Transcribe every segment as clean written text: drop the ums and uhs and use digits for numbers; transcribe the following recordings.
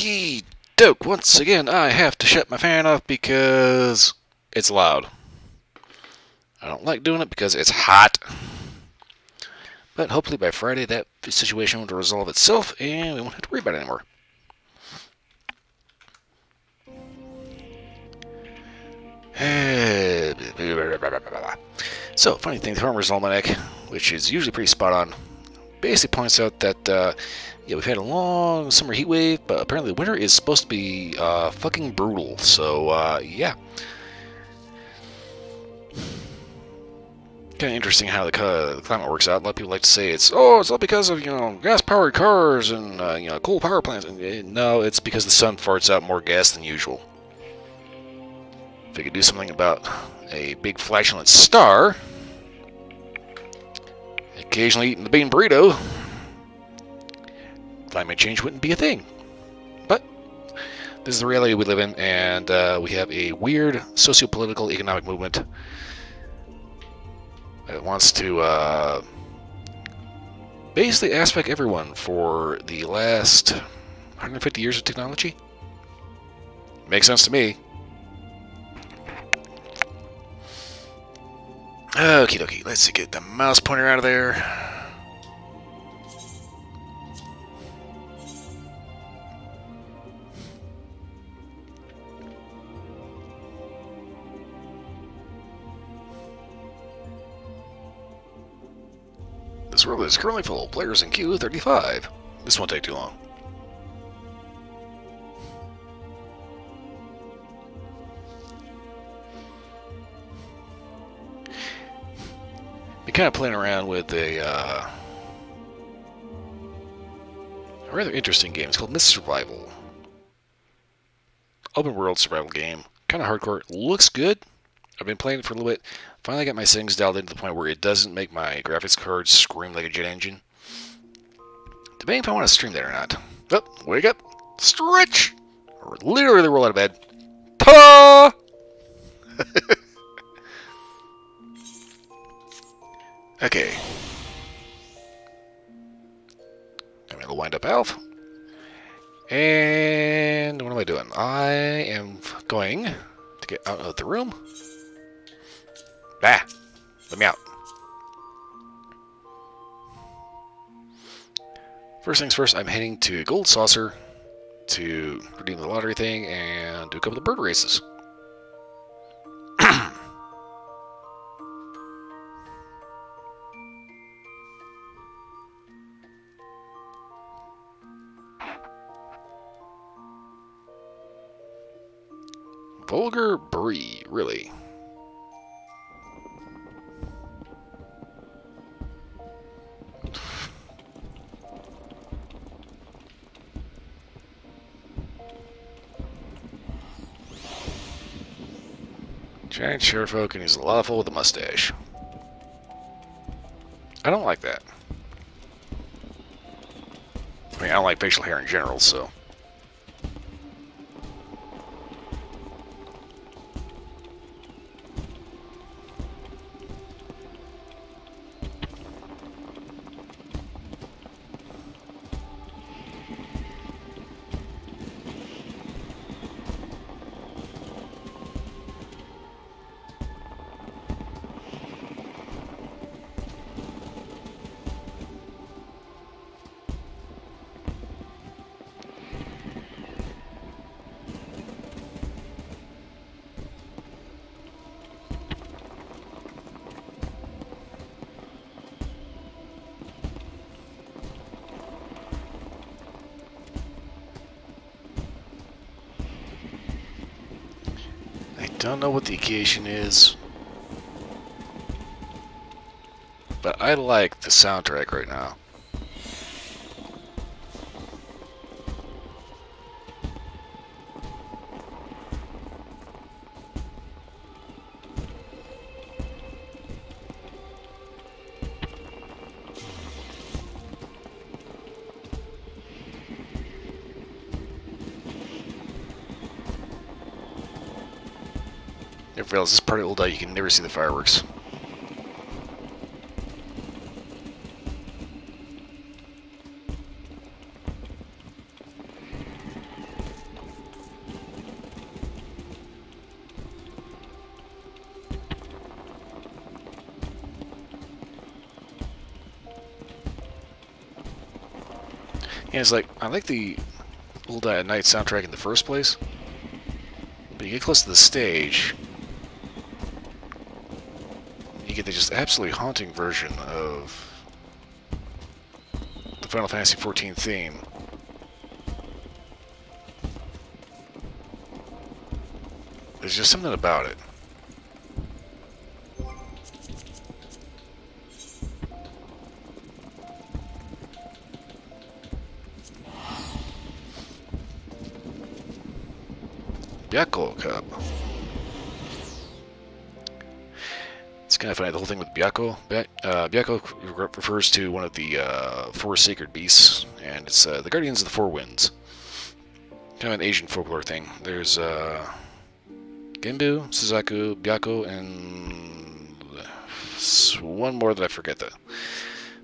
Okie doke. Once again, I have to shut my fan off because it's loud. I don't like doing it because it's hot. But hopefully by Friday that situation will resolve itself and we won't have to worry about it anymore. So, funny thing, the Farmer's Almanac, which is usually pretty spot on, basically points out that yeah, we've had a long summer heat wave, but apparently winter is supposed to be fucking brutal. So yeah, kind of interesting how the climate works out. A lot of people like to say it's all because of gas-powered cars and coal power plants. And, no, it's because the sun farts out more gas than usual. If we could do something about a big flatulent star, occasionally eating the bean burrito, climate change wouldn't be a thing. But this is the reality we live in, and we have a weird socio-political economic movement that wants to basically aspect everyone for the last 150 years of technology. Makes sense to me. Okie dokie, let's get the mouse pointer out of there. This world is currently full of players in queue 35. This won't take too long. Been kind of playing around with a rather interesting game. It's called Myth Survival. Open world survival game. Kind of hardcore. Looks good. I've been playing it for a little bit. Finally got my settings dialed in to the point where it doesn't make my graphics card scream like a jet engine. Debating if I want to stream that or not. Oh, wake up. Stretch! Or literally roll out of bed. Ta! Okay. I'm going to wind up Alf. And what am I doing? I am going to get out of the room. Bah! Let me out. First things first, I'm heading to Gold Saucer to redeem the lottery thing and do a couple of bird races. Vulgar Brie, really? Giant Sheriff-Oak, and he's lawful with a mustache. I don't like that. I mean, I don't like facial hair in general, so... Don't know what the occasion is, but I like the soundtrack right now. This part of Old Out, you can never see the fireworks. And it's like, I like the old Night soundtrack in the first place, but you get close to the stage, you get the just absolutely haunting version of the Final Fantasy XIV theme. There's just something about it. AbelK. It's kind of funny, the whole thing with Byakko. Byakko refers to one of the four sacred beasts, and it's the guardians of the four winds. Kind of an Asian folklore thing. There's Genbu, Suzaku, Byakko, and one more that I forget though.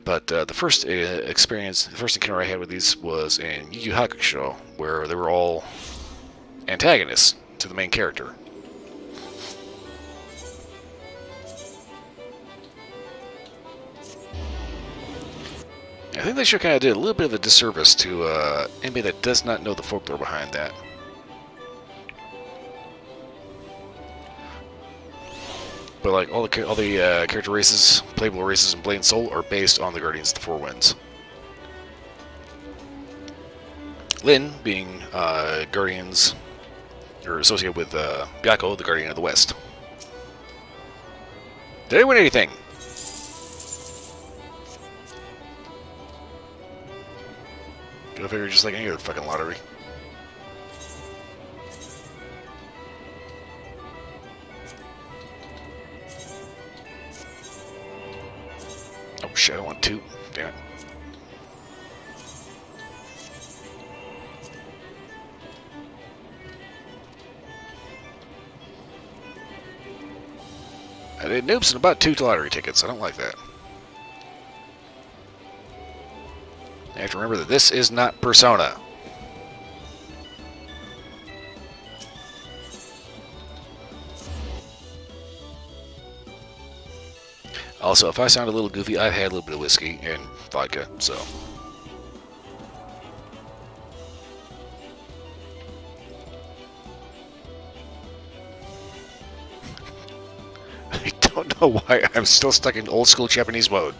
But the first experience, the first encounter I had with these was in Yu Yu Hakusho, where they were all antagonists to the main character. I think they should kind of did a little bit of a disservice to anybody that does not know the folklore behind that. But like all the character races, playable races in Blade and Soul are based on the Guardians of the Four Winds. Lin being Guardians, or associated with Byakko, the Guardian of the West. Did I win anything? Go figure, just like any other fucking lottery. Oh shit, I don't want two. Damn it. I did noobs and about 2 lottery tickets. I don't like that. You have to remember that this is not Persona. Also, if I sound a little goofy, I've had a little bit of whiskey and vodka, so. I don't know why I'm still stuck in old school Japanese mode.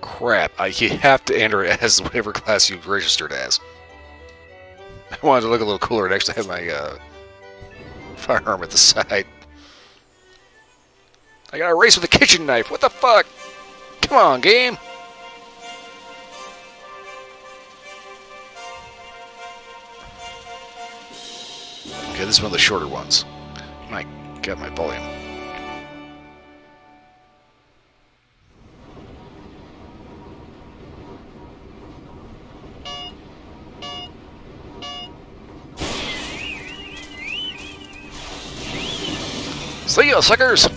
Crap, you have to enter it as whatever class you've registered as. I wanted to look a little cooler and actually have my firearm at the side. I got a race with a kitchen knife, what the fuck? Come on, game! Okay, this is one of the shorter ones. My God, my volume. See ya, suckers!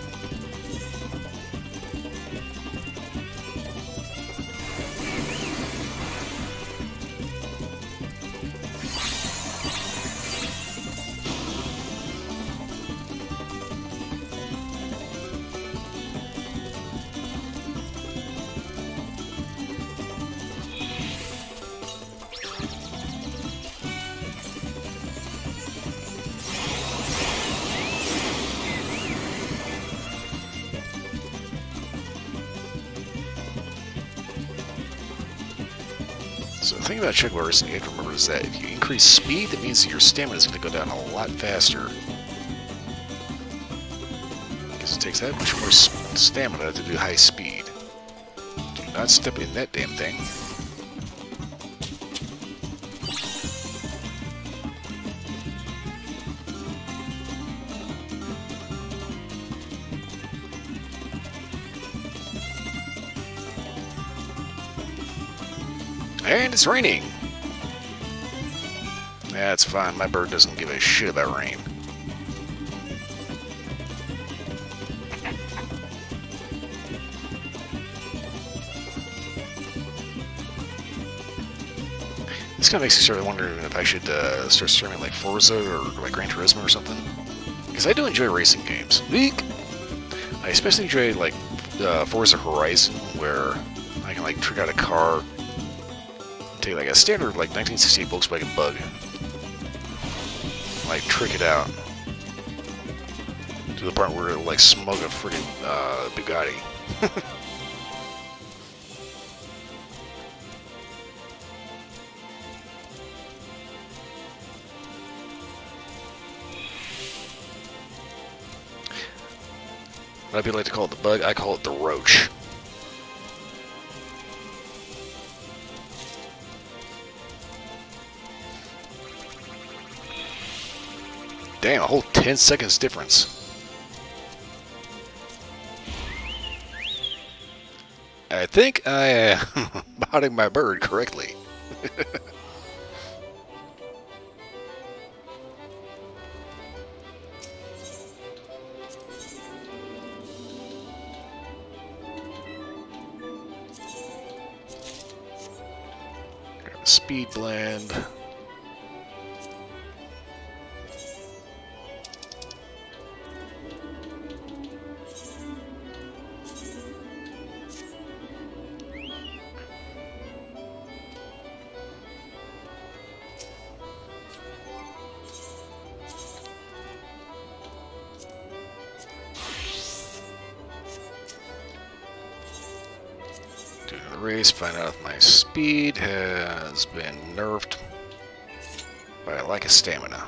So the thing about checkpoint racing you have to remember is that if you increase speed, that means that your stamina is going to go down a lot faster. Because because it takes that much more stamina to do high speed. Do not step in that damn thing. And it's raining! That's fine, my bird doesn't give a shit about rain. This kind of makes me start wondering if I should start streaming like Forza or like Gran Turismo or something. Because I do enjoy racing games. Weak! I especially enjoy like Forza Horizon, where I can like trick out a car, take like a standard like 1968 Volkswagen Bug, like trick it out to the point where it'll like smug a friggin' Bugatti. A lot of people like to call it the Bug, I call it the Roach. Damn, a whole 10 seconds difference. I think I am botting my bird correctly. Speed blend. Doing the race, find out if my speed has been nerfed by a lack of stamina.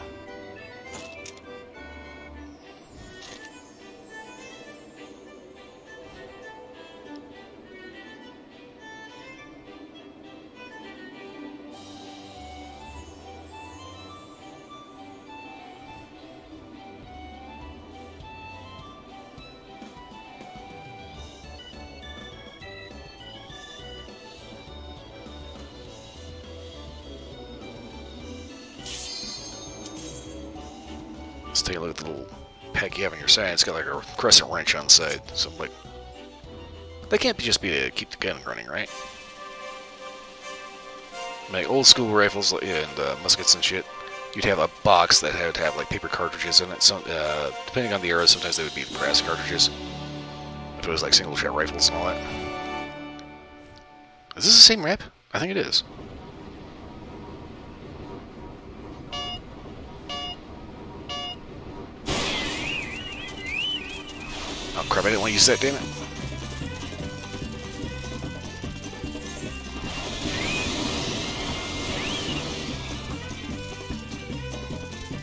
Let's take a look at the little pack you have on your side. It's got like a crescent wrench on the side. So like, that can't just be to keep the gun running, right? Like old school rifles and muskets and shit, you'd have a box that would have like paper cartridges in it. So depending on the era, sometimes they would be brass cartridges. If it was like single shot rifles and all that. Is this the same map? I think it is. Oh crap, I didn't want to use that, damn it.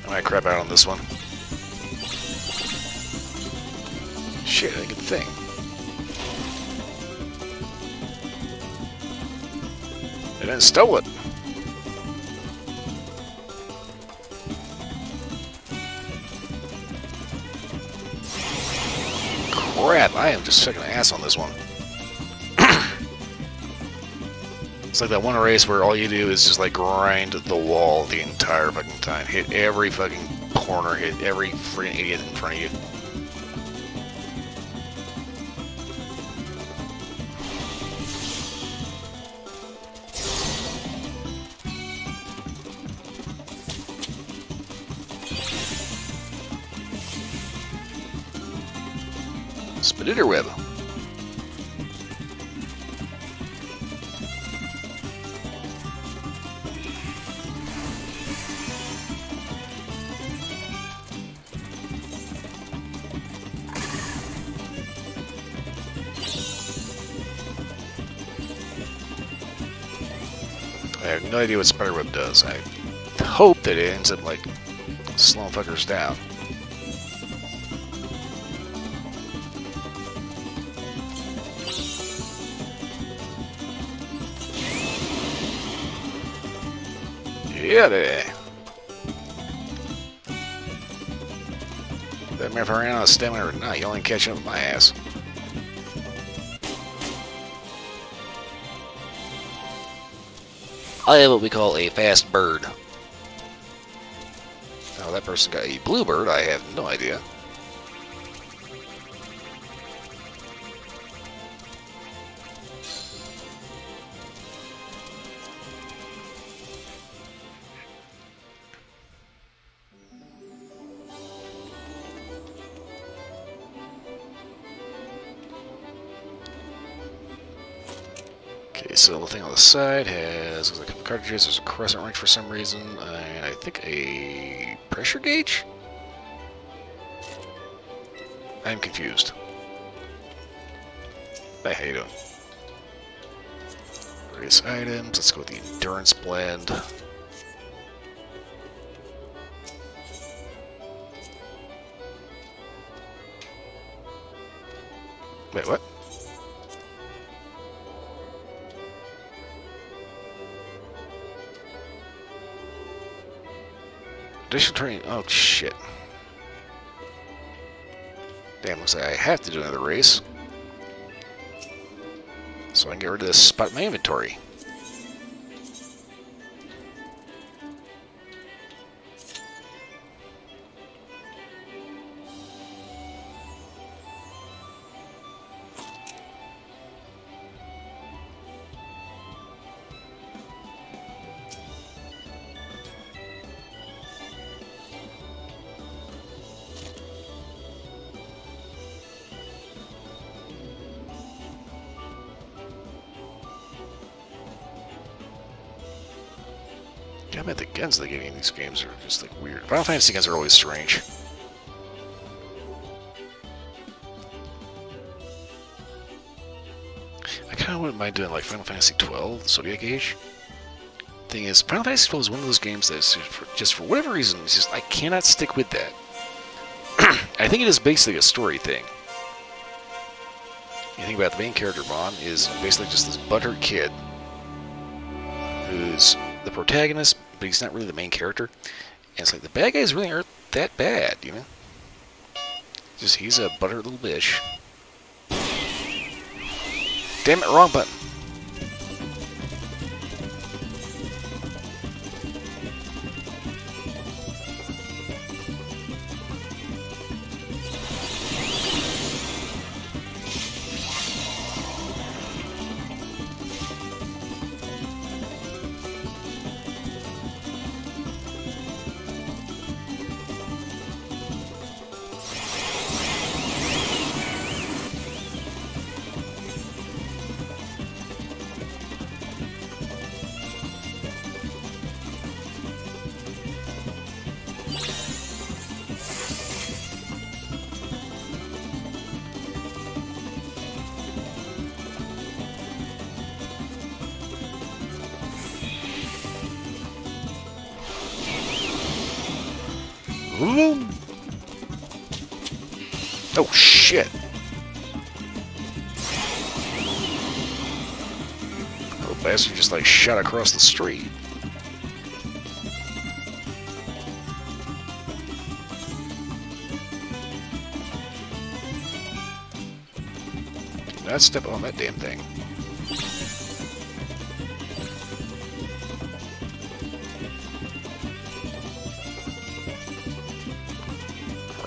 I might crap out on this one. Shit, I didn't get the thing. I didn't stole it. Crap, I am just fucking ass on this one. It's like that one race where all you do is just like grind the wall the entire fucking time. Hit every fucking corner, hit every freaking idiot in front of you. Spider web. I have no idea what spiderweb does. I hope that it ends up like slowing fuckers down. Yeah, there. Doesn't matter if I ran out of stamina or not, you only catch up with my ass. I have what we call a fast bird. Now that person got a blue bird, I have no idea. Okay, so the thing on the side has looks like a couple cartridges. There's a crescent wrench for some reason, and I think a pressure gauge. I'm confused. Hey, how you doing? Various items. Let's go with the endurance blend. Wait, what? Additional training. Oh, shit. Damn, looks like I have to do another race. So I can get rid of this spot in my inventory. I bet the guns they give you in these games are just like weird. Final Fantasy guns are always strange. I kind of wouldn't mind doing like Final Fantasy 12, Zodiac Age. Thing is, Final Fantasy 12 is one of those games that just for whatever reason, it's just I cannot stick with that. I think it is basically a story thing. You think about it, the main character, Vaughn, is basically just this butthurt kid who's the protagonist, but he's not really the main character. And it's like the bad guys really aren't that bad, you know? Just he's a butthurt little bitch. Damn it, wrong button. Ooh. Oh shit! Little bastard just like shot across the street. Do not step on that damn thing.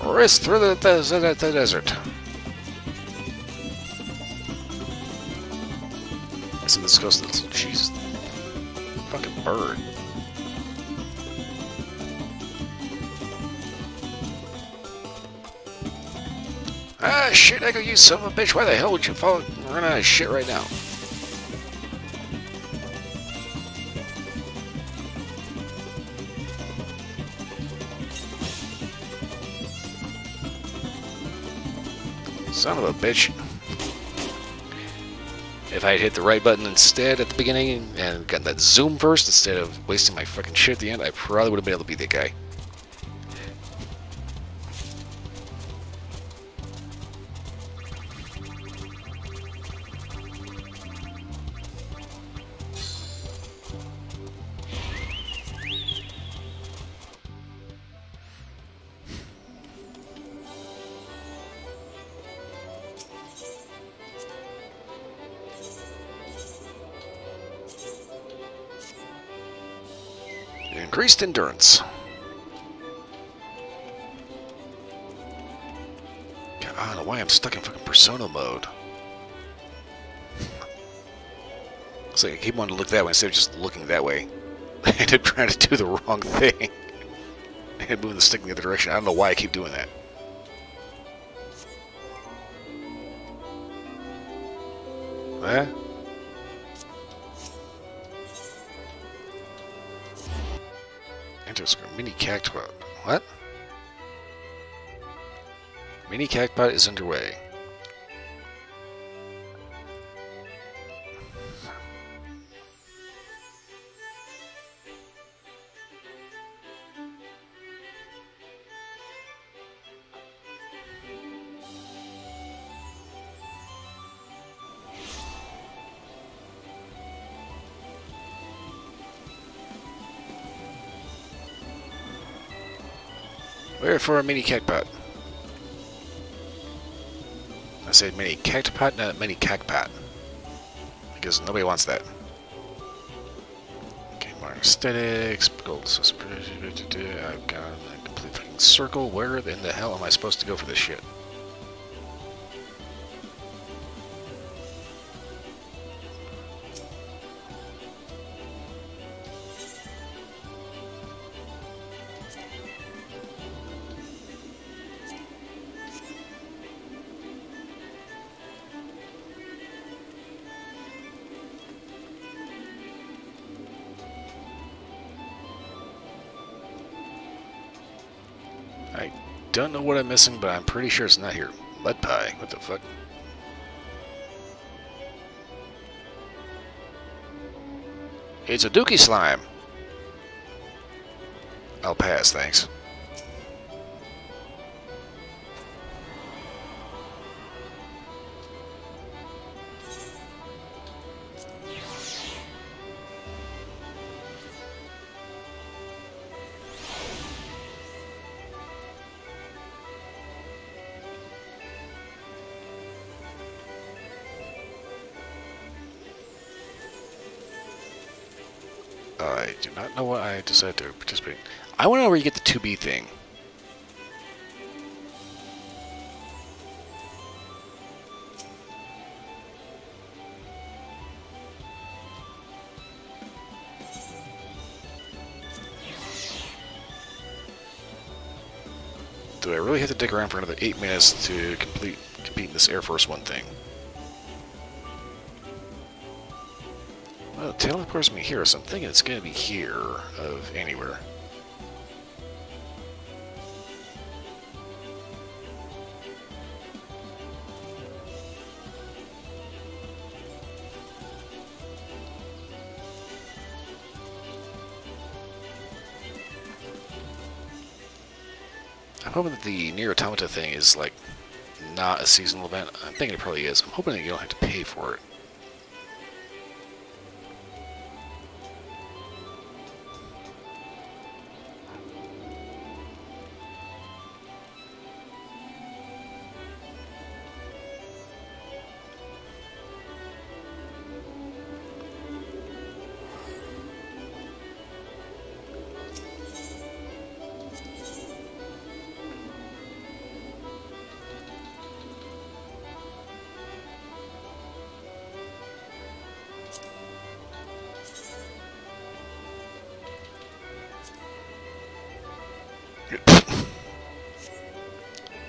Race through the desert. So this goes to this, Jesus, fucking bird. Ah, shit, Echo, you son of a bitch. Why the hell would you run out of shit right now? Son of a bitch. If I had hit the right button instead at the beginning and gotten that zoom first instead of wasting my fucking shit at the end, I probably would have been able to beat that guy. Increased endurance. God, I don't know why I'm stuck in fucking persona mode. It's like I keep wanting to look that way instead of just looking that way. I ended up trying to do the wrong thing. And moving the stick in the other direction. I don't know why I keep doing that. Huh? Enter screen. Mini cactbot. What? Mini cactbot is underway. Where for a mini cactbot? I said mini cactbot, not mini cactbot. Because nobody wants that. Okay, more aesthetics, gold suspicion. I've got a complete fucking circle. Where in the hell am I supposed to go for this shit? I don't know what I'm missing, but I'm pretty sure it's not here. Lead pie. What the fuck? It's a dookie slime. I'll pass, thanks. I do not know what I decided to participate in. I want to know where you get the 2B thing. Do I really have to dig around for another 8 minutes to compete in this Air Force One thing? Well, it teleports me here, so I'm thinking it's going to be here of anywhere. I'm hoping that the Nier Automata thing is, like, not a seasonal event. I'm thinking it probably is. I'm hoping that you don't have to pay for it.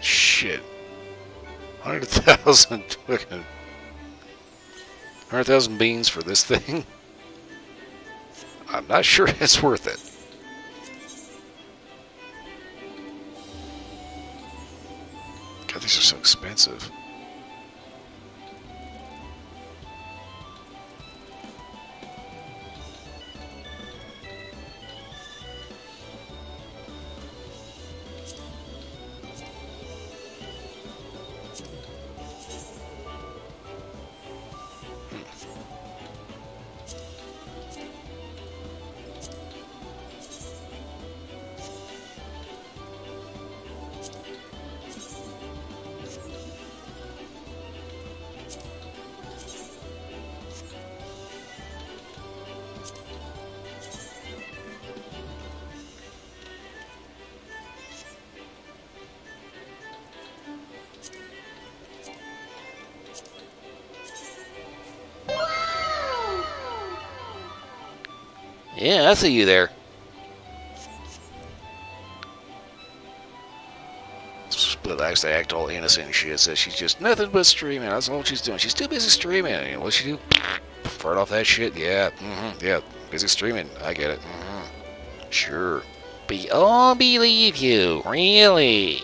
Shit. 100,000 fucking 100,000 beans for this thing? I'm not sure it's worth it. God, these are so expensive. Yeah, I see you there. But actually act all innocent and shit. Says she's just nothing but streaming. That's all she's doing. She's too busy streaming. You know, what's she do? Fart off that shit? Yeah. Yeah. Busy streaming. I get it. Sure. We all believe you. Really.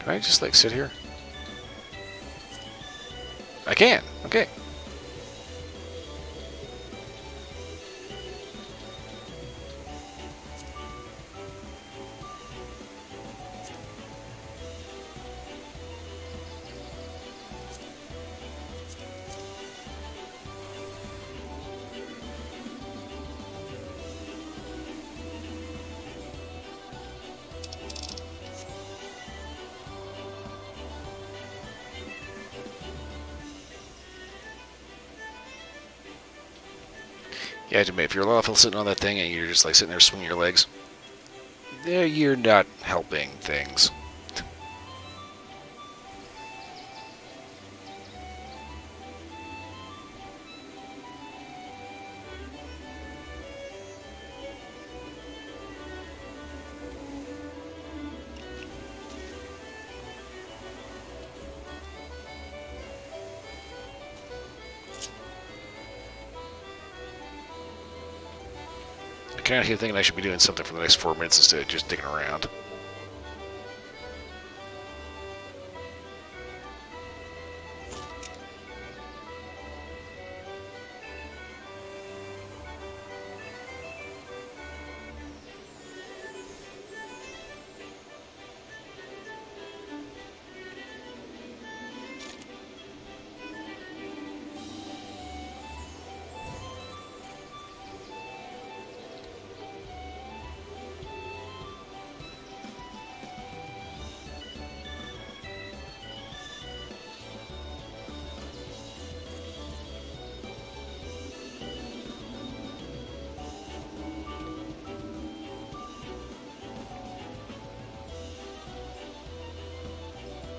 Can I just like sit here? I can. Okay. Yeah, I admit, if you're lawful sitting on that thing and you're just like sitting there swinging your legs, you're not helping things. I kind of keep thinking I should be doing something for the next 4 minutes instead of just digging around.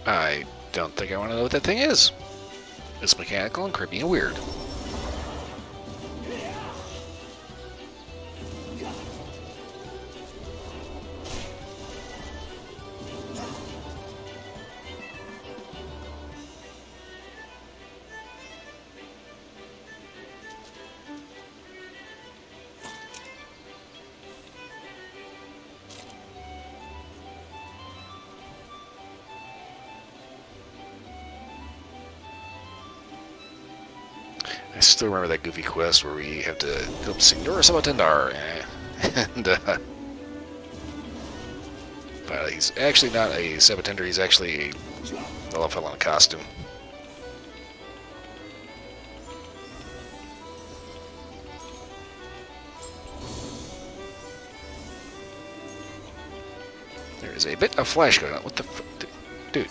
I don't think I want to know what that thing is. It's mechanical and creepy and weird. I still remember that goofy quest where we have to help Signora Sabatendar. And, but he's actually not a Sabatender, he's actually a little fellow in a costume. There is a bit of flash going on. What the fuck? Dude.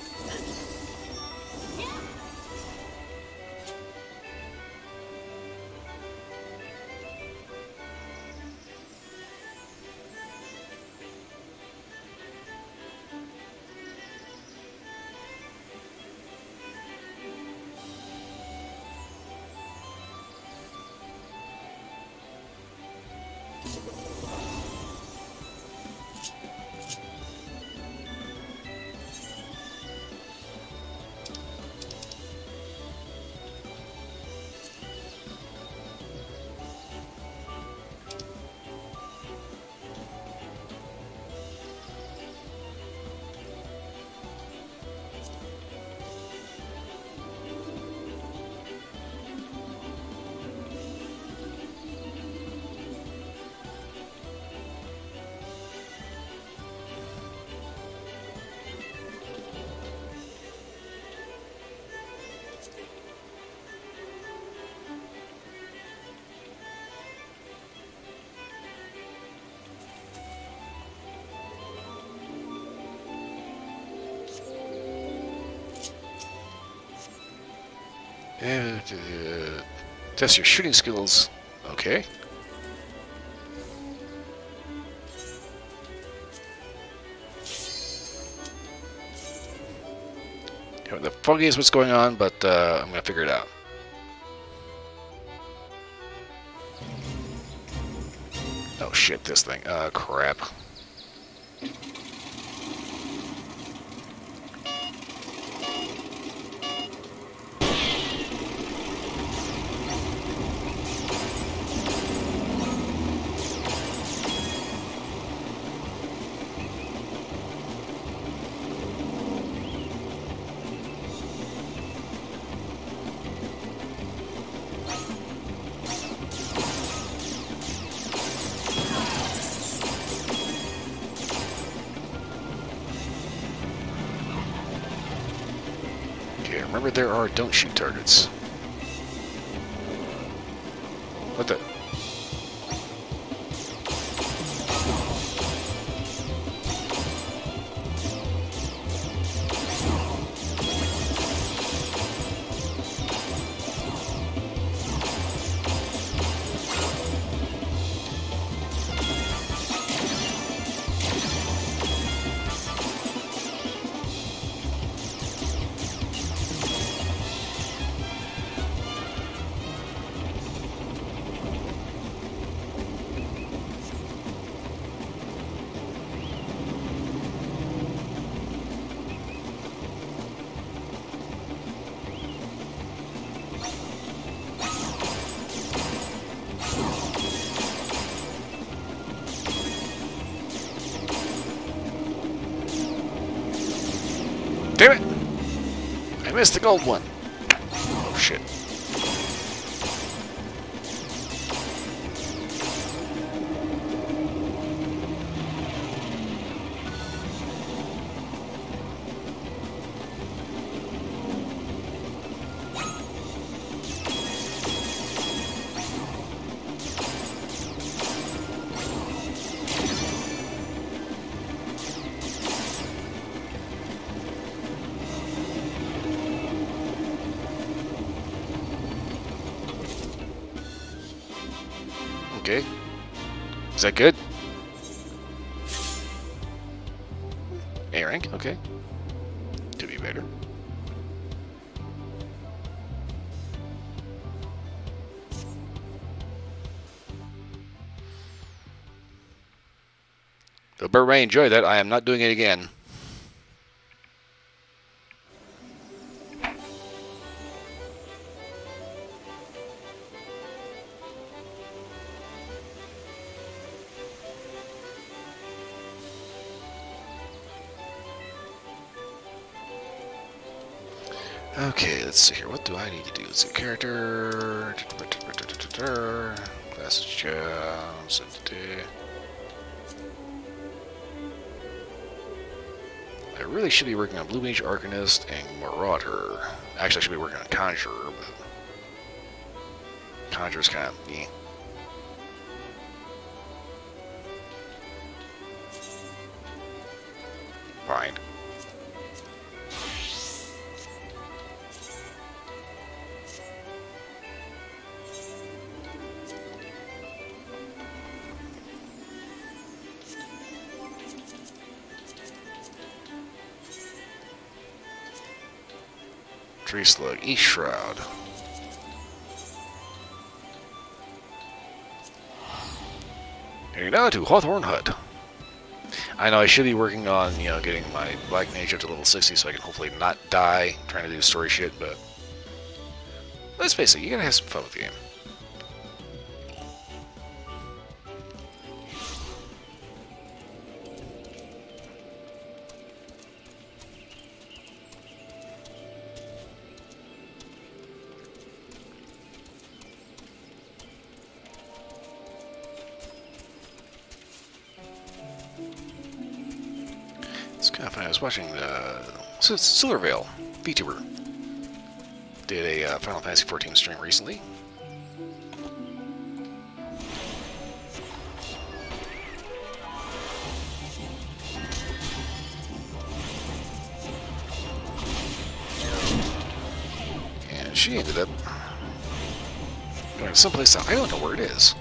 Test your shooting skills. Okay. The foggiest what's going on, but I'm gonna figure it out. Oh shit, this thing. Crap. Remember, there are don't shoot targets. What the? Damn it! I missed the gold one. Oh shit. Okay. Is that good? A rank, okay. Could be better. So, Bert Ray, enjoy that. I am not doing it again. Okay, let's see here. What do I need to do? Let's see. Character. Classes jobs. I really should be working on Blue Mage, Arcanist, and Marauder. Actually, I should be working on Conjurer, but Conjurer's kind of me. Fine. Tree Slug, East Shroud. Here you go to Hawthorne Hut. I know I should be working on, you know, getting my Black Mage up to level 60 so I can hopefully not die trying to do story shit, but let's face it, you gotta have some fun with the game. It's kind of funny. I was watching Silvervale, VTuber, did a Final Fantasy XIV stream recently. And she ended up going someplace else. I don't know where it is.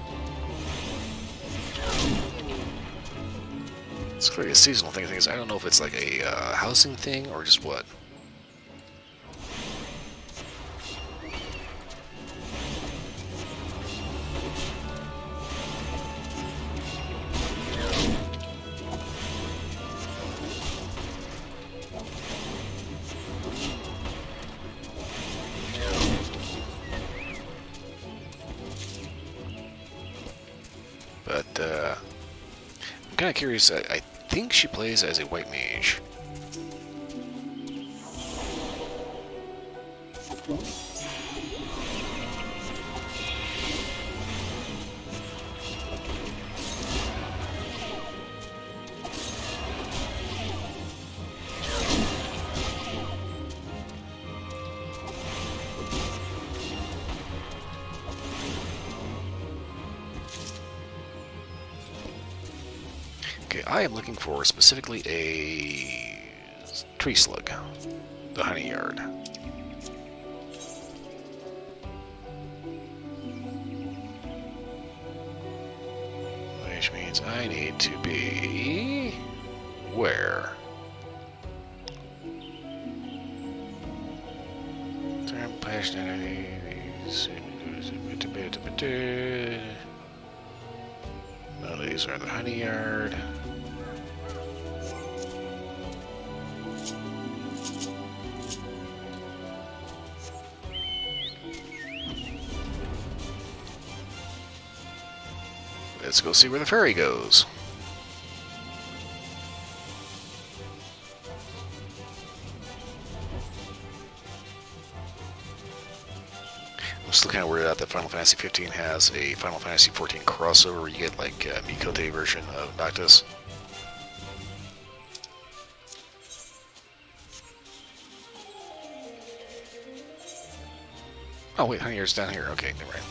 It's clearly a seasonal thing. I don't know if it's like a housing thing or just what. But I'm kind of curious. I think she plays as a white mage. Okay, I am looking for specifically a tree slug, the honey yard. Which means I need to be where? Turn passionate. No, these are the honey yard. Let's go see where the ferry goes. I'm still kind of weirded out that Final Fantasy 15 has a Final Fantasy 14 crossover where you get like a Mikote version of Noctis. Oh wait, honey yard's down here. Okay, never mind.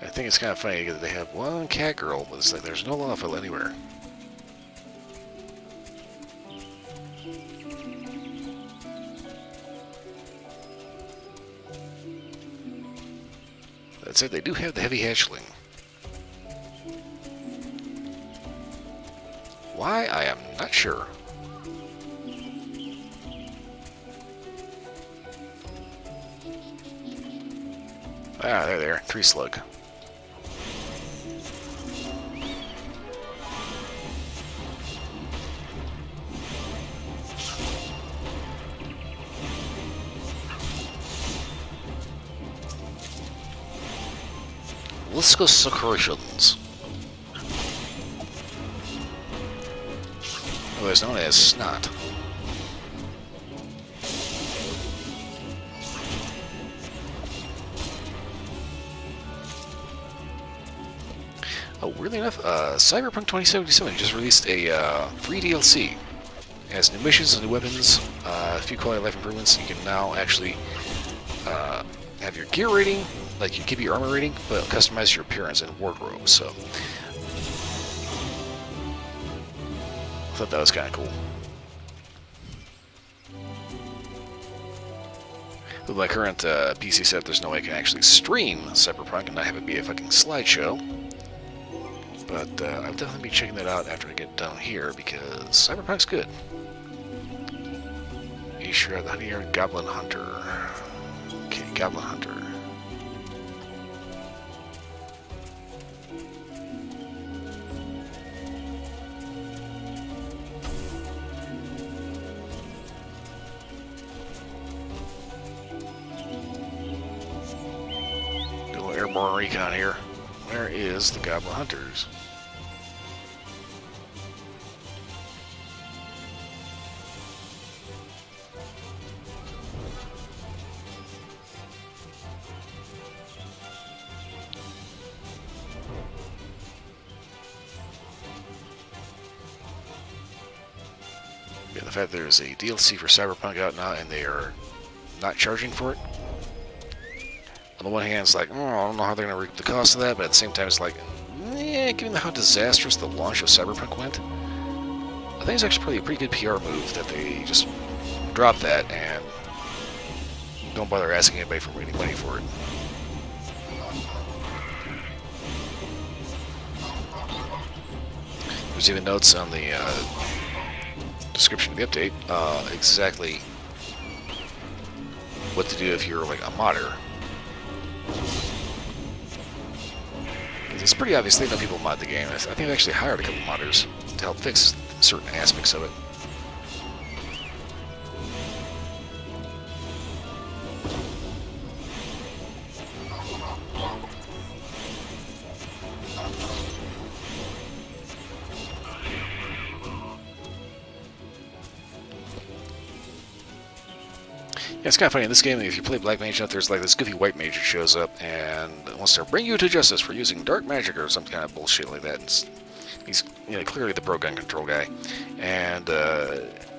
I think it's kind of funny that they have one cat girl, but it's like there's no lawful anywhere. That said, they do have the heavy hatchling. Why? I am not sure. Ah, there, tree slug. Let's go secretions. Otherwise known as snot. Oh, weirdly enough, Cyberpunk 2077 just released a free DLC. It has new missions and new weapons, a few quality of life improvements. You can now actually have your gear rating, like you keep your armor rating, but customize your appearance and wardrobe. So I thought that was kind of cool. With my current PC setup, there's no way I can actually stream Cyberpunk and not have it be a fucking slideshow. But I'll definitely be checking that out after I get done here, because Cyberpunk's good. You sure have the honey yard Goblin Hunter. Okay, Goblin Hunter. Do a little airborne recon here. Where is the Goblin Hunters? Yeah, the fact there's a DLC for Cyberpunk out now and they are not charging for it. On the one hand, it's like, oh, I don't know how they're going to reap the cost of that, but at the same time, it's like, given how disastrous the launch of Cyberpunk went, I think it's actually probably a pretty good PR move that they just drop that and don't bother asking anybody for any money for it. There's even notes on the description of the update, exactly what to do if you're like a modder. It's pretty obvious they know people mod the game. I think they actually hired a couple modders to help fix certain aspects of it. Yeah, it's kind of funny. In this game, if you play Black Mage enough, there's like this goofy white mage that shows up and wants to bring you to justice for using dark magic or some kind of bullshit like that. And he's, you know, clearly the pro gun control guy. And, you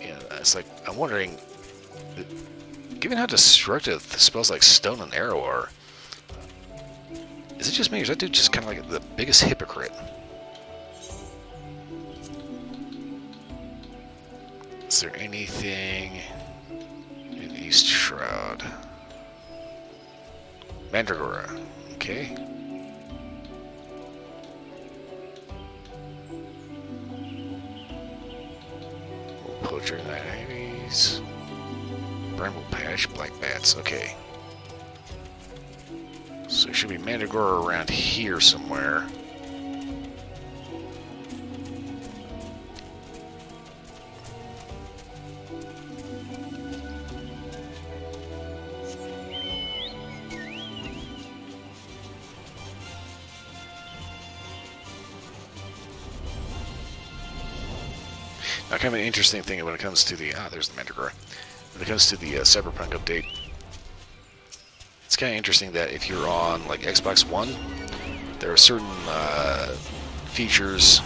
know, it's like, I'm wondering, given how destructive spells like Stone and Arrow are, is it just me or is that dude just kind of like the biggest hypocrite? Is there anything... East Shroud. Mandragora. Okay. Poacher 980s. Bramble Patch, Black Bats. Okay. So there should be Mandragora around here somewhere. Now, kind of an interesting thing when it comes to the... there's the Mandragora. When it comes to the Cyberpunk update, it's kind of interesting that if you're on, like, Xbox One, there are certain features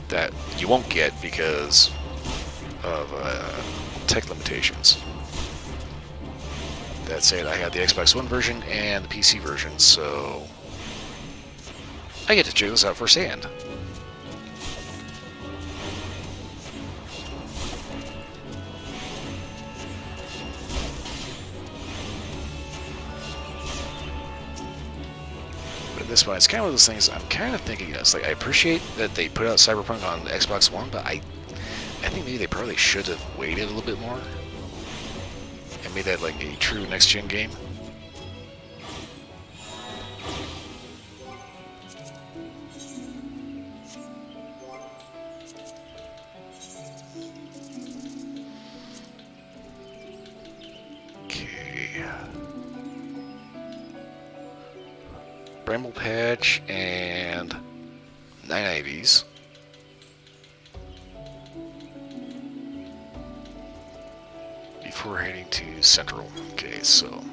that you won't get because of tech limitations. That said, I have the Xbox One version and the PC version, so I get to check this out firsthand. This one, it's kind of one of those things I'm kind of thinking, you know, it's like I appreciate that they put out Cyberpunk on the Xbox One, but I think maybe they probably should have waited a little bit more and made that like a true next-gen game. Bramble Patch and 9 IVs. Before heading to Central. Okay, so...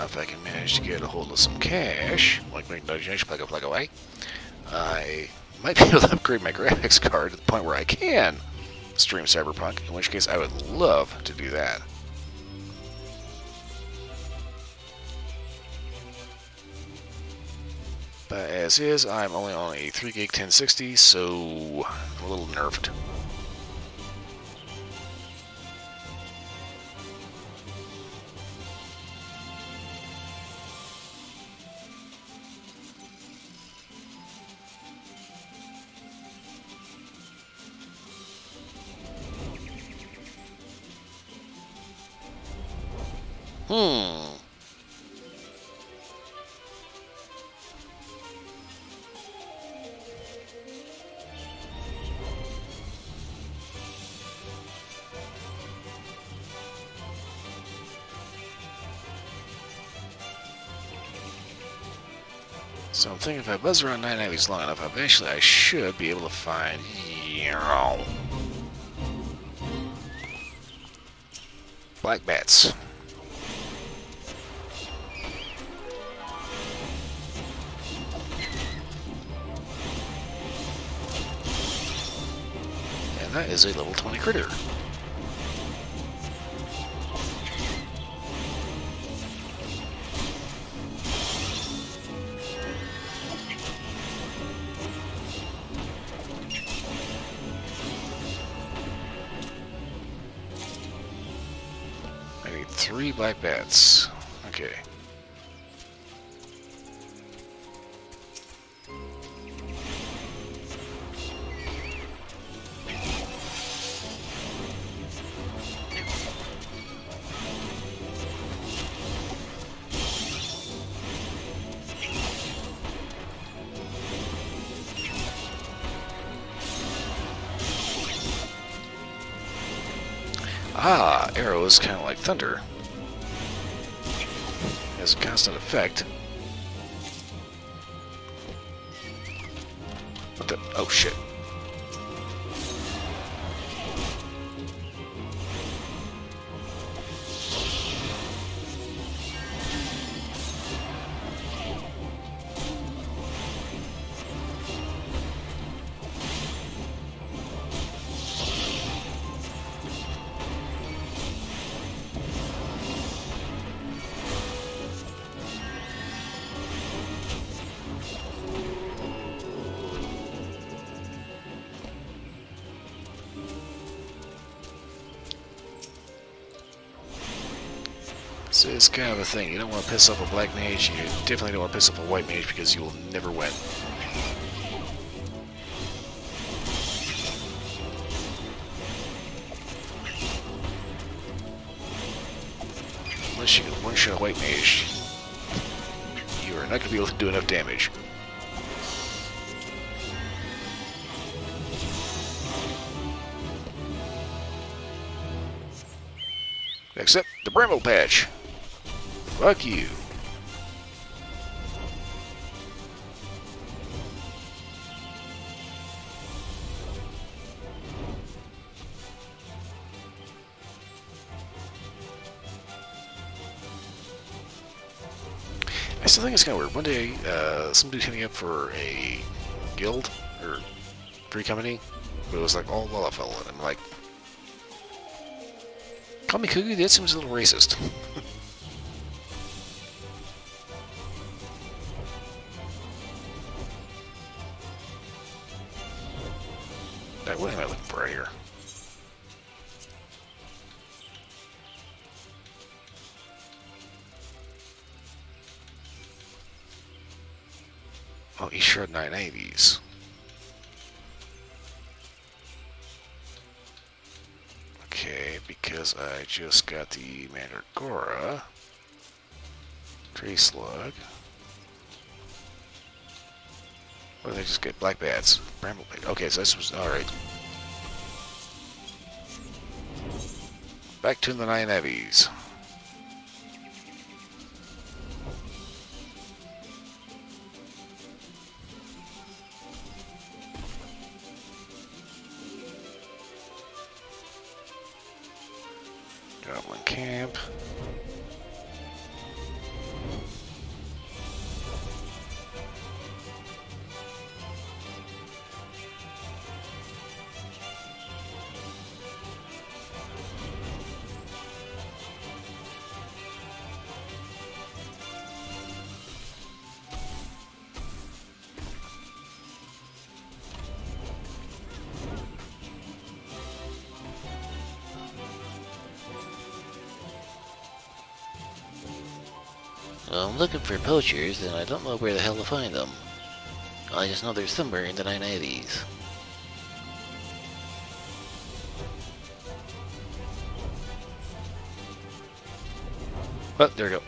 if I can manage to get a hold of some cash, like plug away, I might be able to upgrade my graphics card to the point where I can stream Cyberpunk, in which case I would love to do that. But as is, I'm only on a 3 gig 1060, so I'm a little nerfed. So I'm thinking if I buzz around 9 navies long enough, eventually I should be able to find... black bats. And that is a level 20 critter. I need 3 black bats. Okay. Ah, arrow is kind of like thunder. It has a constant effect. What the? Oh shit. So it's kind of a thing. You don't want to piss off a black mage. You definitely don't want to piss off a white mage because you will never win. Unless you can one-shot a white mage, you are not going to be able to do enough damage. Except the bramble patch. Fuck you. I still think it's kind of weird. One day, some dude hit me up for a guild, or free company, but it was like all Lullafell, and I'm like, call me Kugu? That seems a little racist. Right, what am I looking for right here? Oh, East Shred 980s. Okay, because I just got the Mandragora. Tree Slug. What did I just get? Black Bats. Bramble Pig. Okay, so this was... alright. Back to the 9 Abbys. Goblin Camp. Well, I'm looking for poachers, and I don't know where the hell to find them. I just know they're somewhere in the 980s. Oh, there we go.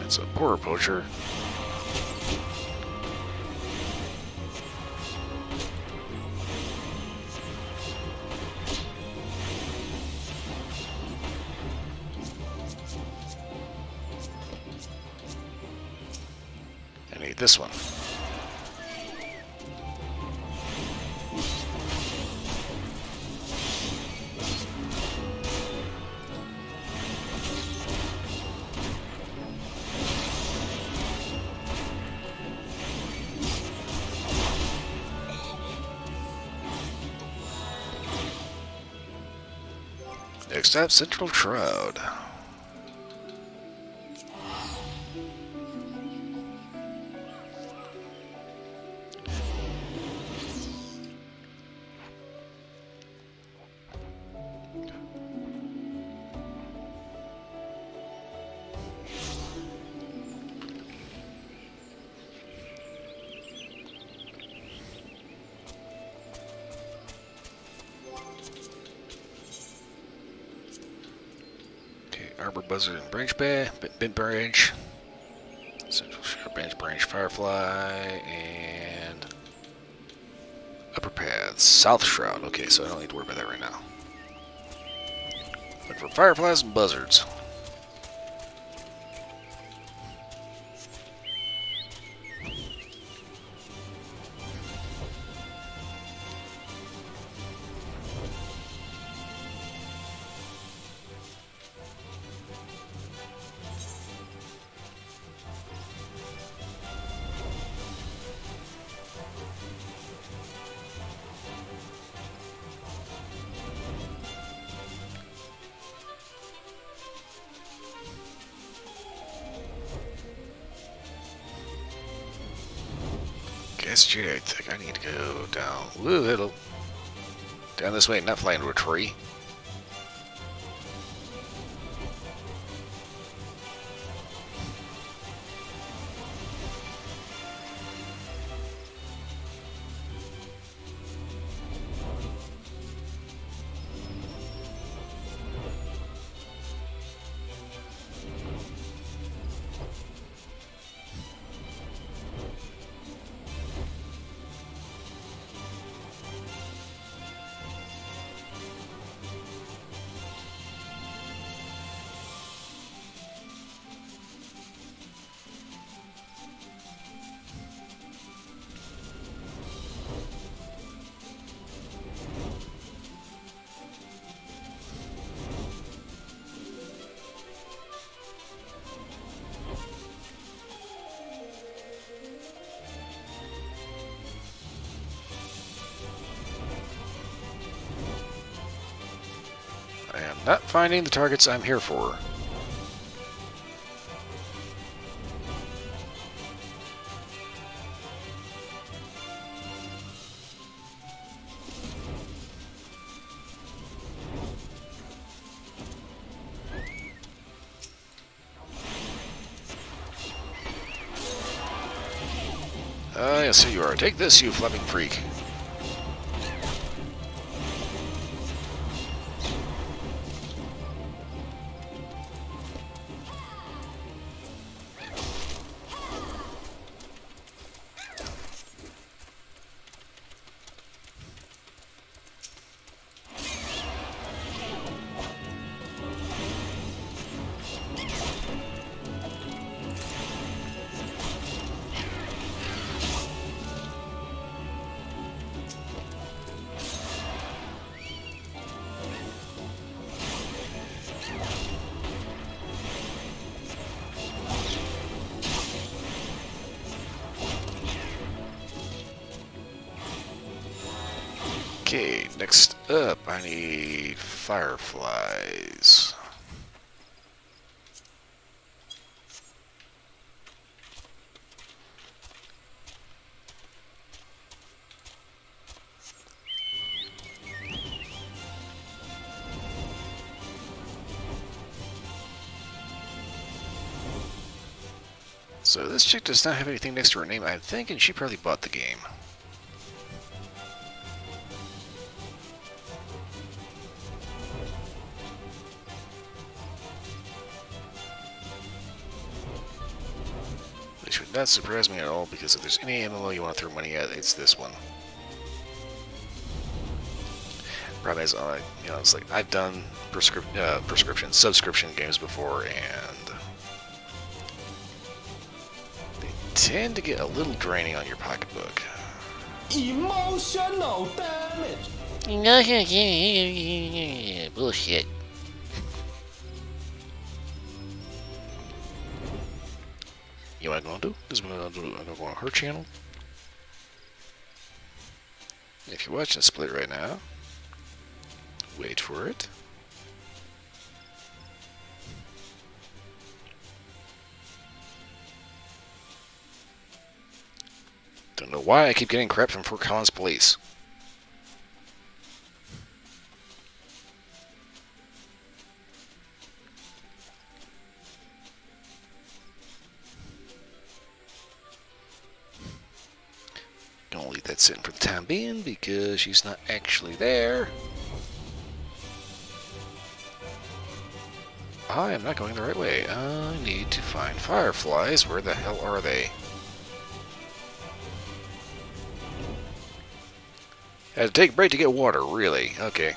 It's a poor poacher. I need this one. Next up, Central Shroud. Arbor Buzzard and Bent Branch, Central Shroud, Branch, Firefly, and Upper Paths, South Shroud. Okay, so I don't need to worry about that right now. Look for Fireflies and Buzzards. I think I need to go down. Woo, hello. Down this way, not fly into a tree. I am not finding the targets I'm here for. Yes, here you are. Take this, you flapping freak. Okay, next up, I need fireflies. So this chick does not have anything next to her name, I'm thinking she probably bought the game. not surprise me at all, because if there's any MMO you want to throw money at, it's this one. Problem is, you know, it's like I've done subscription games before, and they tend to get a little draining on your pocketbook. Emotional damage. Bullshit. You know what I'm going to do? This is what I'm going to do. I'm going to go on her channel. If you're watching Split right now, wait for it. Don't know why I keep getting crap from Fort Collins Police. Gonna leave that sitting for the time being because she's not actually there. I am not going the right way. I need to find fireflies. Where the hell are they? Had to take a break to get water, really? Okay.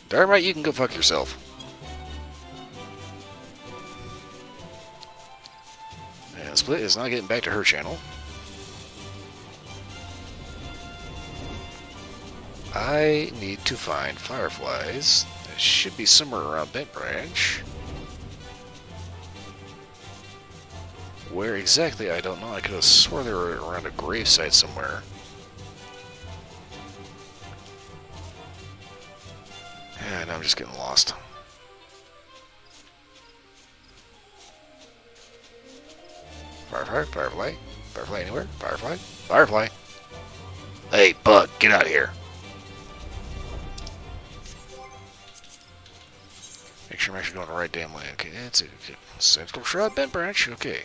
Darn right, you can go fuck yourself. And Split is not getting back to her channel. I need to find fireflies. It should be somewhere around Bent Branch. Where exactly, I don't know. I could have swore they were around a gravesite somewhere. And I'm just getting lost. Firefly, firefly, firefly anywhere? Firefly, firefly. Hey, bug, get out of here. Make sure I'm actually going the right damn way. Okay, that's it. Central Shroud Bent Branch. Okay.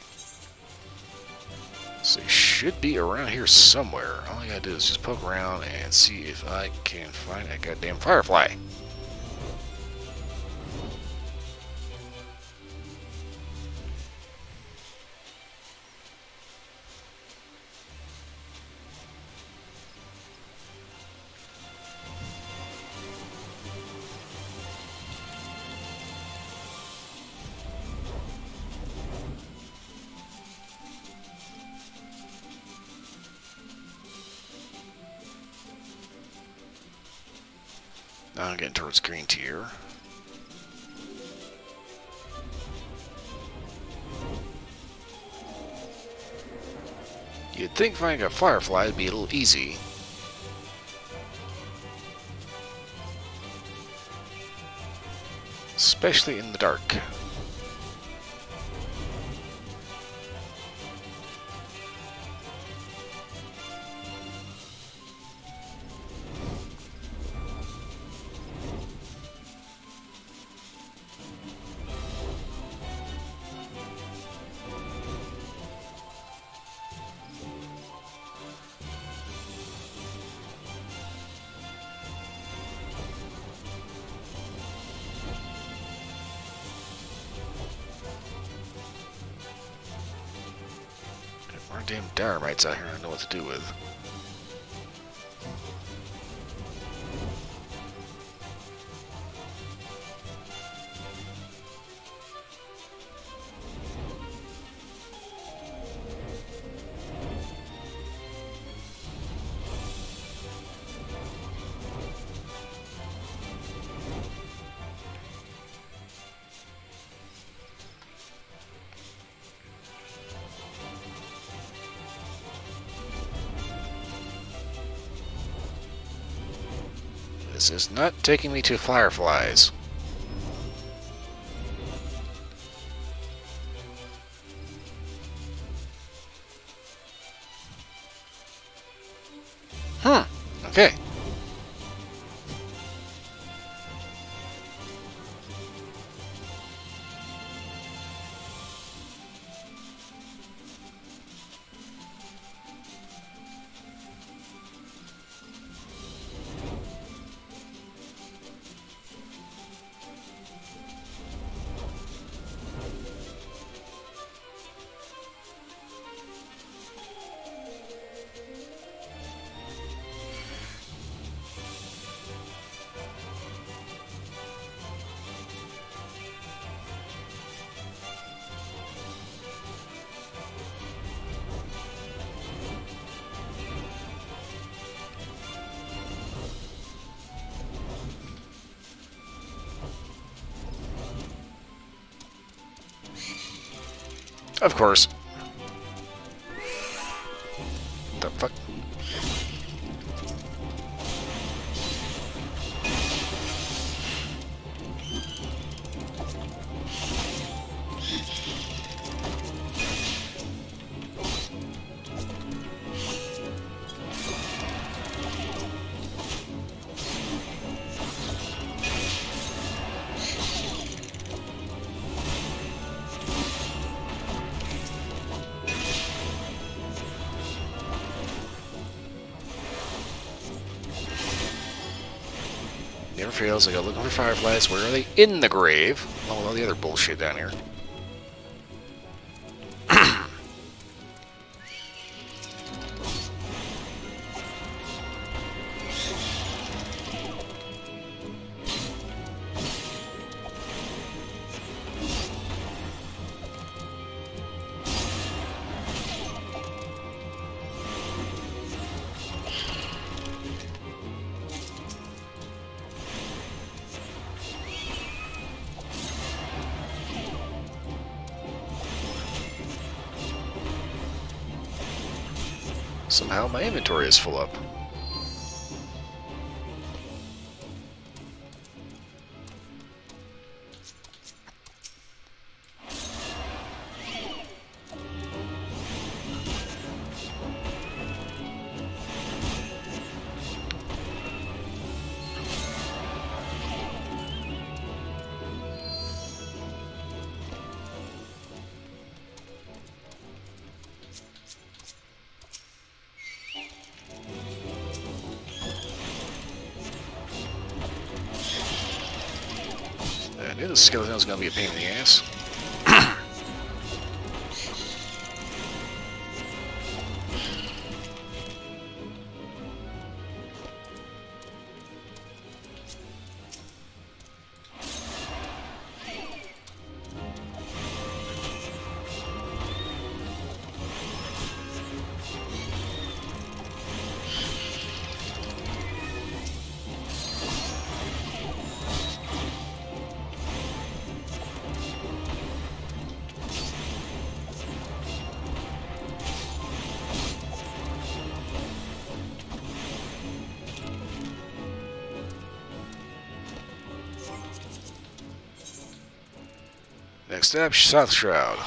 So it should be around here somewhere. All I gotta do is just poke around and see if I can find a goddamn firefly. Now I'm getting towards green tier. You'd think finding a firefly would be a little easy. Especially in the dark. More damn dynamites out here I don't know what to do with. This is not taking me to fireflies. Okay. Of course. The fuck? Never fails. I go looking for fireflies. Where are they? In the grave. Oh, all the other bullshit down here. Somehow my inventory is full up. I knew the skeleton was going to be a pain in the ass. Next up, South Shroud.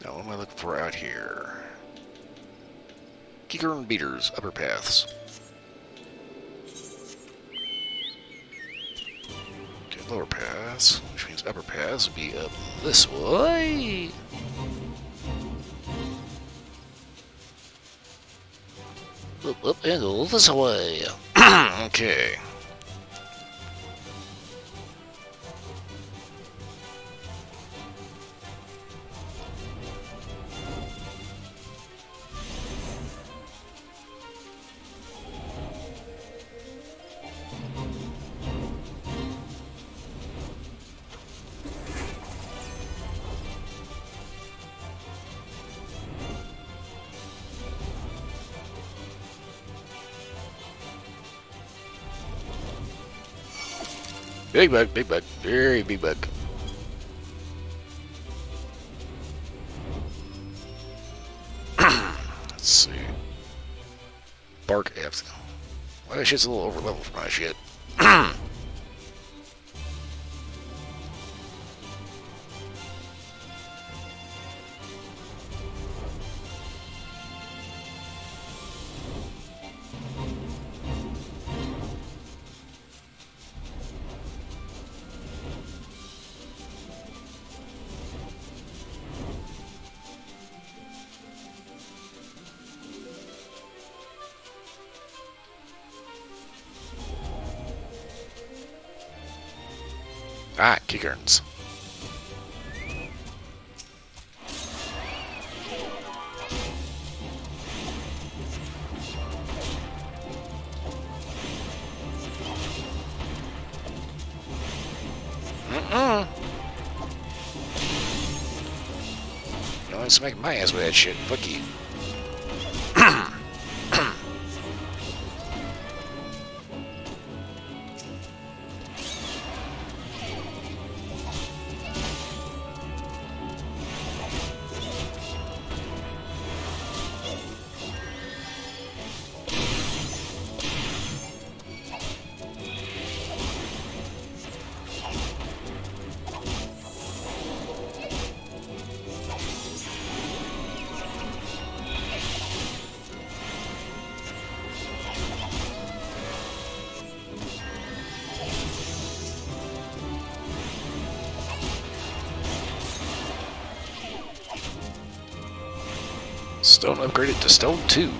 Now, what am I looking for out here? Kicker and Beaters, upper paths. Okay, lower paths, which means upper paths would be up this way. Up and go this way. Okay. Big bug, very big bug. Let's see. Bark apps. Well, that shit's a little over level for my shit. Ah, kickerns. mind smacking my ass with that shit. Fuck you. Stone upgraded to Stone 2.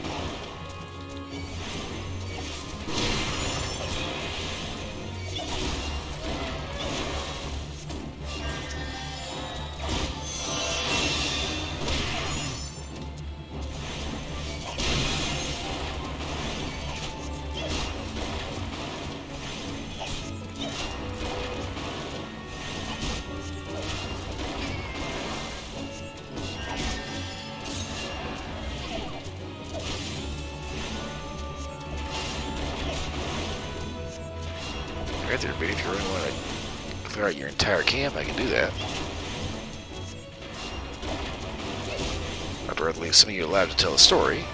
Right there, but if you really want to clear out your entire camp, I can do that. I'd rather leave some of you alive to tell a story.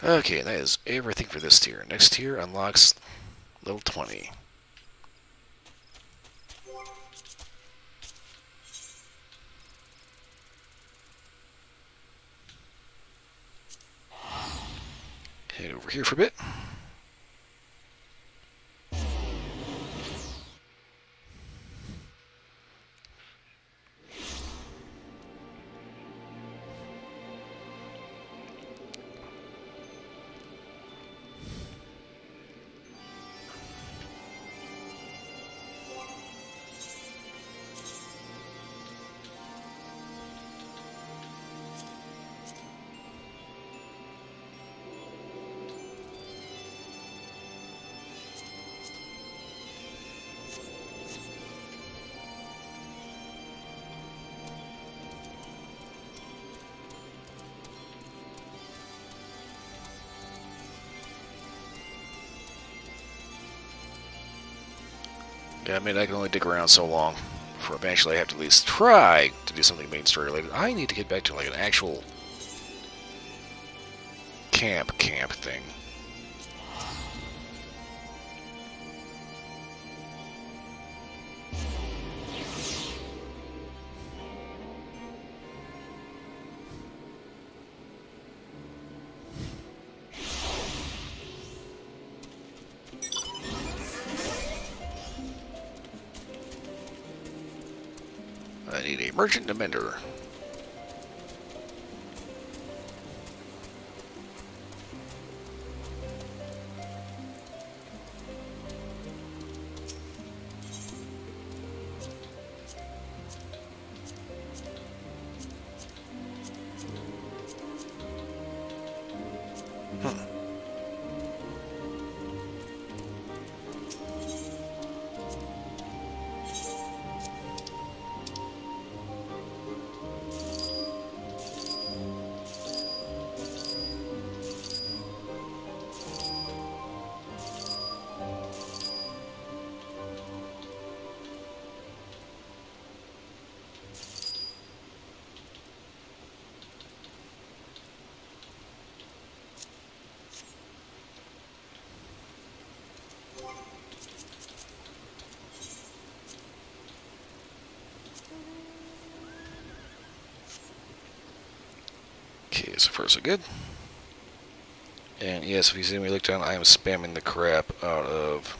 Okay, that is everything for this tier. Next tier unlocks level 20. Head over here for a bit. Yeah, I mean, I can only dig around so long before eventually I have to at least try to do something main story related. I need to get back to like an actual camp thing. I need a merchant and a mender. Okay, so far so good. And yes, if you see me look down, I am spamming the crap out of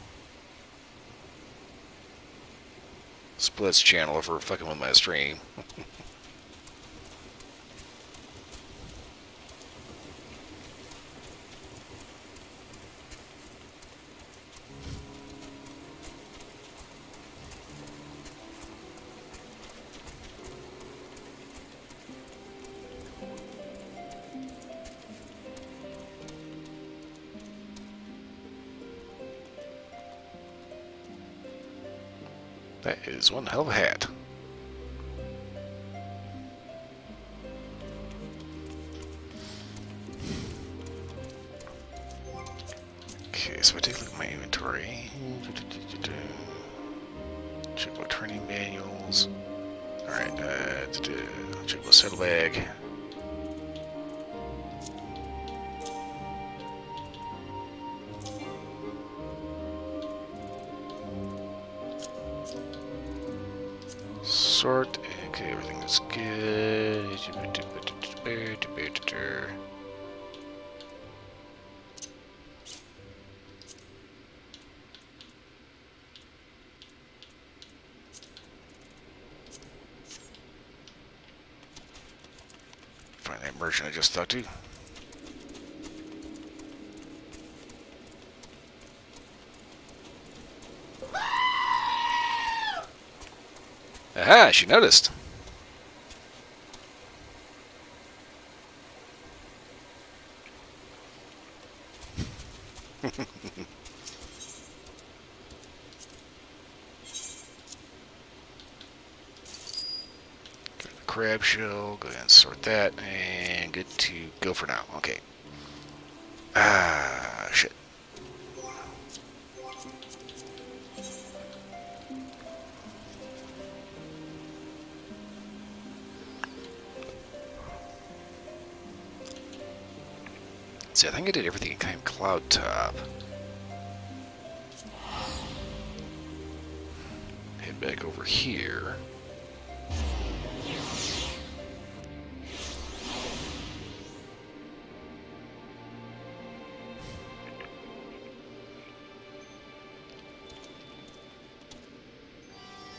Split's channel for fucking with my stream. That is one hell of a hat. Okay, so I take a look at my inventory. Check my training manuals. Alright, check my saddlebag. Sort. Okay, everything is good. Find that merchant I just talked to. Aha, she noticed. Crab shell, go ahead and sort that, and good to go for now. Okay. Ah, shit. See, I think I did everything in kind of cloud top. Head back over here.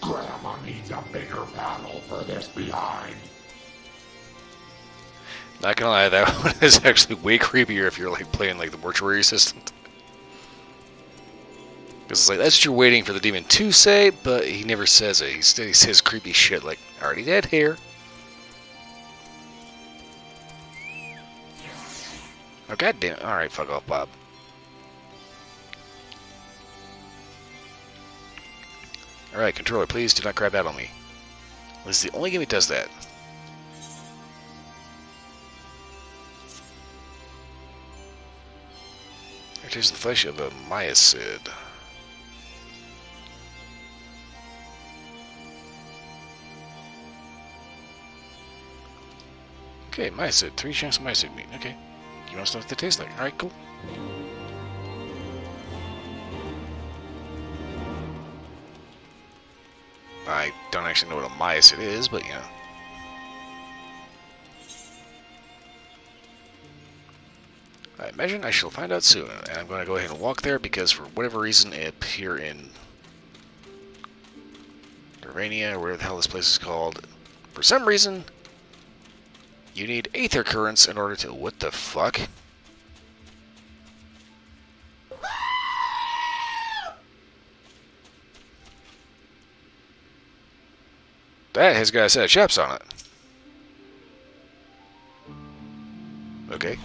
Grandma needs a bigger paddle for this behind. Not gonna lie, that one is actually way creepier if you're like playing like the mortuary assistant. Because it's like, that's what you're waiting for the demon to say, but he never says it. He says creepy shit like, already dead here. Oh, goddamn. Alright, fuck off, Bob. Alright, controller, please do not grab that on me. This is the only game that does that. Here's the flesh of a myacid. Okay, myacid. 3 chunks of myacid meat. Okay. You want stuff that tastes like? Alright, cool. I don't actually know what a myacid is, but you know. I imagine I shall find out soon, and I'm going to go ahead and walk there because for whatever reason up here in Urania, or whatever the hell this place is called, for some reason, you need aether currents in order to... What the fuck? That has got a set of chaps on it. Okay.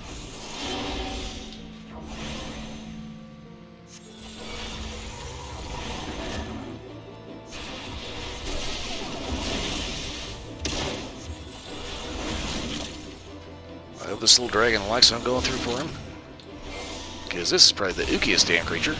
I hope this little dragon likes what I'm going through for him. Because this is probably the ookiest damn creature.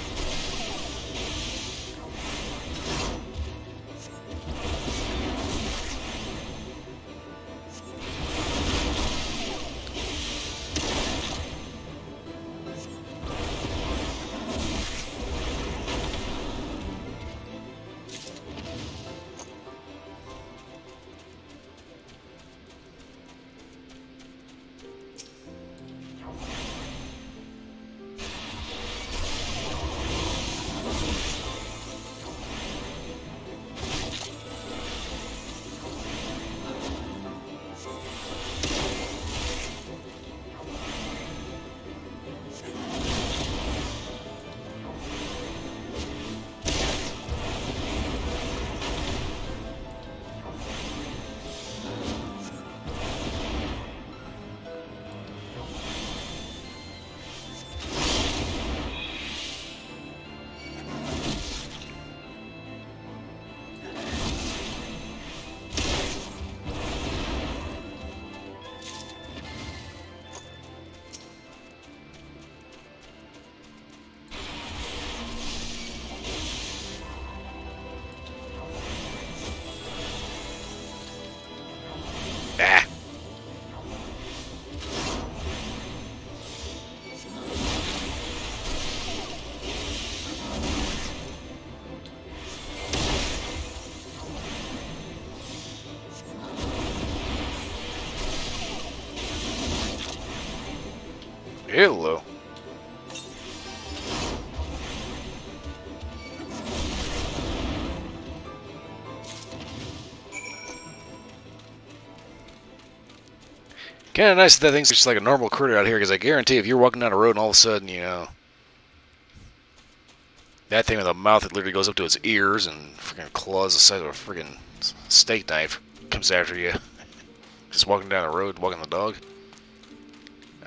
Hello. Kind of nice that thing's just like a normal critter out here, because I guarantee if you're walking down a road and all of a sudden, you know, that thing with a mouth that literally goes up to its ears and freaking claws the size of a freaking steak knife comes after you, just walking down the road, walking the dog,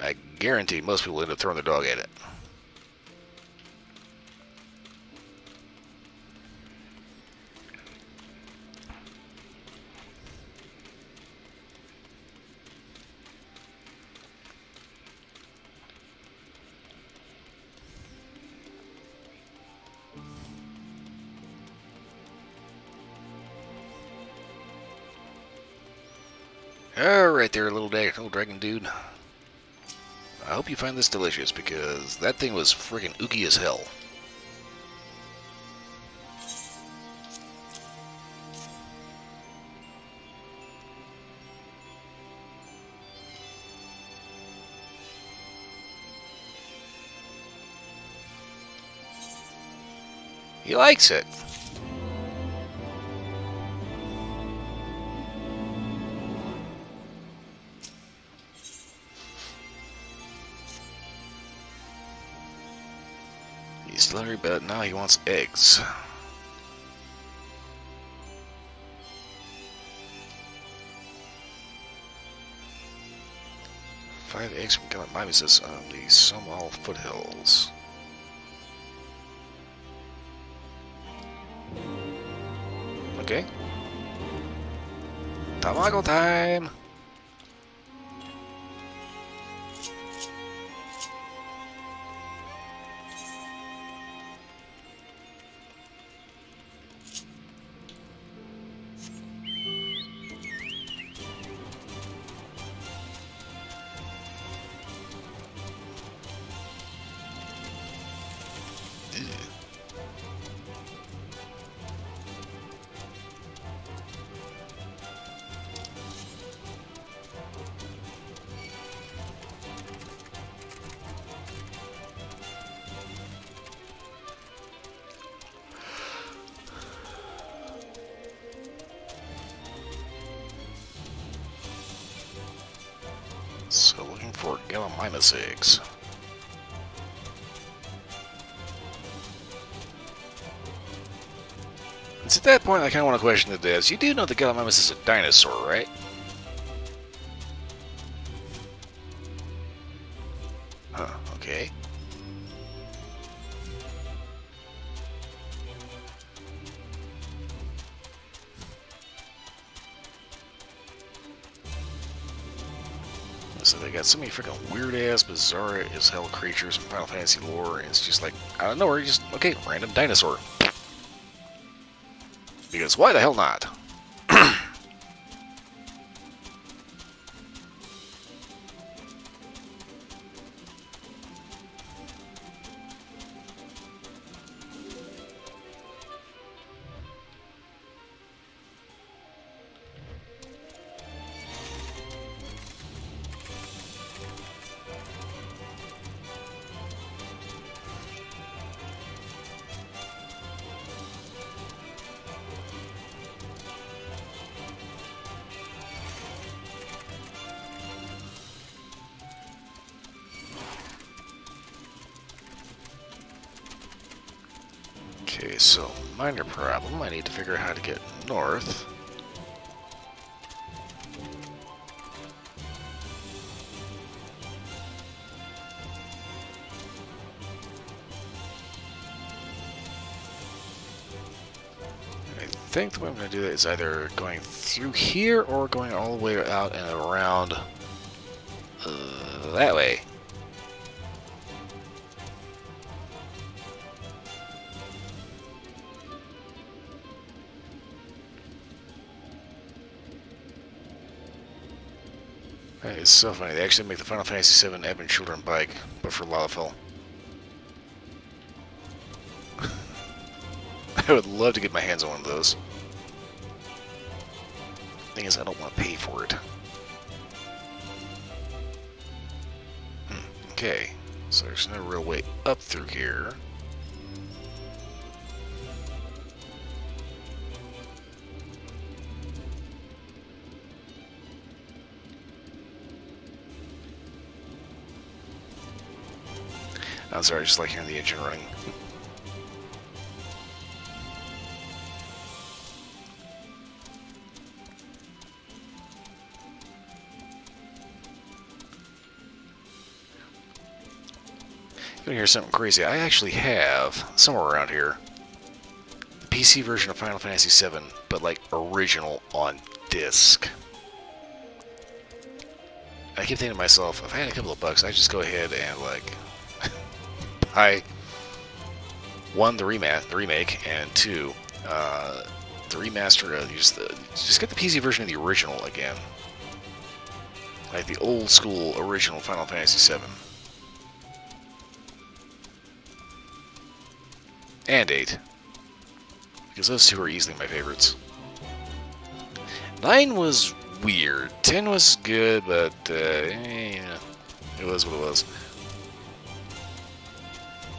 I guarantee most people end up throwing their dog at it. Alright there, little dragon dude. I hope you find this delicious, because that thing was freaking ooky as hell. He likes it. He's still hungry, but now he wants eggs. Five eggs from Galamimesis on the Somal foothills. Okay. Tamago time! So looking for Galamimesis eggs. It's at that point I kind of want to question the devs. You do know the Galamimesis is a dinosaur, right? Huh, okay. So they got so many freaking weird-ass, bizarre-as-hell creatures in Final Fantasy lore, and it's just like, out of nowhere, just, okay, random dinosaur. Because why the hell not? Okay, so minor problem. I need to figure out how to get north. I think the way I'm going to do that is either going through here or going all the way out and around that way. It's so funny. They actually make the Final Fantasy VII Advent Children bike, but for Lalafell. I would love to get my hands on one of those. Thing is, I don't want to pay for it. Okay. So there's no real way up through here. I'm sorry, I just like hearing the engine running. You want to hear something crazy? I actually have, somewhere around here, the PC version of Final Fantasy VII, but like original on disc. I keep thinking to myself, if I had a couple of bucks, I'd just go ahead and like buy one, the remake, and two, the remaster. Just get the PC version of the original again, like the old school original Final Fantasy VII and 8, because those two are easily my favorites. 9 was weird. 10 was good, but it was what it was.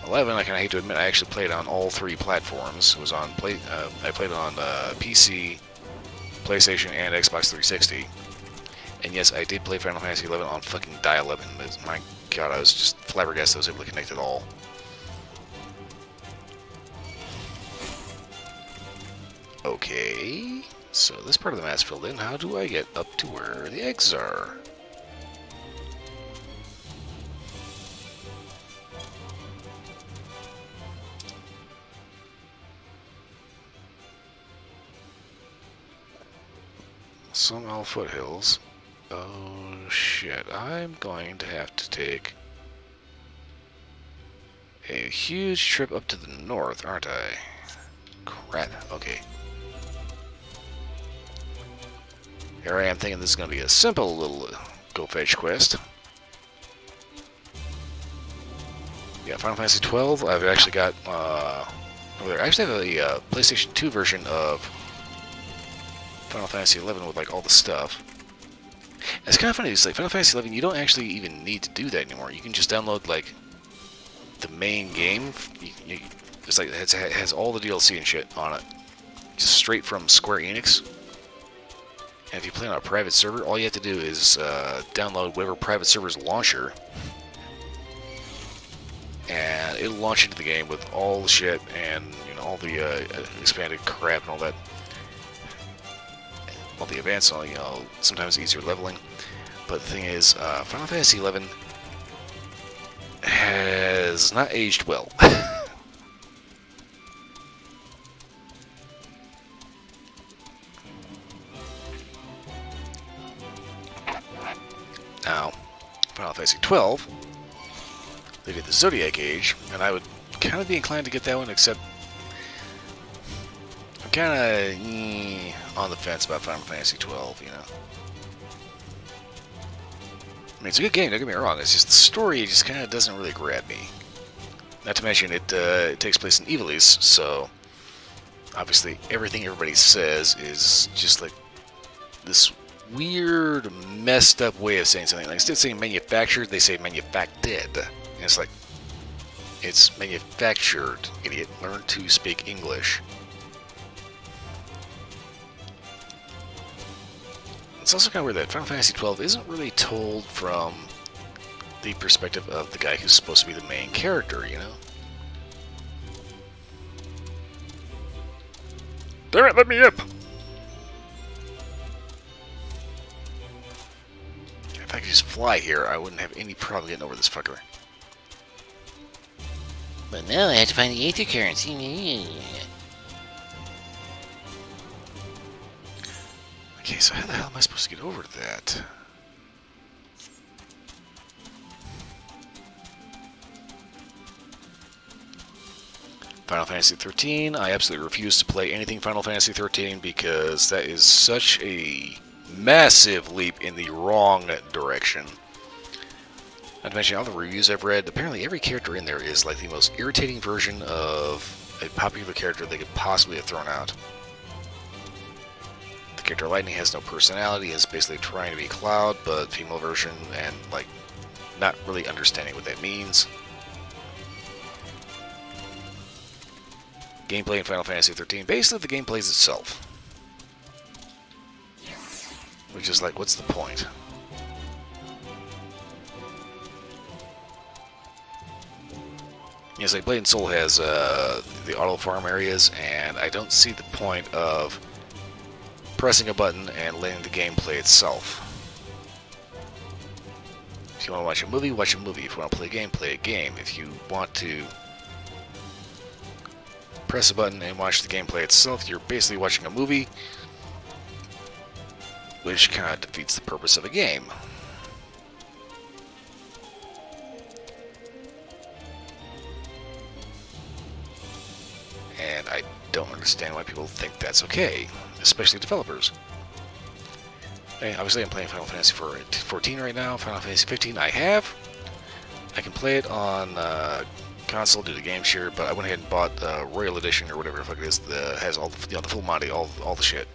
11, I kind of hate to admit, I actually played on all three platforms. It was on I played on PC, PlayStation, and Xbox 360. And yes, I did play Final Fantasy 11 on fucking dial-up. My God, I was just flabbergasted I was able to connect it all. Okay, so this part of the map's filled in. How do I get up to where the eggs are? Somehow foothills. Oh shit, I'm going to have to take a huge trip up to the north, aren't I? Crap, okay. Here I am thinking this is going to be a simple little go fetch quest. Yeah, Final Fantasy 12, I've actually got over there. I actually have a PlayStation 2 version of Final Fantasy 11 with like all the stuff. And it's kind of funny, it's like Final Fantasy 11, you don't actually even need to do that anymore. You can just download like the main game. It's like it has all the DLC and shit on it, just straight from Square Enix. And if you play on a private server, all you have to do is download whatever private server's launcher, and it'll launch into the game with all the shit and all the expanded crap and all that, all the advanced, sometimes easier leveling. But the thing is, Final Fantasy 11 has not aged well. Now, Final Fantasy 12, they did the Zodiac Age, and I would kind of be inclined to get that one, except I'm kind of on the fence about Final Fantasy 12, I mean, it's a good game, don't get me wrong, it's just the story just kind of doesn't really grab me. Not to mention, it takes place in Ivalice, so obviously everything everybody says is just like this weird, messed up way of saying something. Like, instead of saying manufactured, they say manufacted. And it's like, it's manufactured, idiot. Learn to speak English. It's also kind of weird that Final Fantasy XII isn't really told from the perspective of the guy who's supposed to be the main character, Damn it, let me up! If I could just fly here, I wouldn't have any problem getting over this fucker. But now I have to find the Aether currency. Okay, so how the hell am I supposed to get over to that? Final Fantasy 13, I absolutely refuse to play anything Final Fantasy 13 because that is such a massive leap in the wrong direction. Not to mention all the reviews I've read, apparently every character in there is like the most irritating version of a popular character they could possibly have thrown out. The character Lightning has no personality, is basically trying to be Cloud, but female version, and like not really understanding what that means. Gameplay in Final Fantasy 13. Basically, the game plays itself. Which is like, what's the point? Yes, like Blade and Soul has the auto farm areas, and I don't see the point of pressing a button and letting the game play itself. If you want to watch a movie, watch a movie. If you want to play a game, play a game. If you want to press a button and watch the gameplay itself, you're basically watching a movie, which kind of defeats the purpose of a game. And I don't understand why people think that's okay, especially developers. Hey, obviously I'm playing Final Fantasy 14 right now. Final Fantasy 15 I have. I can play it on console due to game share, but I went ahead and bought Royal Edition or whatever the fuck it is that has all the, the full Monty, all the shit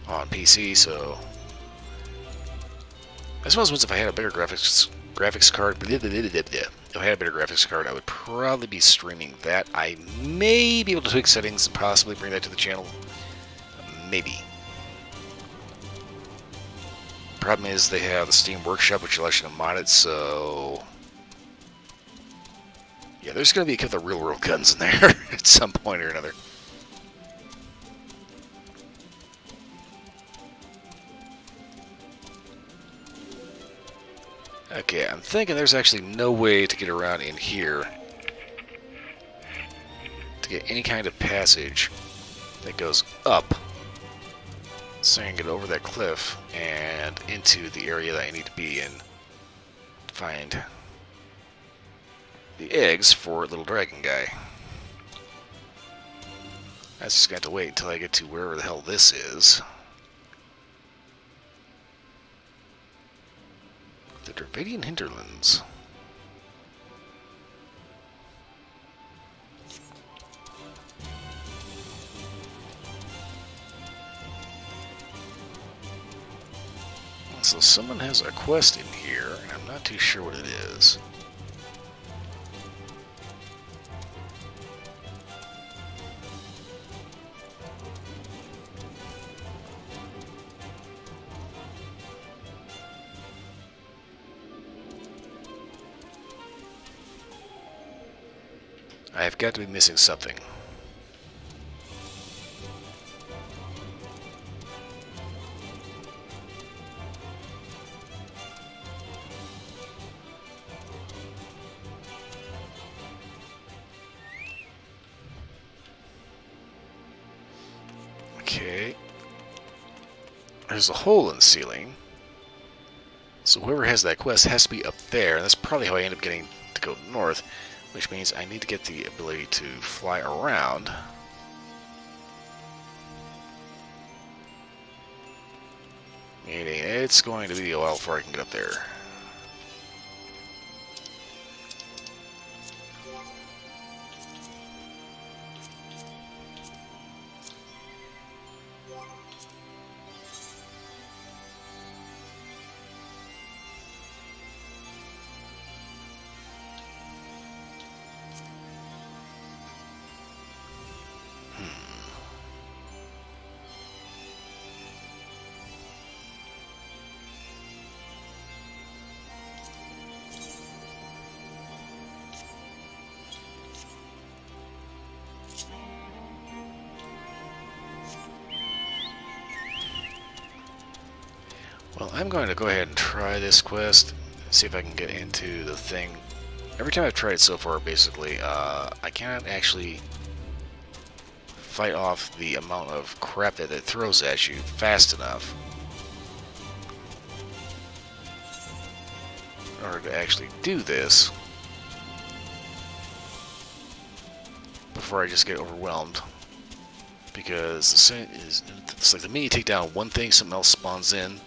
on PC. So I suppose once if I had a bigger graphics card, if I had a better graphics card, I would probably be streaming that. I may be able to tweak settings and possibly bring that to the channel. Maybe. Problem is they have the Steam Workshop, which allows you to mod it, so yeah, there's going to be a couple of real world guns in there at some point or another. Okay, I'm thinking there's actually no way to get around in here to get any kind of passage that goes up, so I can get over that cliff and into the area that I need to be in to find the eggs for Little Dragon Guy. I just got to wait until I get to wherever the hell this is. The Dravadian Hinterlands. So someone has a quest in here, and I'm not too sure what it is. I have got to be missing something. Okay. There's a hole in the ceiling. So whoever has that quest has to be up there, and that's probably how I end up getting to go north. Which means I need to get the ability to fly around. Meaning it's going to be a while before I can get up there. Well, I'm going to go ahead and try this quest, see if I can get into the thing. Every time I've tried it so far, basically, I cannot actually fight off the amount of crap that it throws at you fast enough in order to actually do this before I just get overwhelmed. Because it's like the minute you take down one thing, something else spawns in.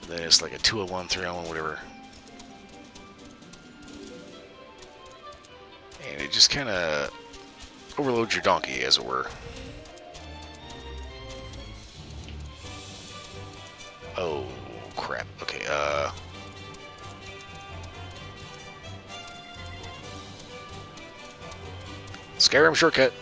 Then it's like a 2-on-1, 3-on-1, whatever. And it just kind of overloads your donkey, as it were. Oh, crap. Okay, Skyrim shortcut.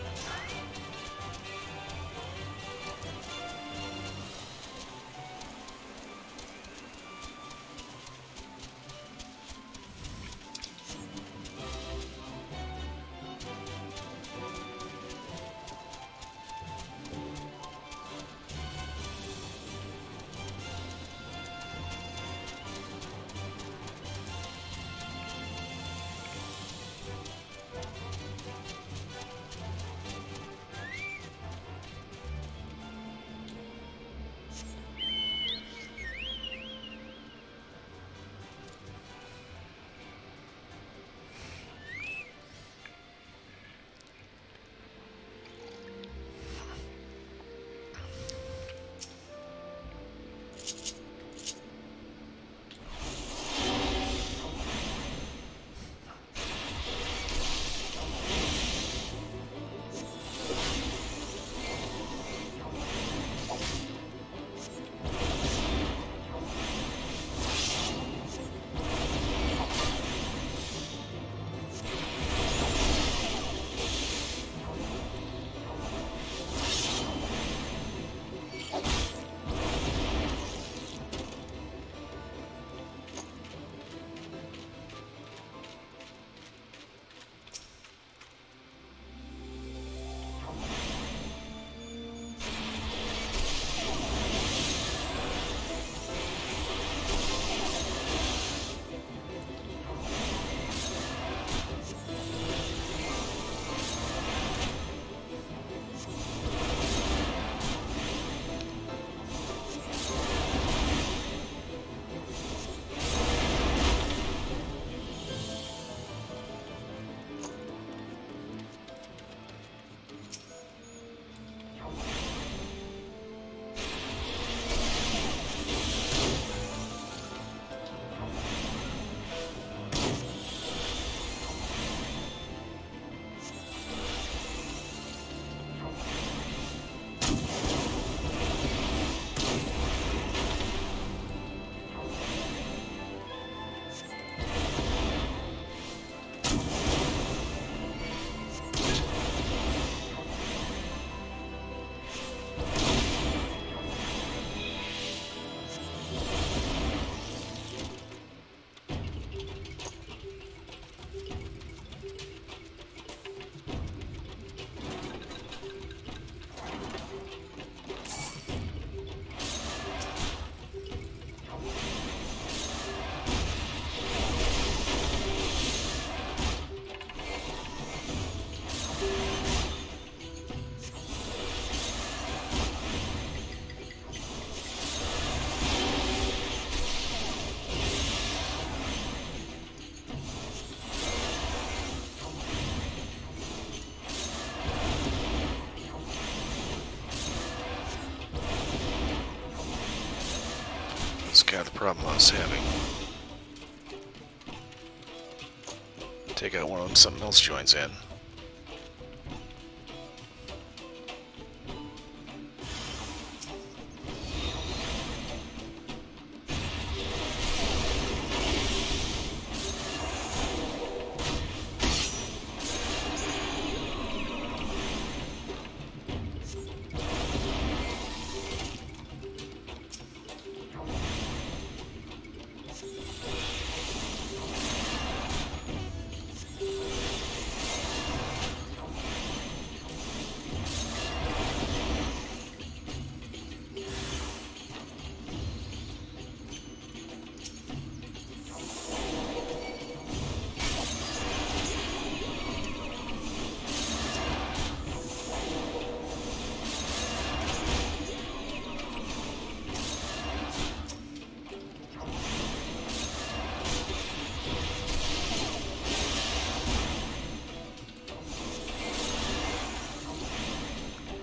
That's kind of the problem I was having. Take out one of them, something else joins in.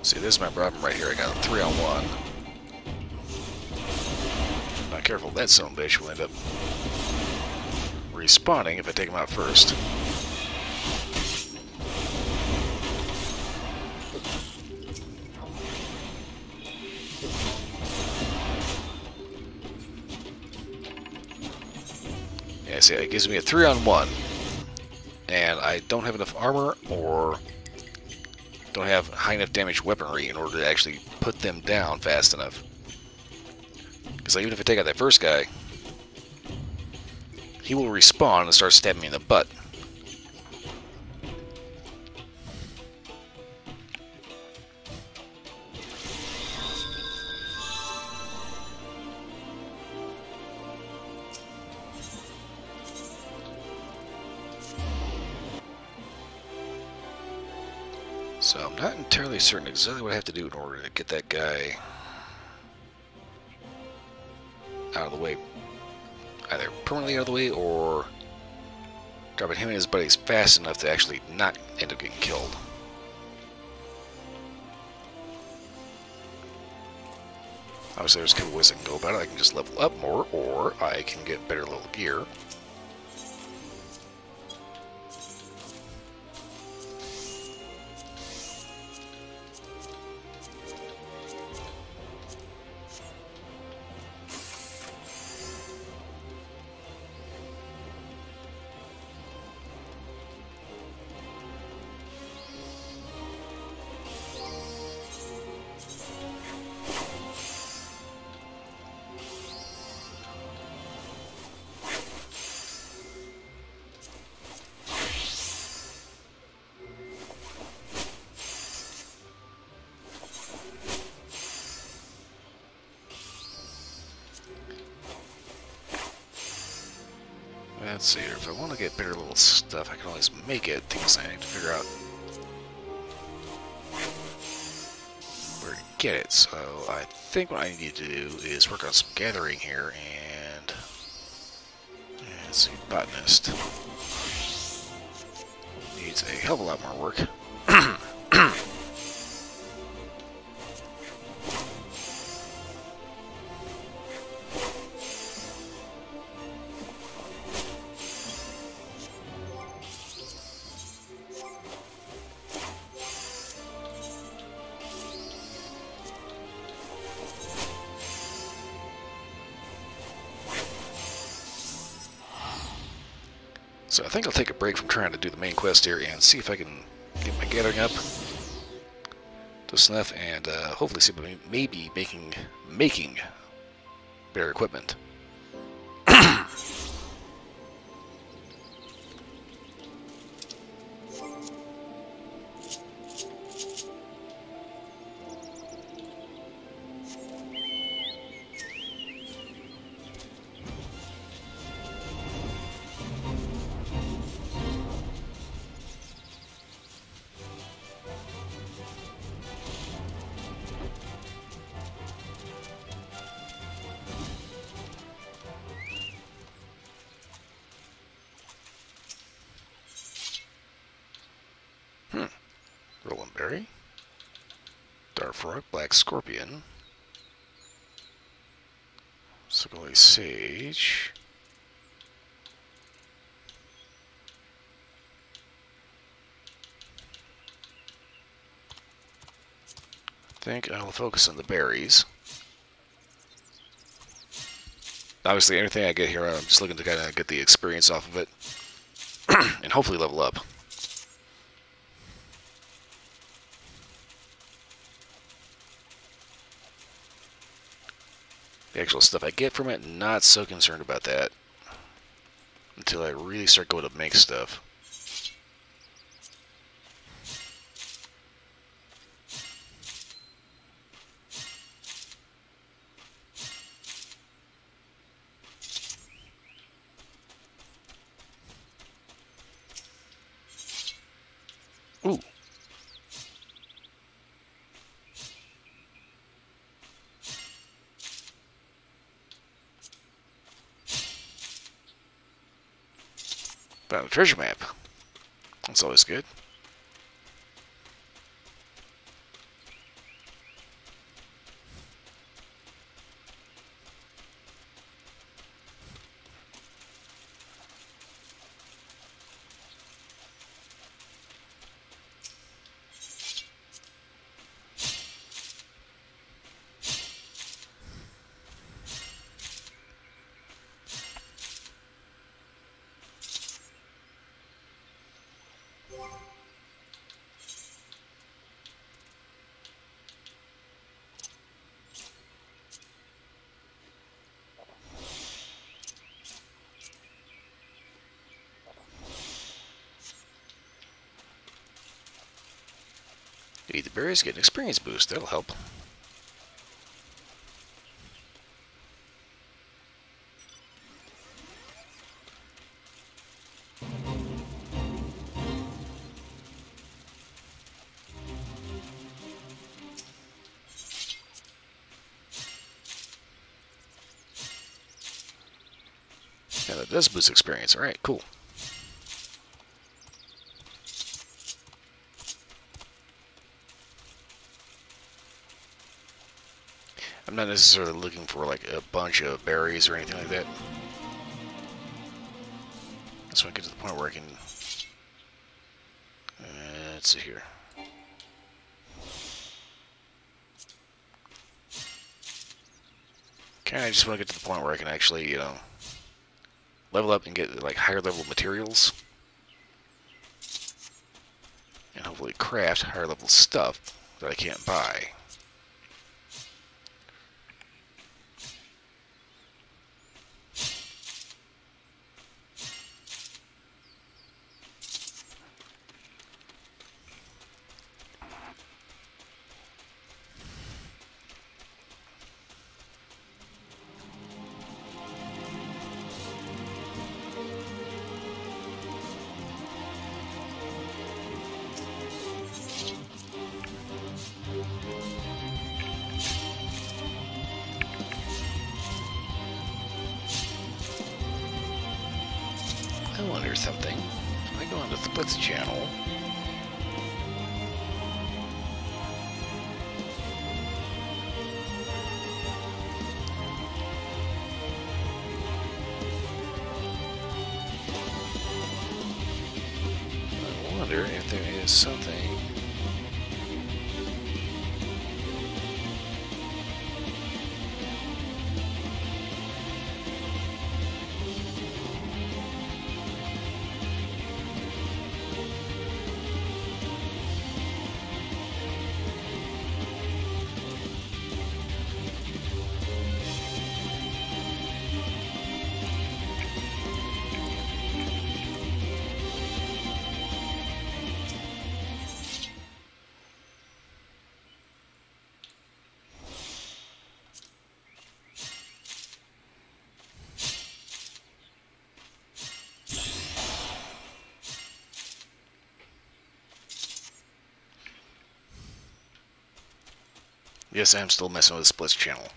See, this is my problem right here. I got a 3-on-1. Not careful, that son of a bitch will end up respawning if I take him out first. Yeah, see, it gives me a 3-on-1. And I don't have enough armor or don't have high enough damage weaponry in order to actually put them down fast enough. Because even if I take out that first guy, he will respawn and start stabbing me in the butt. So I'm not entirely certain exactly what I have to do in order to get that guy out of the way. Either permanently out of the way or dropping him and his buddies fast enough to actually not end up getting killed. Obviously there's a couple ways I can go about it. I can just level up more, or I can get better level gear. Let's see here. If I want to get better little stuff, I can always make it. Things I need to figure out where to get it. So I think what I need to do is work on some gathering here and let's see, botanist needs a hell of a lot more work. So I think I'll take a break from trying to do the main quest here and see if I can get my gathering up to snuff and hopefully see if maybe making better equipment. Rolling Berry, Dark Frog, Black Scorpion, Sugoi Sage, I think I'll focus on the berries. Obviously, anything I get here, I'm just looking to kind of get the experience off of it and hopefully level up. The actual stuff I get from it, not so concerned about that until I really start going to make stuff. Ooh. Found a treasure map. That's always good. Eat the berries, get an experience boost. That'll help. Yeah, that does boost experience. Alright, cool. I'm not necessarily looking for like a bunch of berries or anything like that. I just want to get to the point where I can... let's see here. I just want to get to the point where I can actually, you know, level up and get like higher level materials. And hopefully craft higher level stuff that I can't buy. I wonder something. If I go on the Splits channel, I wonder if there is something. Yes, I am still messing with the Splits channel.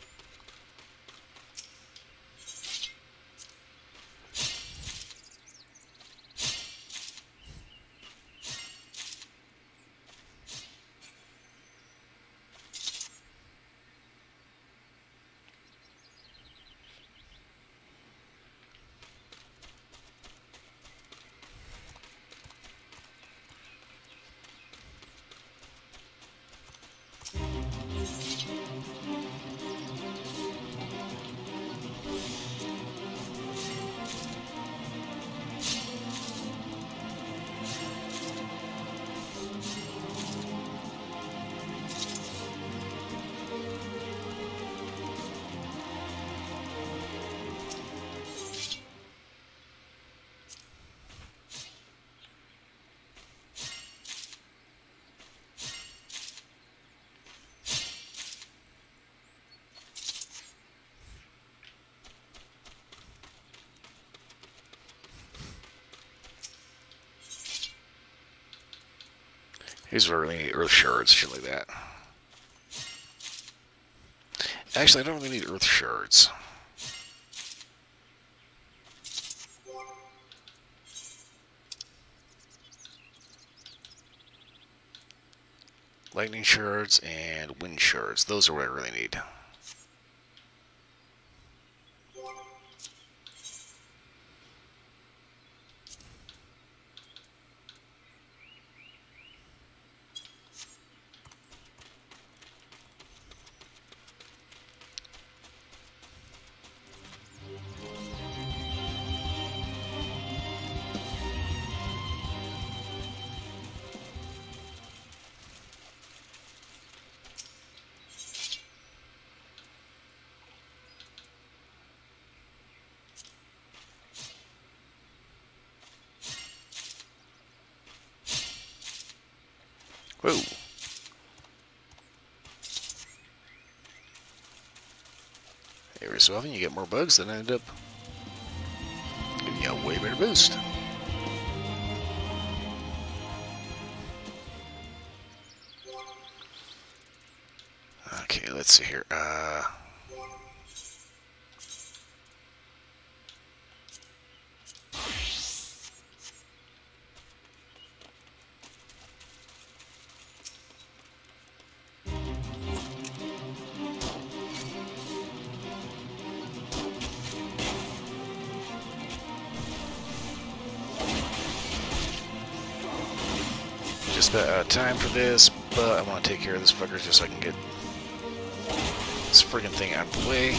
Here's where we need earth shards, shit like that. Actually, I don't really need earth shards. Lightning shards and wind shards. Those are what I really need. Whoa. so often you get more bugs, then end up giving you a way better boost. Okay, let's see here. Just about out of time for this, but I want to take care of this fucker just so I can get this friggin' thing out of the way.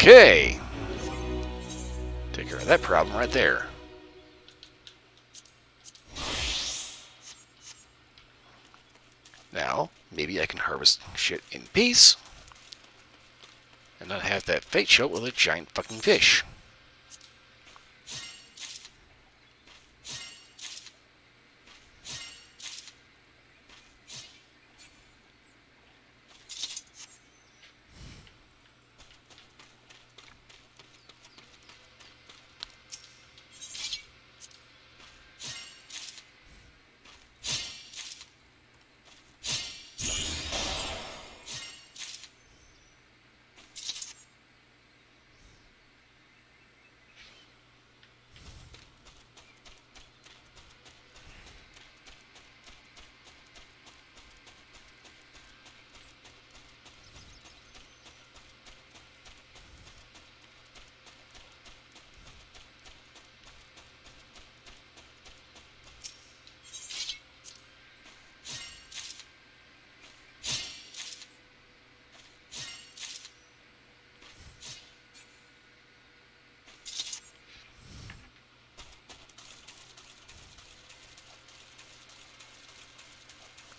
Okay. Take care of that problem right there. Now, maybe I can harvest shit in peace and not have that fate show with a giant fucking fish.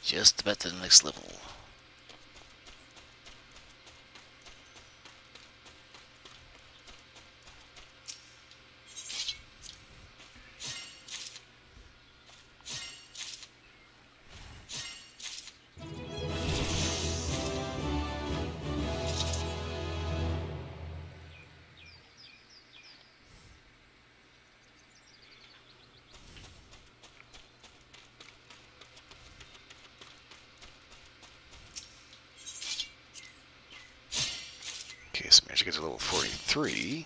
Just about to the next level. Okay, so managed to get to level 43.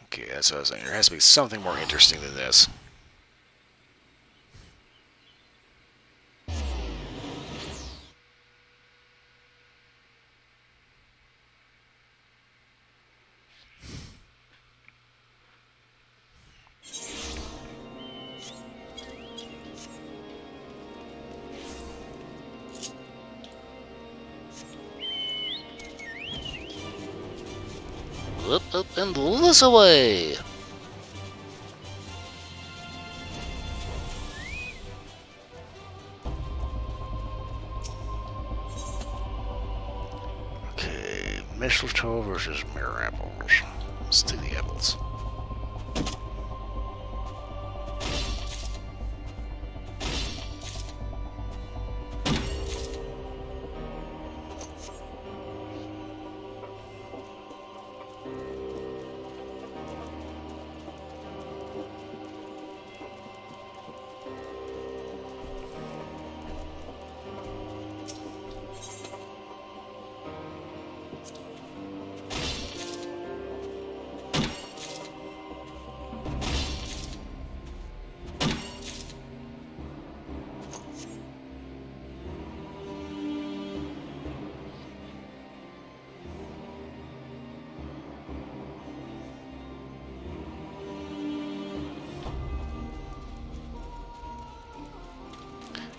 Okay, that's what I was saying. There has to be something more interesting than this. Up, and this away! Okay, mistletoe versus mirror apples. Let's do the apples.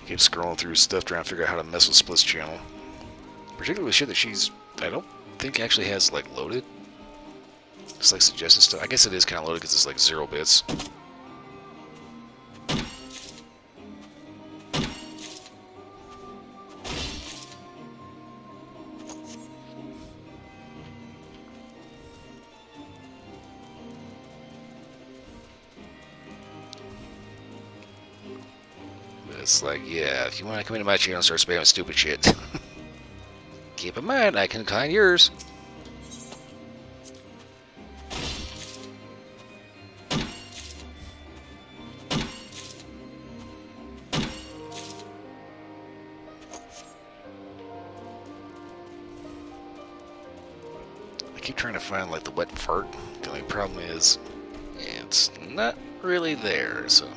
Keep scrolling through stuff trying to figure out how to mess with Split's channel. Particularly with shit that she's, I don't think actually has like loaded. Just like suggested stuff. I guess it is kind of loaded because it's like 0 bits. It's like, yeah, if you want to come into my channel and start spamming stupid shit, keep in mind, I can find yours. I keep trying to find, like, the wet fart. The only problem is, it's not really there, so...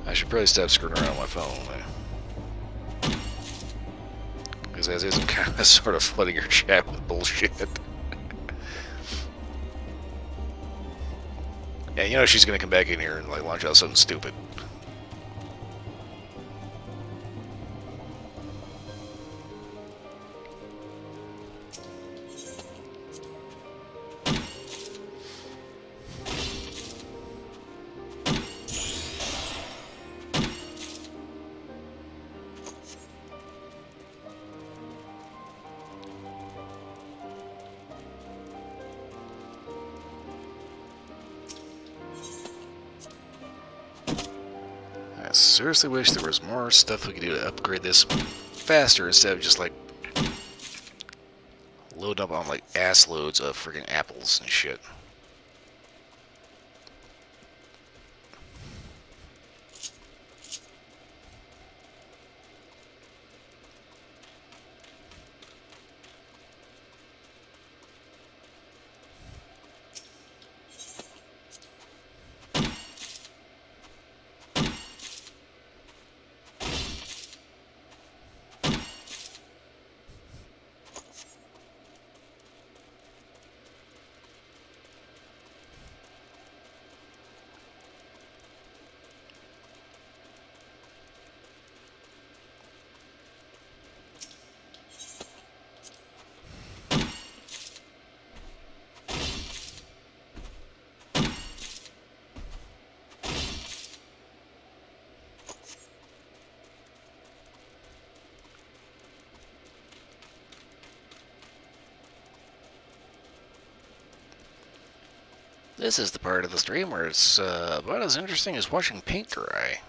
I should probably stop screwing around on my phone. Because as is, I'm kind of sort of flooding your chat with bullshit. Yeah, you know she's going to come back in here and like launch out something stupid. I seriously wish there was more stuff we could do to upgrade this faster instead of just like loading up on like ass loads of freaking apples and shit. This is the part of the stream where it's about as interesting as watching paint dry.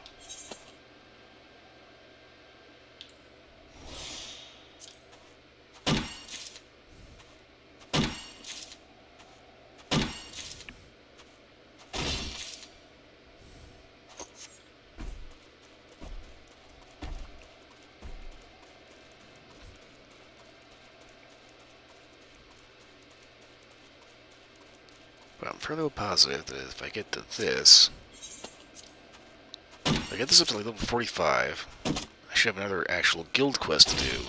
fairly well positive that if I get to this, if I get this up to like level 45, I should have another actual guild quest to do.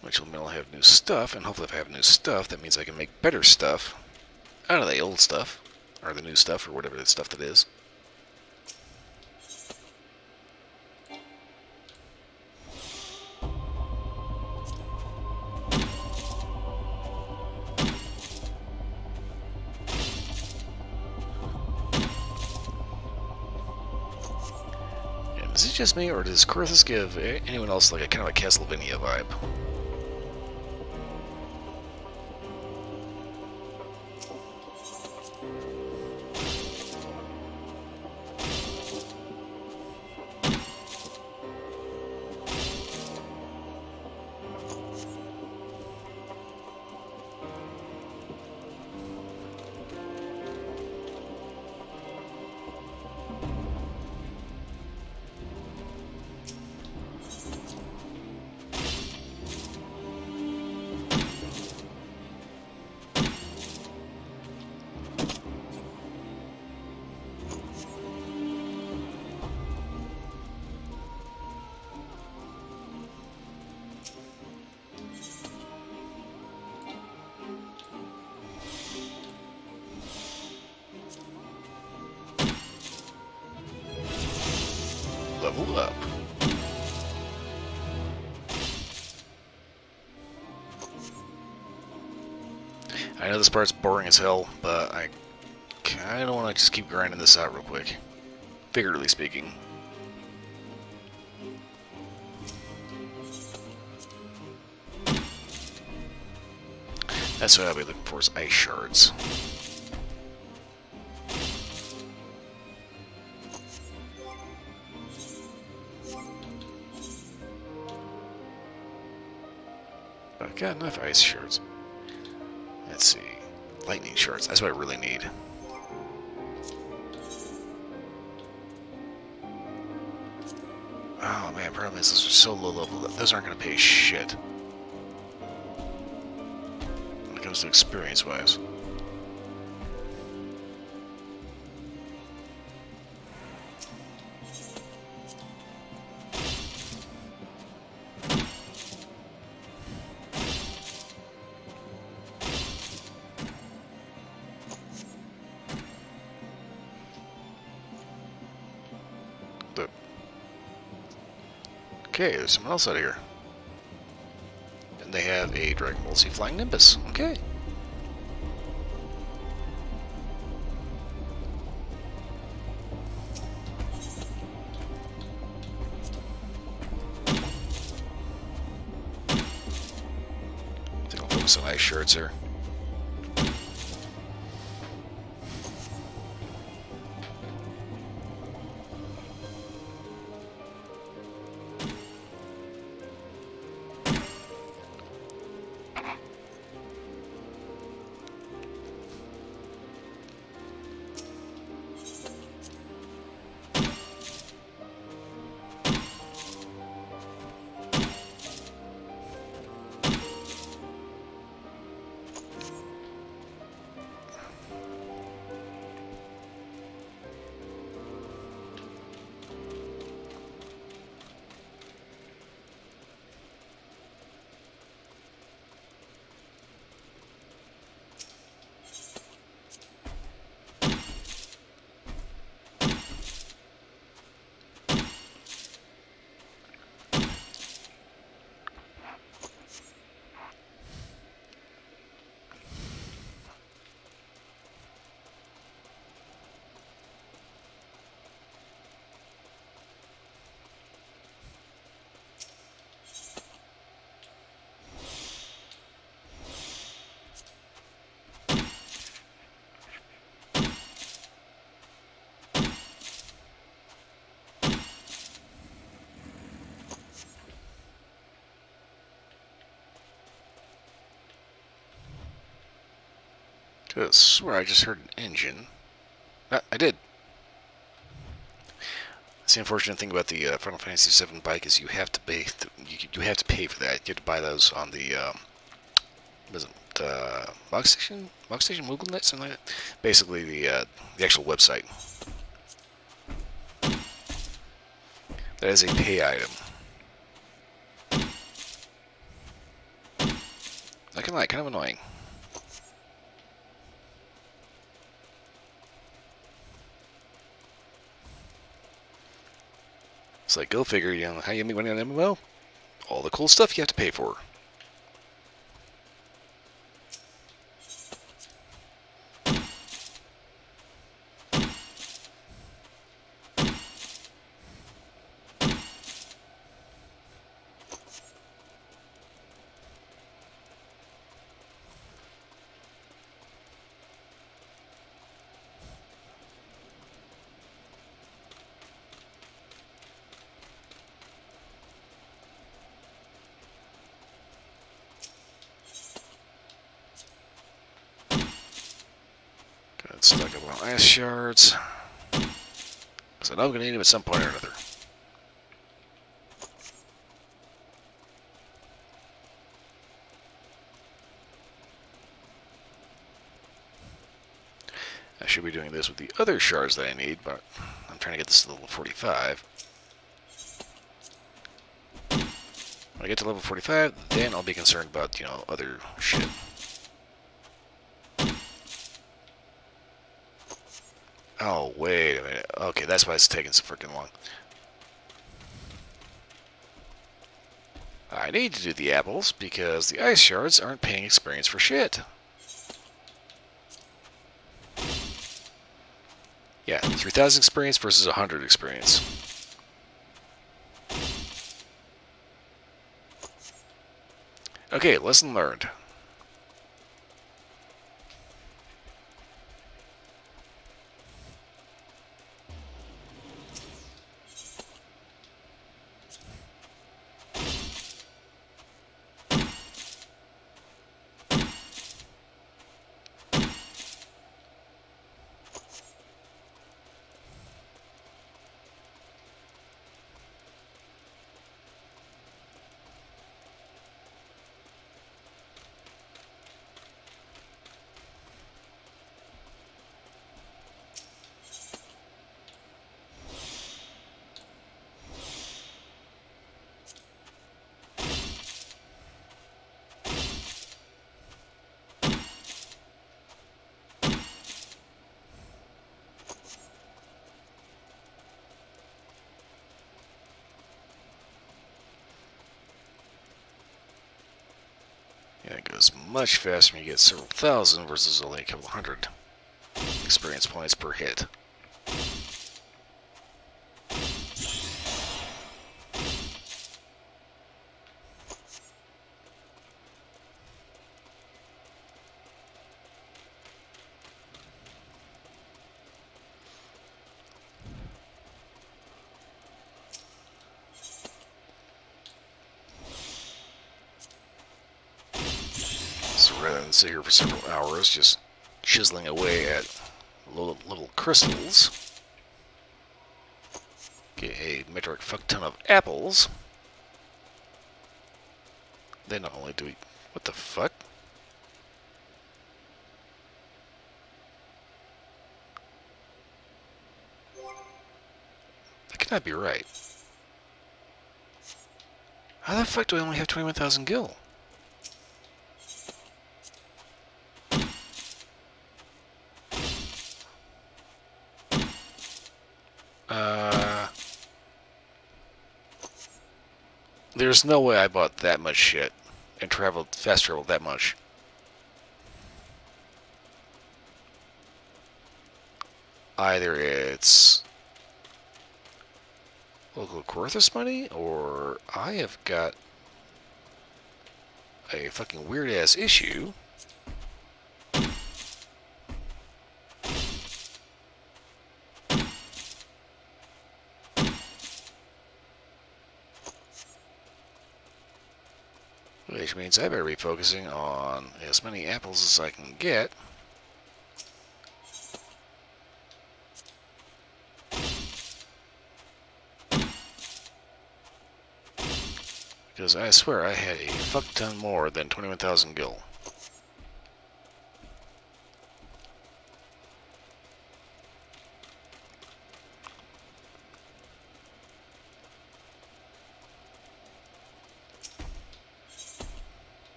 Which will mean I'll have new stuff, and hopefully if I have new stuff, that means I can make better stuff out of the old stuff, or the new stuff, or whatever the stuff that is. And is it just me, or does Corthus give anyone else like a kind of a Castlevania vibe? Level up. I know this part's boring as hell, but I kind of want to just keep grinding this out real quick. Figuratively speaking. That's what I'll be looking for, is ice shards. I've got enough ice shards. Let's see. Lightning shards. That's what I really need. Oh man, problem is those are so low level that those aren't going to pay shit. When it comes to experience wise. Okay, there's someone else out here. And they have a Dragon Ball Z Flying Nimbus. Okay. I think I'll focus on ice shards here. I swear I just heard an engine. I did. That's the unfortunate thing about the Final Fantasy VII bike is you have to pay. You have to pay for that. You have to buy those on the was it Mog Station, MoogleNet, something like that. Basically, the actual website. That is a pay item. Not gonna lie, kind of annoying. It's like, go figure, you know, how you make money on MMO? All the cool stuff you have to pay for. Got stuck up on ice shards. So I'm going to need them at some point or another. I should be doing this with the other shards that I need, but I'm trying to get this to level 45. When I get to level 45, then I'll be concerned about, you know, other shit. Oh, wait a minute. Okay, that's why it's taking so freaking long. I need to do the apples because the ice shards aren't paying experience for shit. Yeah, 3,000 experience versus 100 experience. Okay, lesson learned. Yeah, it goes much faster when you get several thousand versus only a couple hundred experience points per hit. So rather than sit here for several hours just chiseling away at little crystals, get a metric fuck ton of apples, then not only do we... What the fuck? That cannot be right. How the fuck do I only have 21,000 gil? There's no way I bought that much shit and fast traveled that much. Either it's local Corthus money, or I have got a fucking weird ass issue. Which means I better be focusing on as many apples as I can get. Because I swear I had a fuck ton more than 21,000 gil.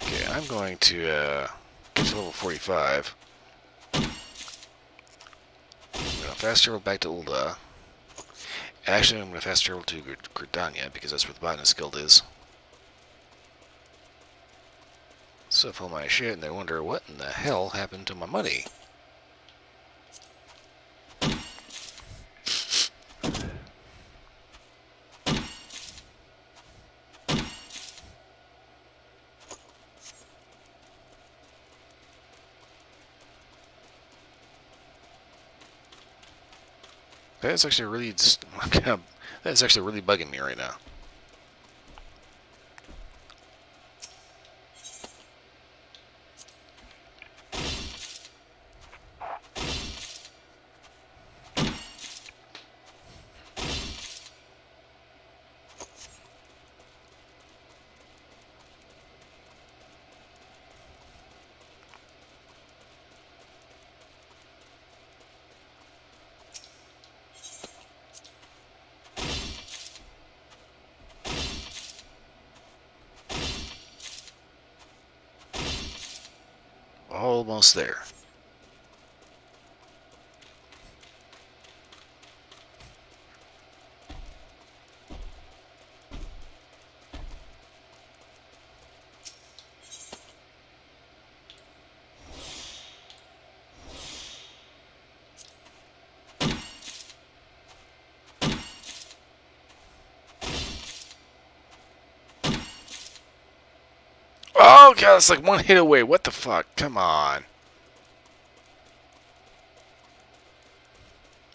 Okay, I'm going to get to level 45. I'm going to fast travel back to Ulda. Actually, I'm going to fast travel to Gridania, because that's where the Botanist Guild is. So all my shit, and they wonder what in the hell happened to my money. That's actually really that's actually really bugging me right now. Almost there. Oh god, it's like one hit away. What the fuck? Come on.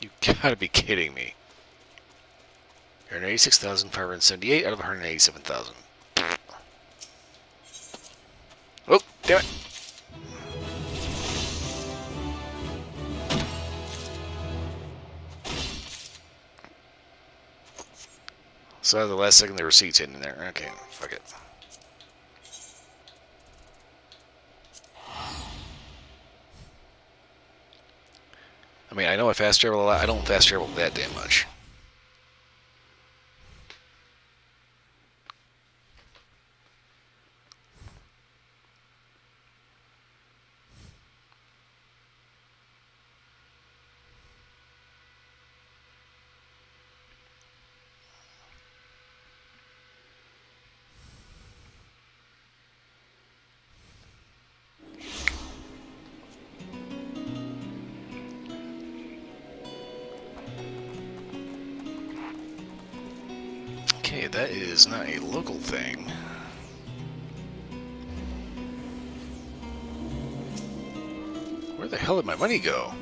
You gotta be kidding me. 186,578 out of 187,000. Oh, damn it. So the last second there were seats hidden in there. Okay, fuck it. I mean, I know I fast travel a lot. I don't fast travel that damn much. Okay, that is not a local thing. Where the hell did my money go?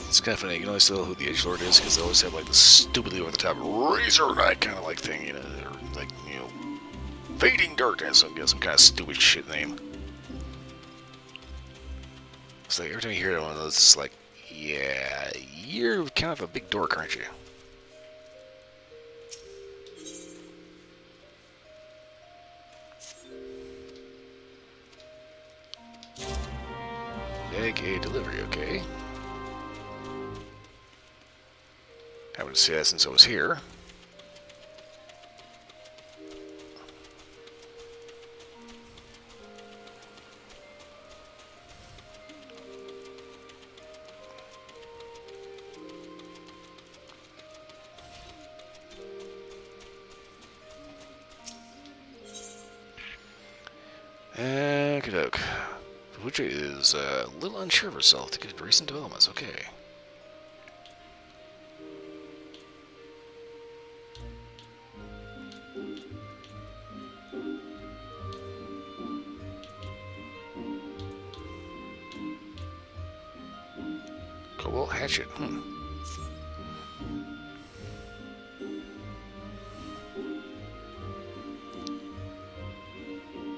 It's kind of funny. You can always tell who the edgelord is because they always have like the stupidly over the top razor knife kind of like thing, you know, or like, you know, fading dirt and some kind of stupid shit name. It's like every time you hear one of those, it's like, Yeah, you're kind of a big dork, aren't you? Make a delivery, okay. Haven't seen that since I was here. Okey-doke. Which is a little unsure of herself to get recent developments. Okay. Cobalt hatchet.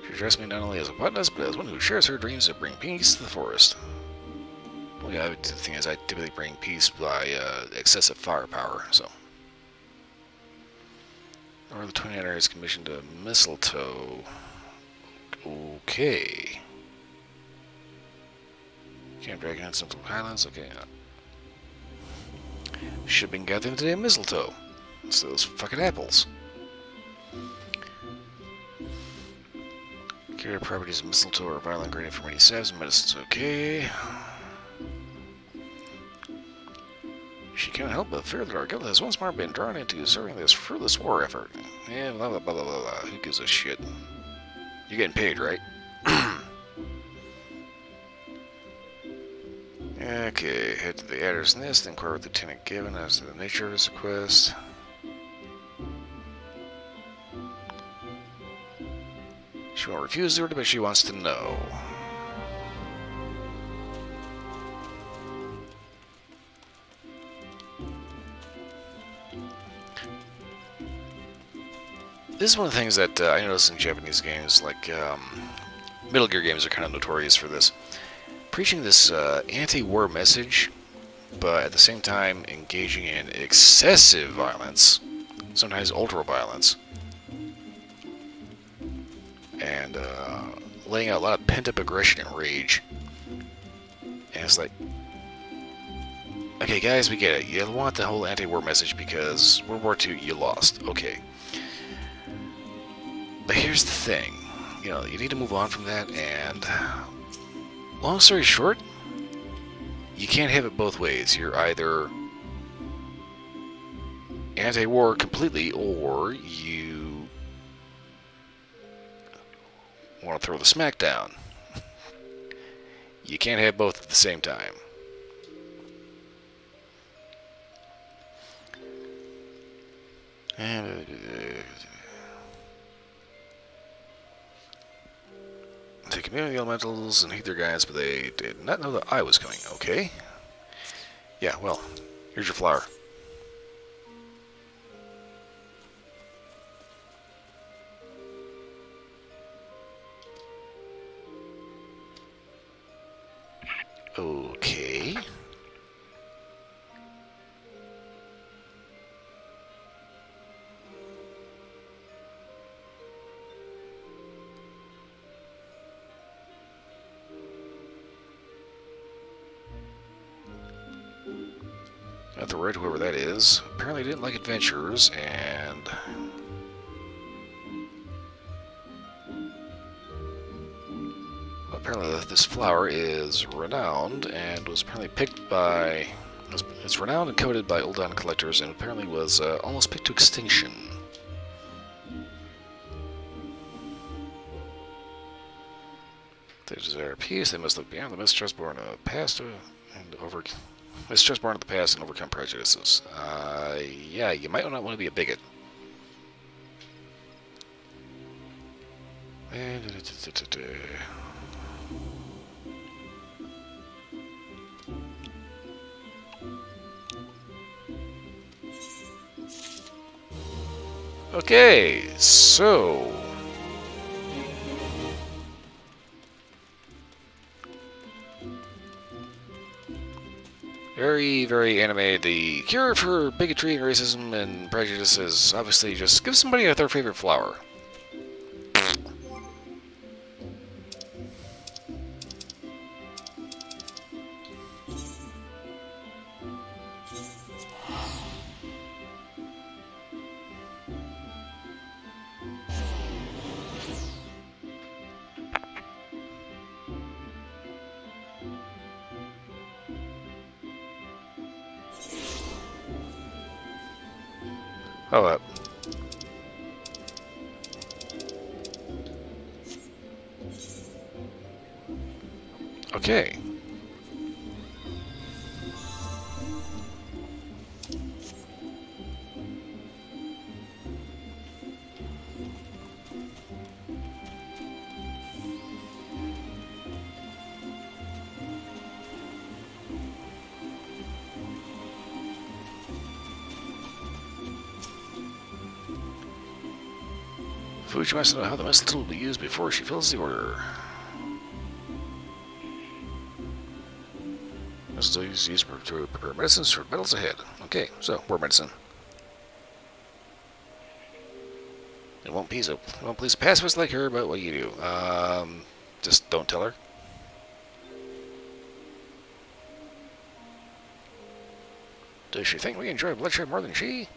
She addressed me not only as a botanist, but as one who shares her dreams of bring peace to the forest. Well, yeah, the thing is, I typically bring peace by excessive firepower, so. Or the 29er is commissioned a mistletoe. Okay. Camp Dragon on Central Highlands, okay. Should have been gathering today mistletoe. It's those fucking apples. Carrier properties of mistletoe are violent gradient for many salves and medicines, okay. She can't help but fear that our guild has once more been drawn into serving this fruitless war effort. Yeah, blah blah blah blah blah blah. Who gives a shit? You're getting paid, right? Okay, head to the Adder's Nest, inquire with Lieutenant Gibbon as to the nature of his request. She won't refuse the order, but she wants to know. This is one of the things that I notice in Japanese games, like Middle Gear games are kind of notorious for this. Preaching this anti-war message, but at the same time engaging in excessive violence, sometimes ultra-violence, and laying out a lot of pent-up aggression and rage. And it's like, okay guys, we get it. You want the whole anti-war message because World War II, you lost. Okay. But here's the thing. You know, you need to move on from that, and long story short, you can't have it both ways. You're either anti-war completely, or you want to throw the smack down. You can't have both at the same time. They commune with the elementals and heed their guidance, but they did not know that I was coming. Okay. Yeah, well, here's your flower. Okay. Got the right whoever that is. Apparently didn't like adventurers, and apparently this flower is renowned and was apparently picked by... It's renowned and coveted by Old Down collectors, and apparently was almost picked to extinction. They desire peace. They must look beyond the mistrust born of the past and mistrust born of the past and overcome prejudices. Yeah, you might not want to be a bigot. Okay, so Very, very animated. The cure for bigotry and racism and prejudice is obviously just give somebody their favorite flower. Oh, okay. Fuji wants to know how the mistletoe will be used before she fills the order. Mistletoe is used to prepare medicines for battles ahead. Okay, so more medicine. It won't please a pacifist like her, but what do you do? Just don't tell her. Does she think we enjoy bloodshed more than she?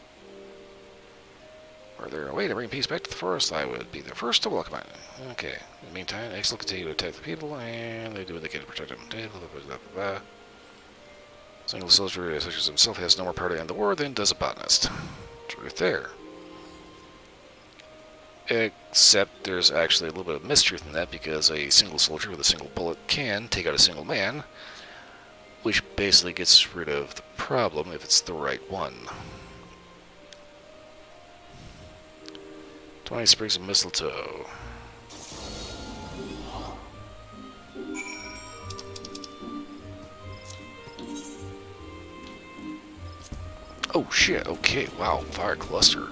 Were there a way to bring peace back to the forest, I would be the first to welcome it. Okay. In the meantime, X will continue to attack the people, and they do what they can to protect them. Single soldier such as himself has no more power to end the war than does a botanist. Truth there. Except there's actually a little bit of mistruth in that, because a single soldier with a single bullet can take out a single man, which basically gets rid of the problem if it's the right one. 20 sprigs of mistletoe. Oh shit, okay, wow, fire cluster.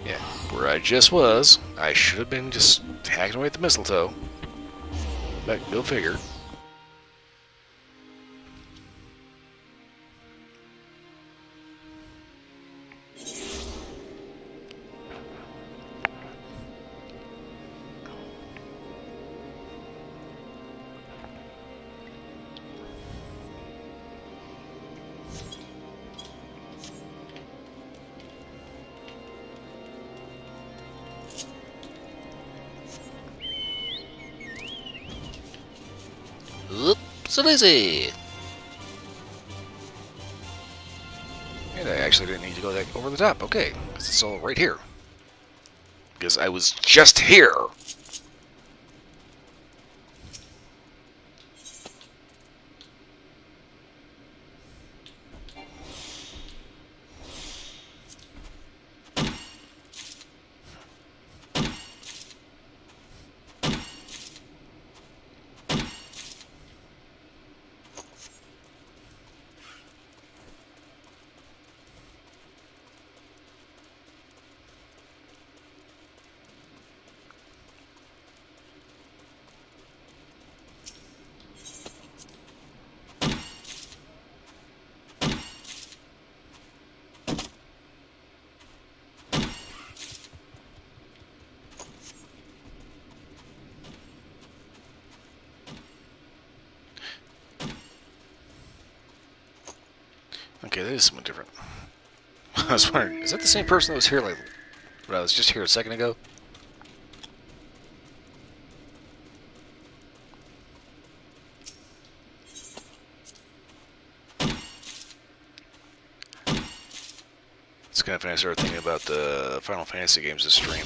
Yeah, where I just was, I should have been just hacking away at the mistletoe. But go figure. So lazy. And I actually didn't need to go that over the top. Okay, because it's all right here. Because I was just here. Okay, that is something different. I was wondering, is that the same person that was here like when I was just here a second ago? It's kind of funny. I started thinking about the Final Fantasy games to stream.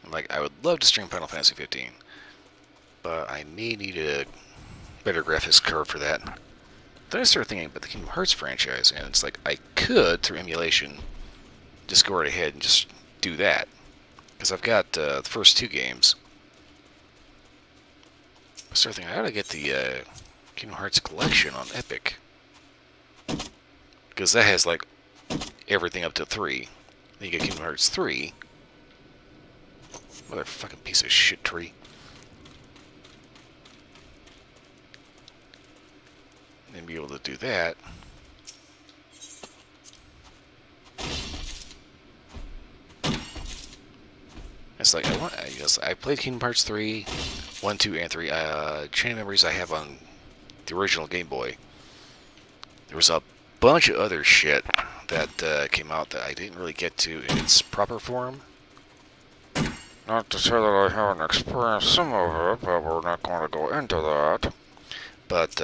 I'm like, I would love to stream Final Fantasy 15, but I may need a better graphics card for that. Then I started thinking about the Kingdom Hearts franchise, and it's like I could, through emulation, just go right ahead and just do that. Because I've got the first two games. I started thinking I ought to get the Kingdom Hearts collection on Epic. Because that has like everything up to 3. Then you get Kingdom Hearts 3. Mother fucking piece of shit tree. And be able to do that. It's like I played Kingdom Hearts 3, 1, 2, and 3. Chain of Memories I have on the original Game Boy. There was a bunch of other shit that came out that I didn't really get to in its proper form. Not to say that I haven't experienced some of it, but we're not going to go into that. But,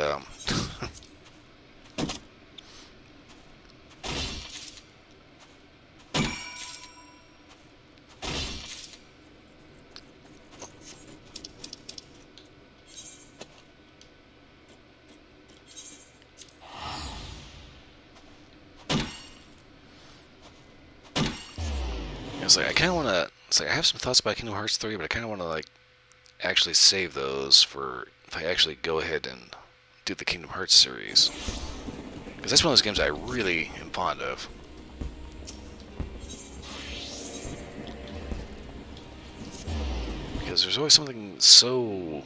it's like, I kind of want to, it's like, I have some thoughts about Kingdom Hearts 3, but I kind of want to, like, actually save those for if I actually go ahead and do the Kingdom Hearts series. Because that's one of those games I really am fond of. Because there's always something so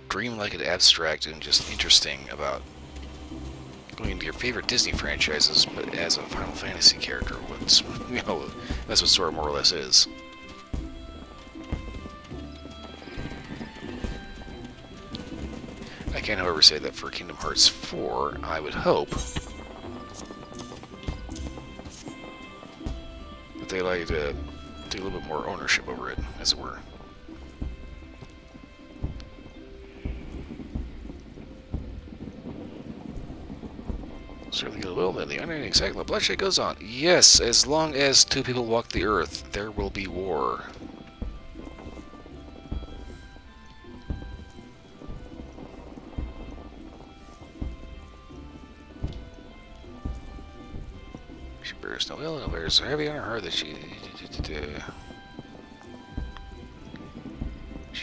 dreamlike and abstract and just interesting about going into your favorite Disney franchises, but as a Final Fantasy character, what's, you know, that's what Sora more or less is. I can't, however, say that for Kingdom Hearts 4, I would hope that they like to take a little bit more ownership over it, as it were. Certainly will, then the unending cycle of bloodshed goes on. Yes, as long as two people walk the earth, there will be war. She bears no ill, and bears so heavy on her heart that she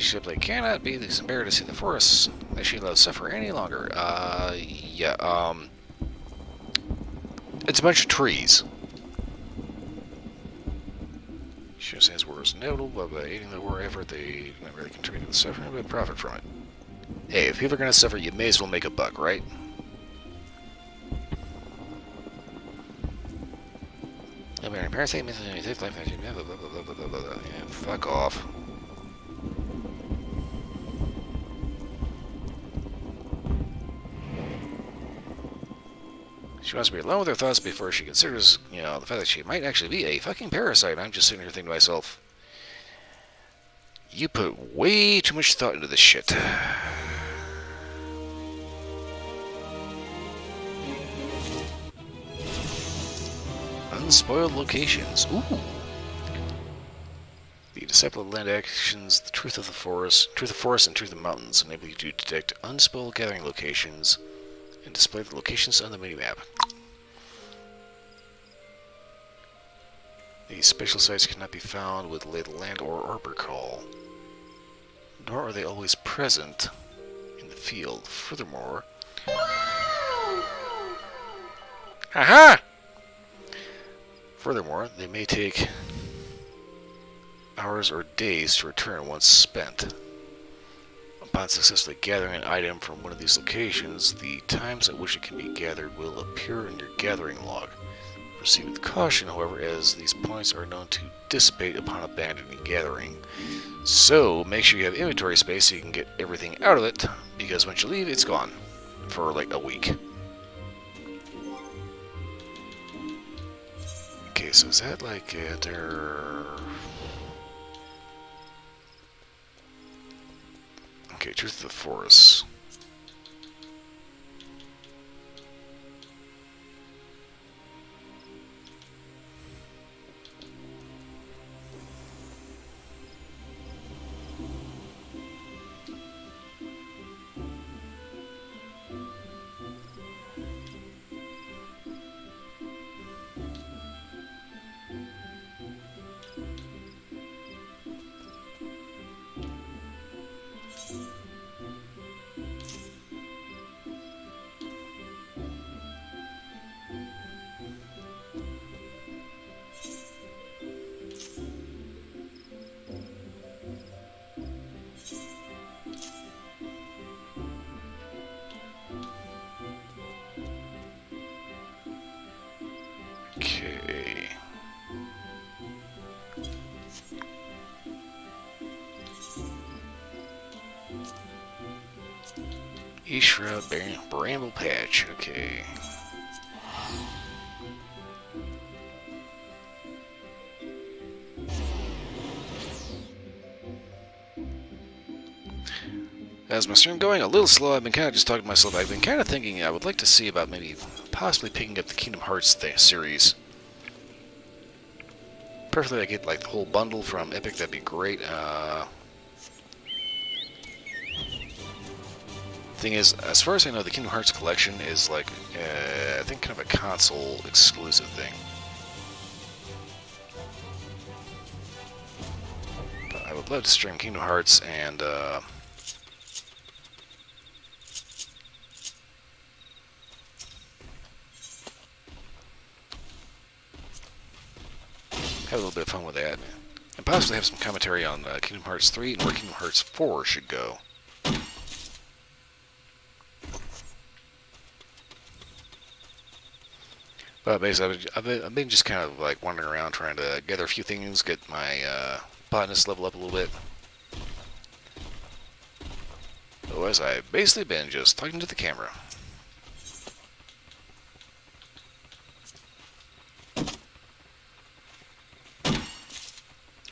simply cannot be bear to see the forests that she loves suffer any longer. Yeah, it's a bunch of trees. She says war is inevitable, but by aiding the war effort, they not really contribute to the suffering, but profit from it. Hey, if people are going to suffer, you may as well make a buck, right? Parasite, yeah, fuck off. She wants to be alone with her thoughts before she considers, you know, the fact that she might actually be a fucking parasite. I'm just sitting here thinking to myself, you put way too much thought into this shit. Unspoiled locations. Ooh. The Disciple of Land actions, the Truth of Forest, and Truth of Mountains enable you to detect unspoiled gathering locations and display the locations on the minimap. These special sites cannot be found with Lay the Land or Arbor Call, nor are they always present in the field. Furthermore, aha! Furthermore, they may take hours or days to return once spent. Upon successfully gathering an item from one of these locations, the times at which it can be gathered will appear in your gathering log. Proceed with caution, however, as these points are known to dissipate upon abandoning gathering. So, make sure you have inventory space so you can get everything out of it, because once you leave, it's gone for like a week. Okay, so is that like okay, Truth of the Forest. Pea Shrub, Bramble Patch. Okay. As my stream going a little slow, I've been kind of just talking to myself. I've been kind of thinking I would like to see about maybe possibly picking up the Kingdom Hearts series. Preferably I get like the whole bundle from Epic, that'd be great. Thing is, as far as I know, the Kingdom Hearts collection is like, I think kind of a console exclusive thing. But I would love to stream Kingdom Hearts and, have a little bit of fun with that. And possibly have some commentary on Kingdom Hearts 3 and where Kingdom Hearts 4 should go. But basically, I've been just kind of like wandering around trying to gather a few things, get my botanist level up a little bit. Otherwise, I've basically been just talking to the camera.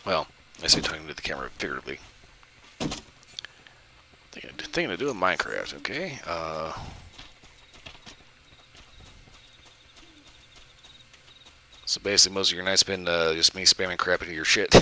Well, I say talking to the camera figuratively. Thinking of doing Minecraft, okay? So basically, most of your night's been just me spamming crap into your shit.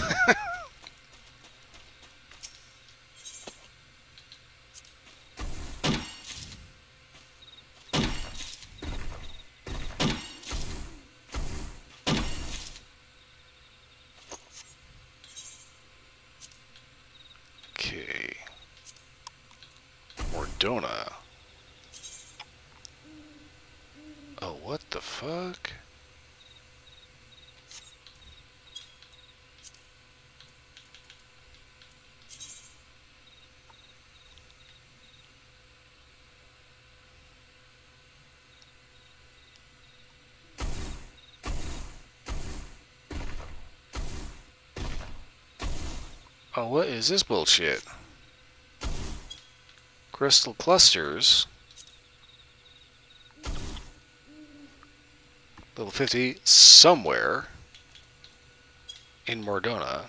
Okay. Mordona. Oh, what the fuck? Oh, what is this bullshit? Crystal clusters. Level 50 somewhere in Mordona.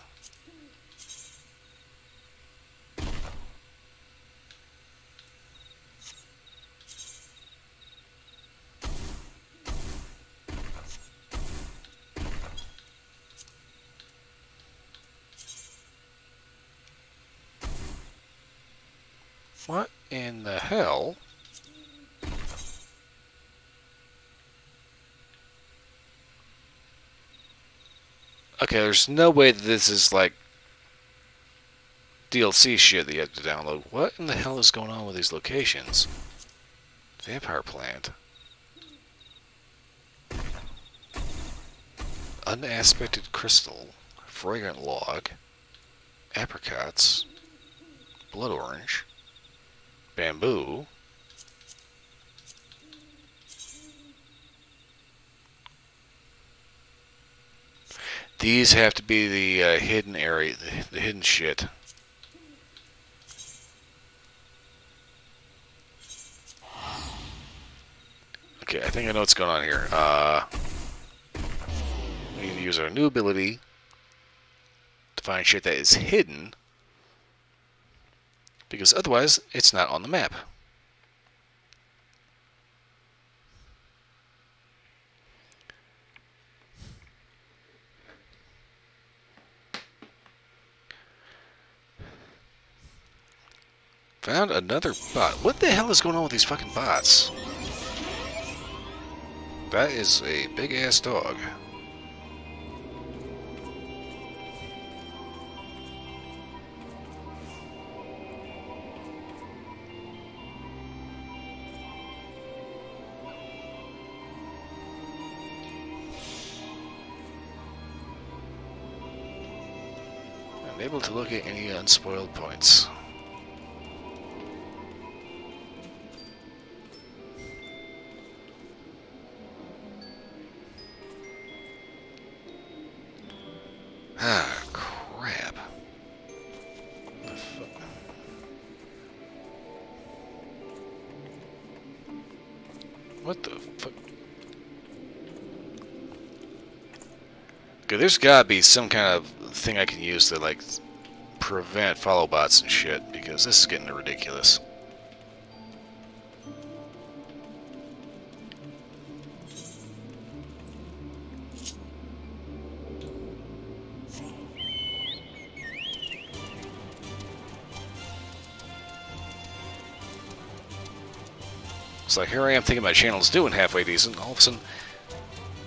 What in the hell? Okay, there's no way that this is like DLC shit that you have to download. What in the hell is going on with these locations? Vampire plant. Unaspected crystal. Fragrant log. Apricots. Blood orange. Bamboo. These have to be the hidden area, the hidden shit. Okay, I think I know what's going on here. We need to use our new ability to find shit that is hidden, because otherwise it's not on the map. Found another bot. What the hell is going on with these fucking bots? That is a big-ass dog. Unable to locate any unspoiled points. Ah, crap. What the fuck? What the fuck? Okay, there's gotta be some kind of thing I can use to, like, prevent follow bots and shit, because this is getting ridiculous. It's like, here I am thinking my channel's doing halfway decent, all of a sudden,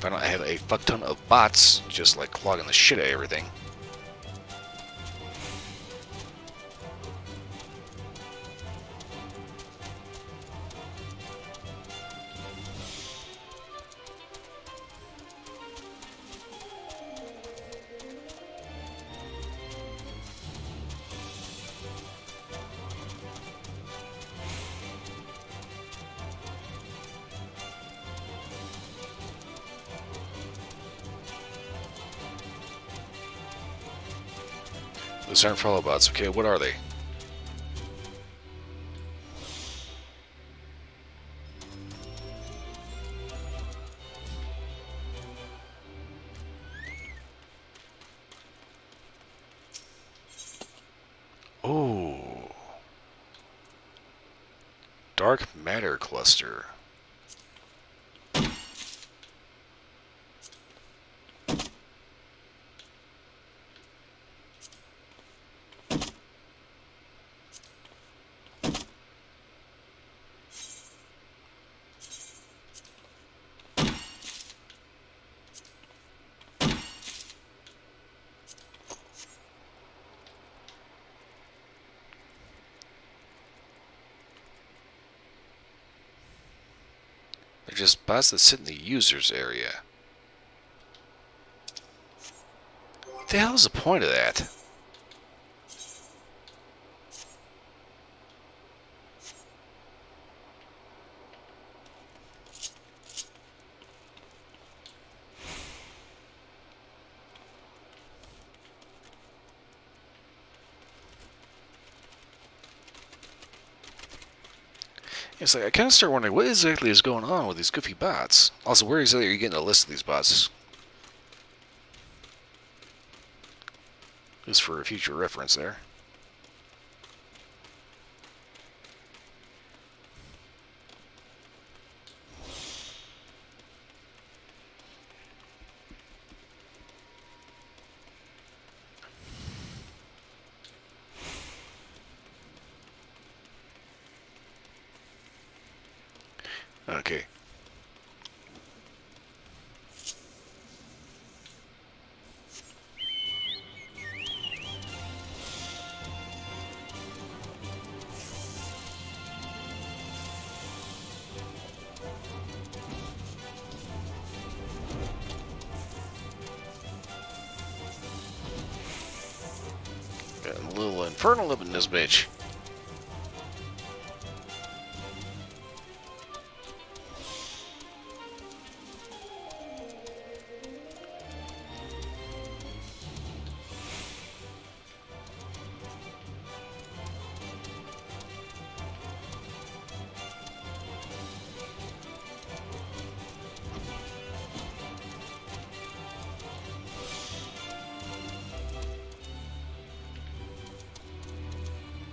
I don't have a fuck ton of bots just, like, clogging the shit out of everything. Those aren't follow bots. Okay, what are they? Oh. Dark matter cluster. They're just bots that sit in the user's area. What the hell is the point of that? It's like, I kind of start wondering what exactly is going on with these goofy bots. Also, where exactly are you getting a list of these bots? Just for a future reference there. Okay. Got a little infernal up in this bitch.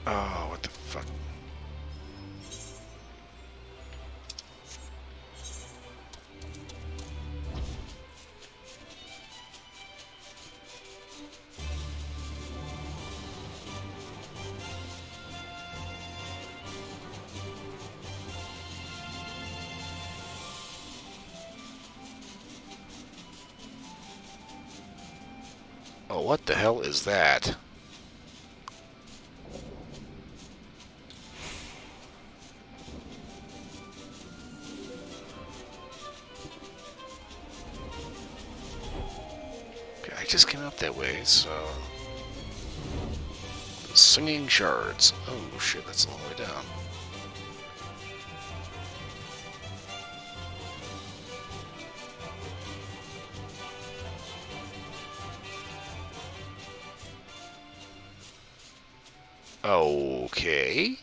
Oh, what the fuck? Oh, what the hell is that? Okay, I just came up that way, so... The singing shards. Oh shit, that's a long way down. Okay.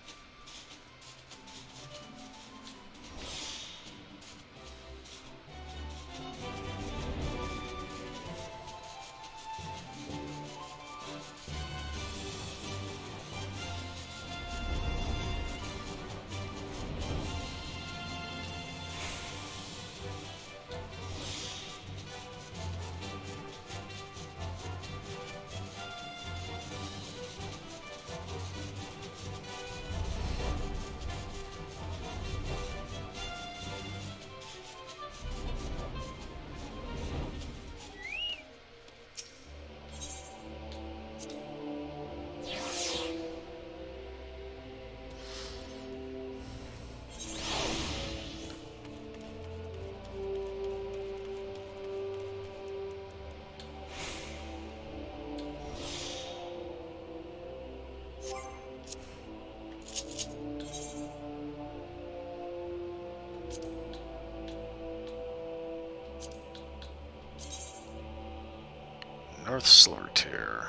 North Solitaire.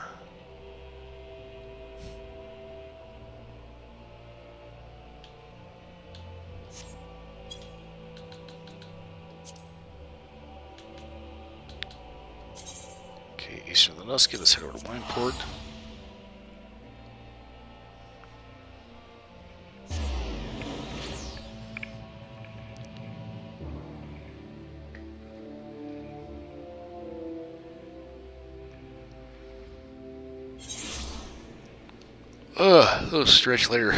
Okay, eastern of the Nusky, let's head over to Wineport. Ugh, a little stretch later.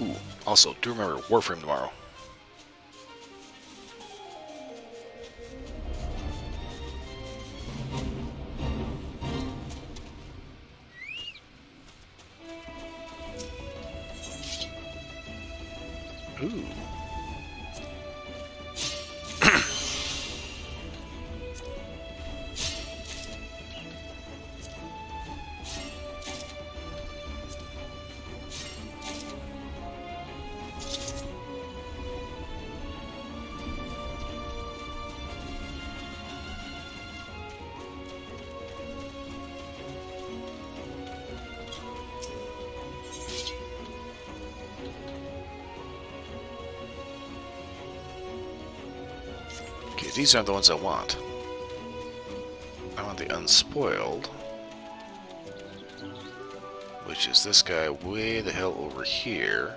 Ooh, also, do remember Warframe tomorrow. Ooh. Okay, these aren't the ones I want. I want the Unspoiled, which is this guy way the hell over here.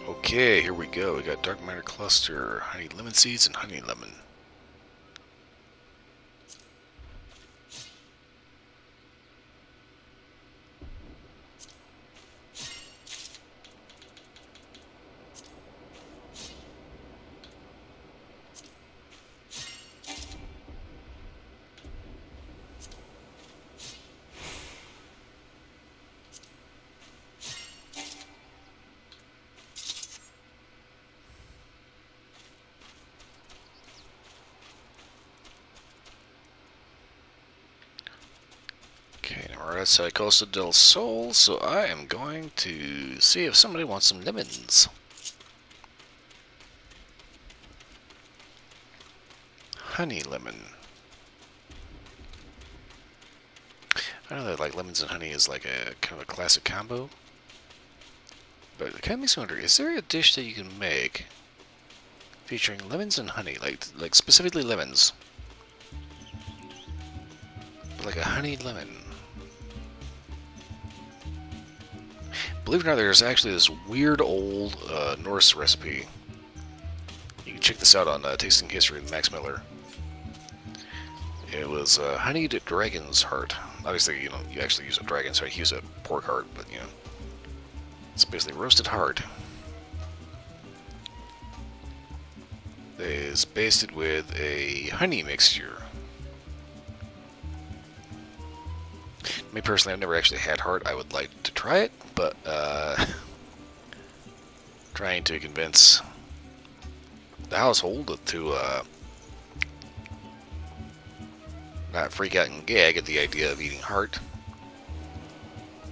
Okay, here we go. We got Dark Matter Cluster, Honey Lemon Seeds, and Honey Lemon. Okay, now we're outside Costa del Sol, so I am going to see if somebody wants some lemons. Honey lemon. I know that like lemons and honey is like a kind of a classic combo, but it kind of makes me wonder: is there a dish that you can make featuring lemons and honey, like specifically lemons, but like a honey lemon? Believe it or not, there's actually this weird old Norse recipe. You can check this out on Tasting History with Max Miller. It was honeyed dragon's heart. Obviously, you know, you actually use a dragon's heart. You use a pork heart, but you know, it's basically roasted heart. It is basted with a honey mixture. Me personally, I've never actually had heart. I would like to try it, but trying to convince the household to not freak out and gag at the idea of eating heart,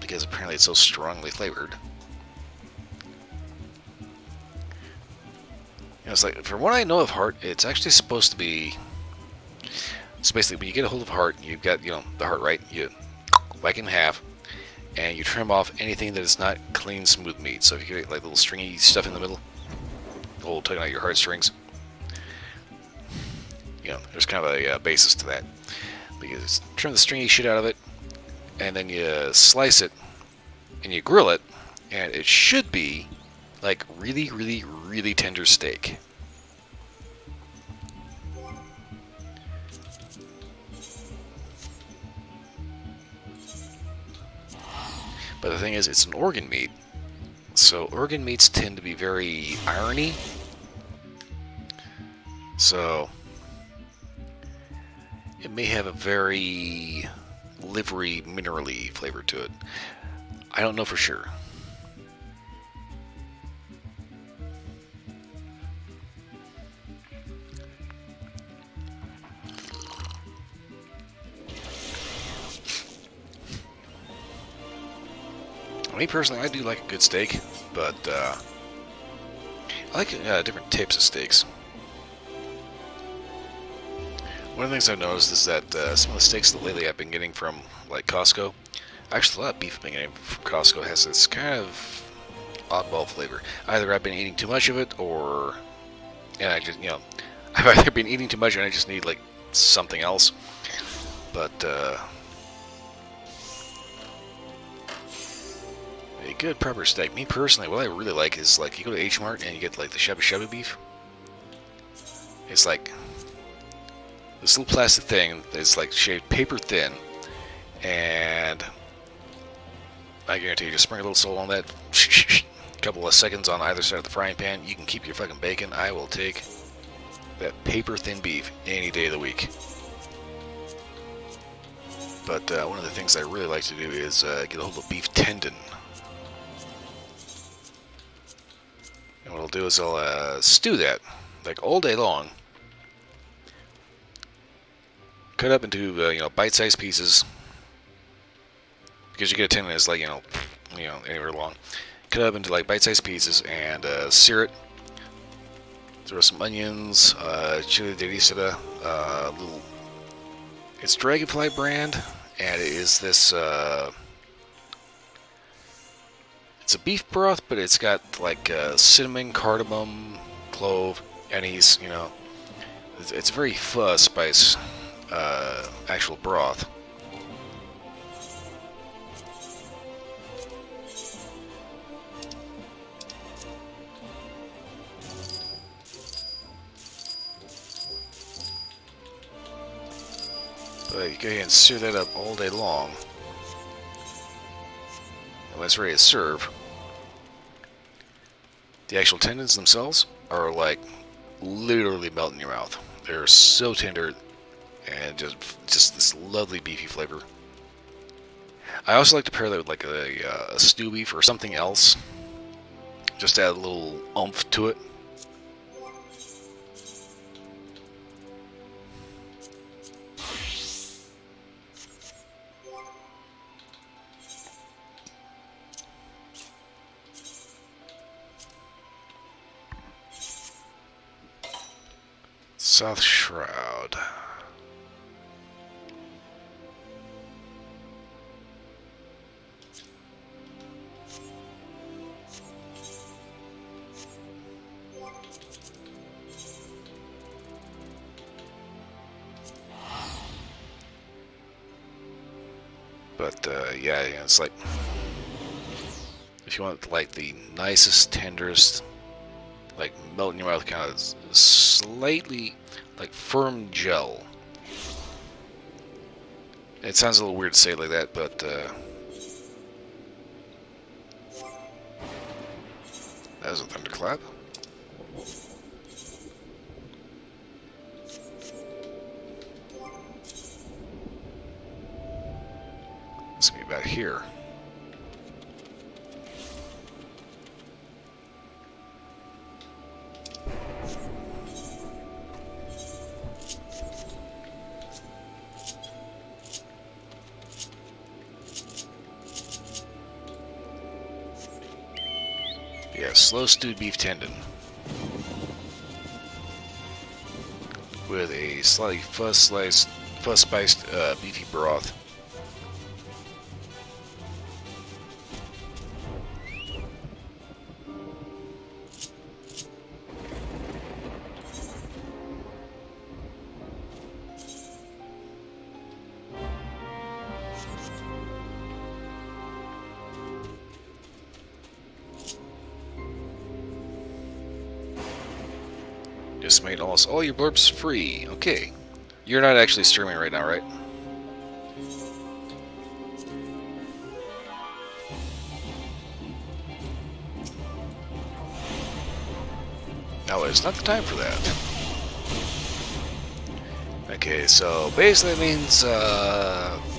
because apparently it's so strongly flavored. You know, it's like, from what I know of heart, it's actually supposed to be. So basically, when you get a hold of heart, you've got, you know, the heart, right? You whack it in half, and you trim off anything that is not clean, smooth meat. So if you get like little stringy stuff in the middle, tugging out your heartstrings, you know, there's kind of a basis to that. But you just trim the stringy shit out of it, and then you slice it, and you grill it, and it should be like really, really, really tender steak. But the thing is, it's an organ meat, so organ meats tend to be very irony. So it may have a very livery, minerally flavor to it. I don't know for sure. Me personally, I do like a good steak, but I like different types of steaks. One of the things I've noticed is that some of the steaks that lately I've been getting from, like, Costco, actually a lot of beef I've been getting from Costco has this kind of oddball flavor. Either I've been eating too much of it, or, and I just, you know, I've either been eating too much and I just need, like, something else. But a good proper steak. Me personally, what I really like is, like, you go to H Mart and you get, like, the shabu shabu beef. It's like this little plastic thing that's like shaved paper thin, and I guarantee you, just sprinkle a little salt on that, a couple of seconds on either side of the frying pan, you can keep your fucking bacon. I will take that paper thin beef any day of the week. But one of the things I really like to do is get a hold of beef tendon. And what I'll do is I'll stew that like all day long. Cut up into you know, bite-sized pieces, because you get a tendon that's like you know anywhere long. Cut up into like bite-sized pieces and sear it. Throw some onions, chili de risita, little. It's Dragonfly brand, and it is this. It's a beef broth, but it's got like cinnamon, cardamom, clove, anise. You know, it's very fuzz spice. Actual broth. But you go ahead and sear that up all day long. And when it's ready to serve, the actual tendons themselves are like literally melt in your mouth. They're so tender. And just this lovely beefy flavor. I also like to pair that with like a stew beef or something else, just to add a little oomph to it. South Shroud. But yeah, it's like if you want like the nicest, tenderest, like melt in your mouth kind of slightly like firm gel. It sounds a little weird to say it like that, but that was a thunderclap. It's gonna be about here. Yeah, slow stewed beef tendon with a slightly fuzz spiced beefy broth. Just made almost all your blurbs free. Okay. You're not actually streaming right now, right? No, it's not the time for that. Okay, so basically that means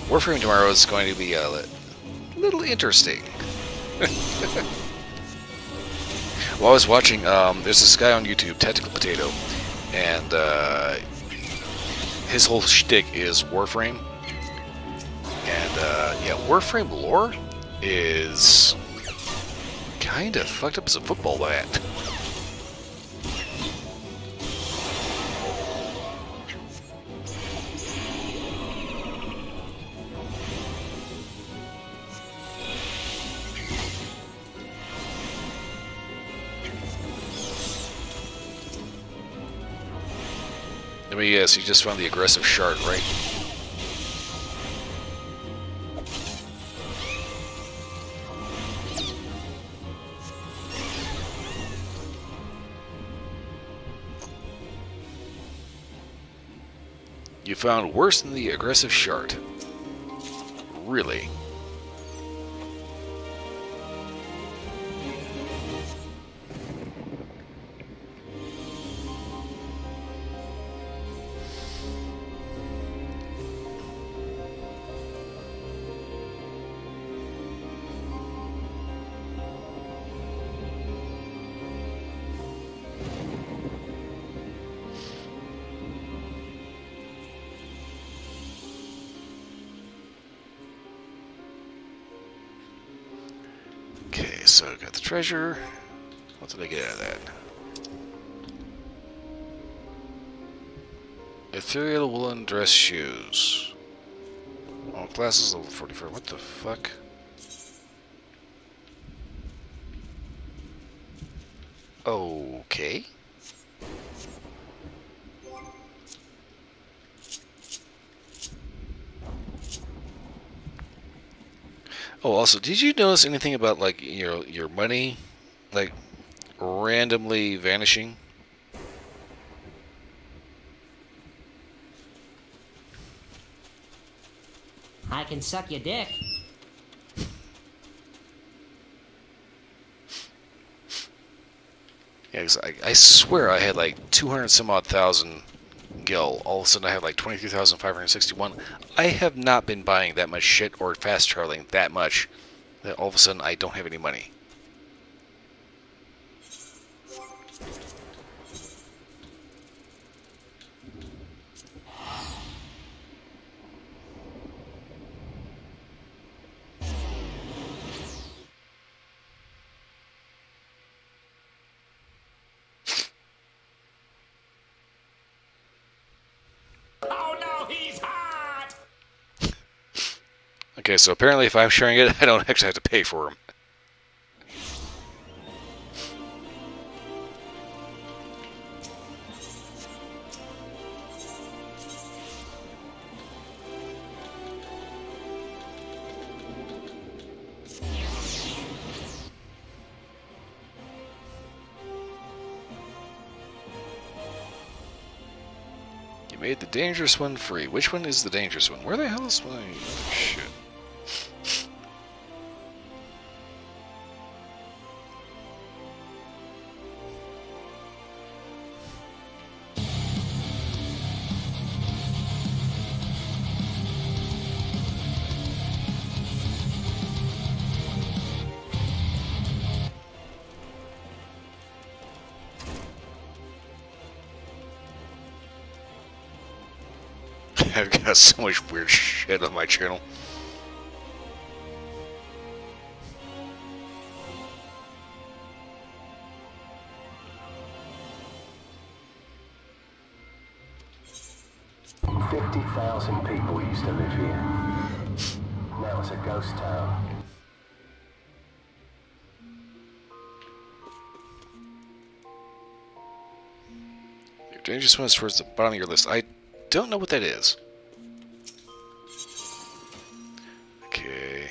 Warframe tomorrow is going to be a little interesting. Well, I was watching, there's this guy on YouTube, Tactical Potato, and his whole shtick is Warframe. And yeah, Warframe lore is kind of fucked up as a football bat. Let me guess, you just found the aggressive shard, right? You found worse than the aggressive shard. Really? Okay, so I got the treasure. What did I get out of that? Ethereal woolen dress shoes. All classes level 44. What the fuck? Okay. Oh, also, did you notice anything about like your money, like randomly vanishing? I can suck your dick. Yeah, 'cause I swear I had like 200 some odd thousand gil. All of a sudden I have like 23,561. I have not been buying that much shit or fast traveling that much that all of a sudden I don't have any money. Oh no, he's hot! Okay, so apparently if I'm sharing it, I don't actually have to pay for them. You made the dangerous one free. Which one is the dangerous one? Where the hell is my... shit. I've got so much weird shit on my channel. $50,000 people used to live here. Now it's a ghost town. Your dangerous one is towards the bottom of your list. I don't know what that is. Okay.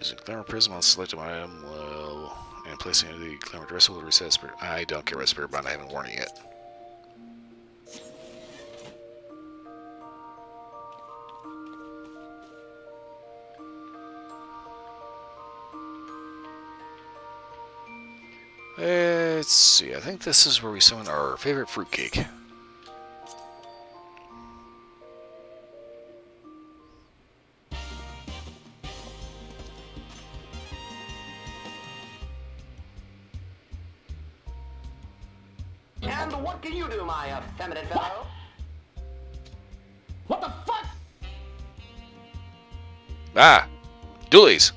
Using glamour prism on selected item, well, and placing it in the glamour dress will reset spirit. I don't care about spirit bond. I haven't worn it yet. Let's see. I think this is where we summon our favorite fruitcake. And what can you do, my effeminate fellow? What the fuck? Ah! Doolies!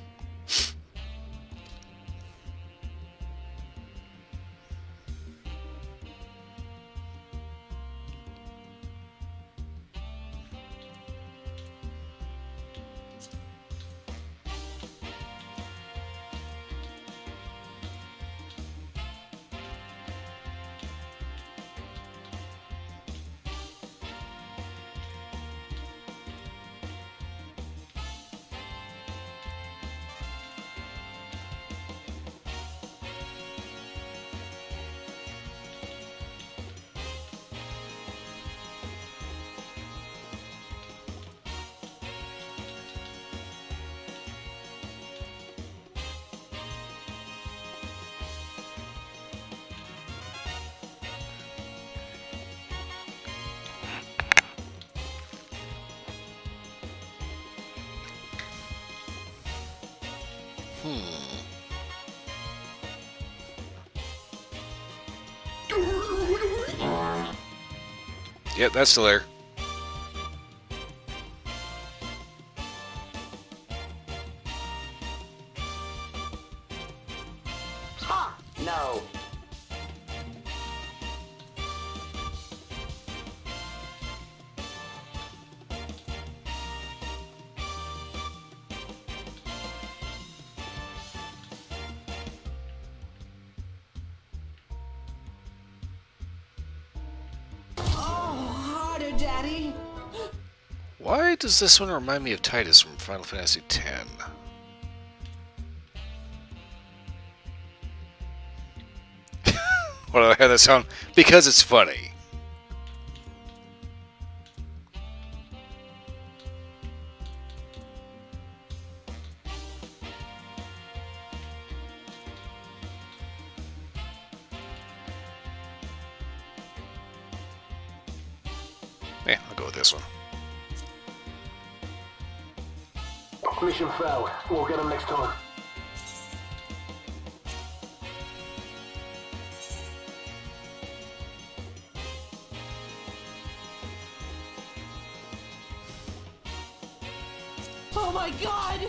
Yep, that's still there. Ha! No. Daddy. Why does this one remind me of Titus from Final Fantasy X? Why do I have that sound? Because it's funny. Yeah, I'll go with this one. Mission failed. We'll get them next time. Oh my god!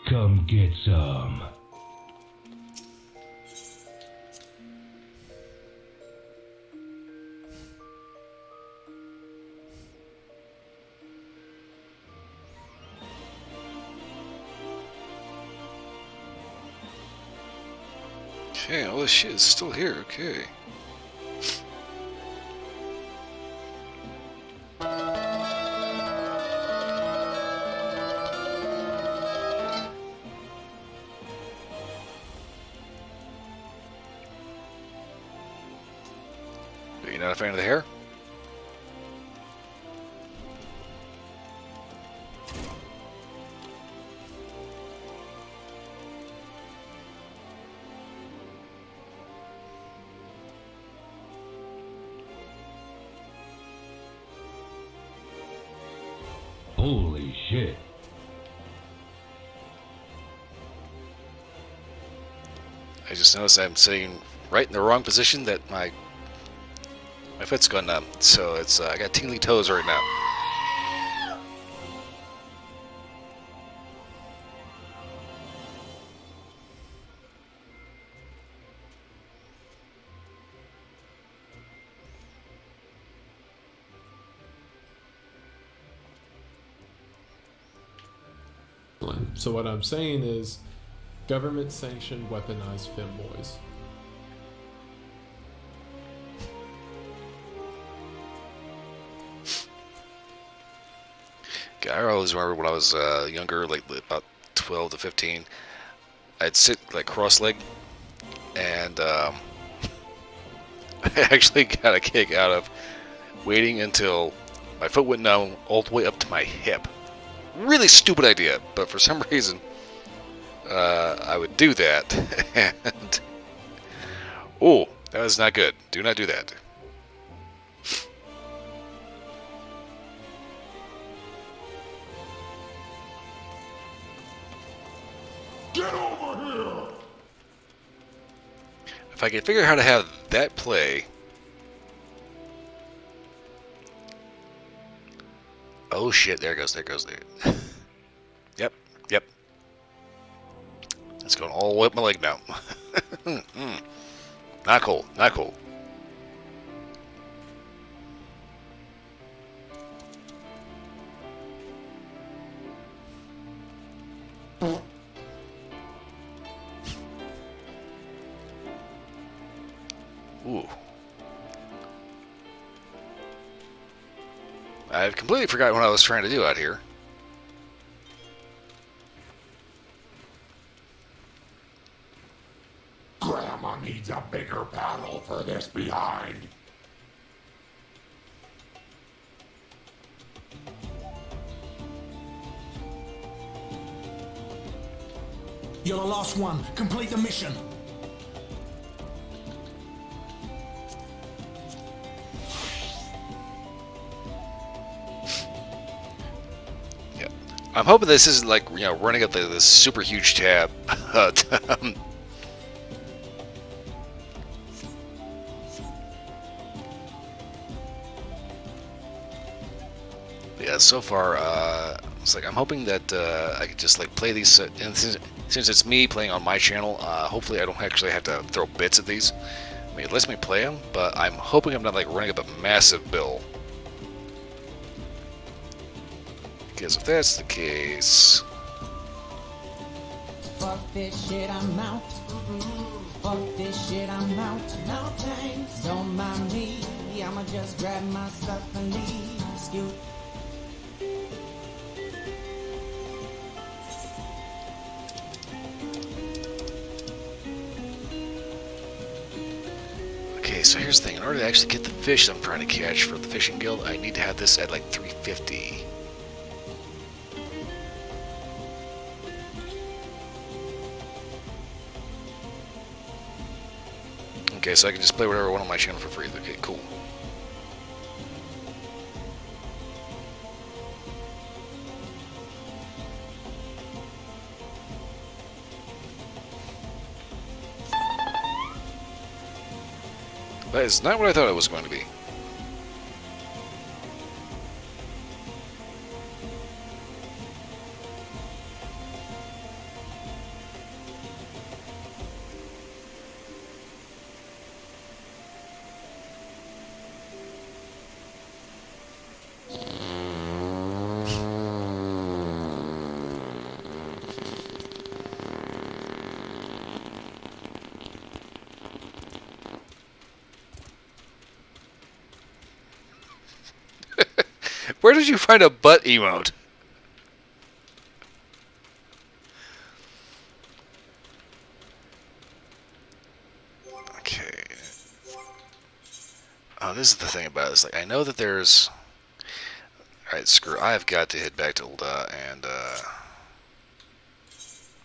Come get some. Okay, all this shit is still here, okay. Are you not a fan of the hair? Holy shit. I just noticed I'm sitting right in the wrong position that my foot's going numb, so it's I got tingly toes right now. So what I'm saying is, government-sanctioned weaponized femboys. I always remember when I was younger, like about 12 to 15, I'd sit like cross-legged, and I actually got a kick out of waiting until my foot went down all the way up to my hip. Really stupid idea, but for some reason, I would do that, and oh, that was not good. Do not do that. Get over here! If I could figure out how to have that play. Oh shit, there it goes, there it goes, there. Yep, yep. It's going all the way up my leg now. Not cool, not cool. Ooh. I've completely forgotten what I was trying to do out here. Grandma needs a bigger paddle for this behind. You're the last one. Complete the mission. Yeah. I'm hoping this isn't like, you know, running up this super huge tab. Yeah, so far, it's like I'm hoping that I could just like play these. And since it's me playing on my channel, hopefully I don't actually have to throw bits at these. I mean, it lets me play them, but I'm hoping I'm not like running up a massive bill. Because if that's the case, Fuck this shit, I'm out. Fuck this shit, I'm out. No thanks, don't mind me. I'ma just grab my stuff and leave. Excuse. okay, so here's the thing. In order to actually get the fish I'm trying to catch for the fishing guild, I need to have this at like 350. Okay, so I can just play whatever I want on my channel for free. Okay, cool. That is not what I thought it was going to be. Where did you find a butt emote? Okay. Oh, this is the thing about this. Like, I know that there's. Alright, screw. I've got to head back to Ulda and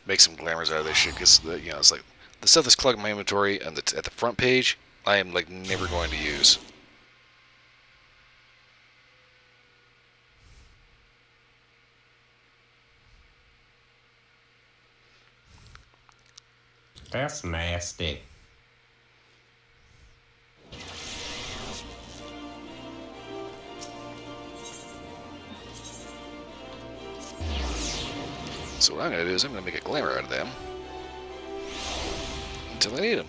make some glamours out of this shit. Because, you know, it's like the stuff that's clogging my inventory and at the front page, I am like never going to use. That's nasty. So what I'm going to do is I'm going to make a glamour out of them until I need them.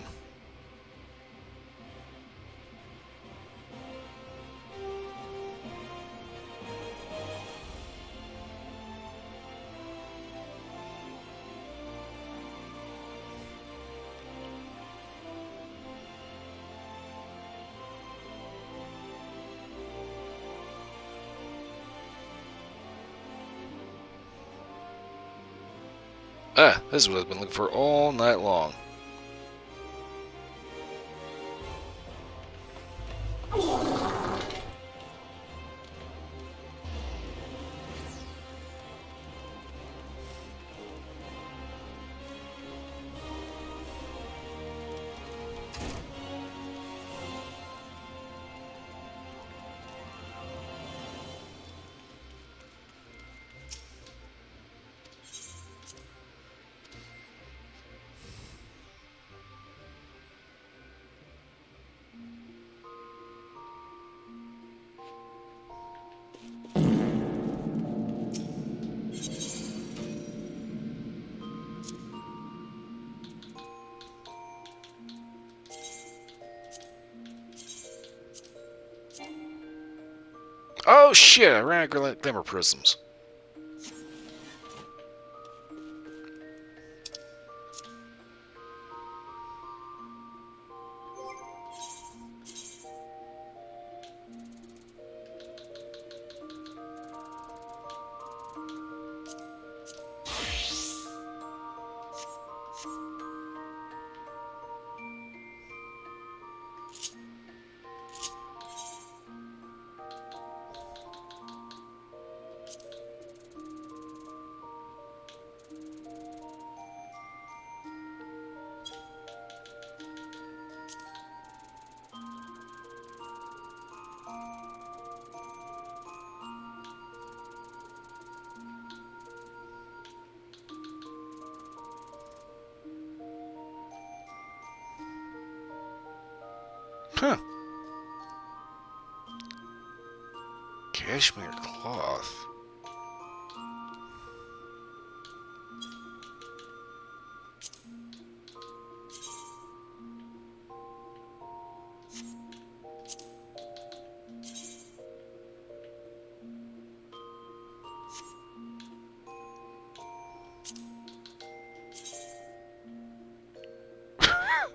Ah, this is what I've been looking for all night long. Oh shit, I ran out of glimmer prisms. Huh. Cashmere cloth.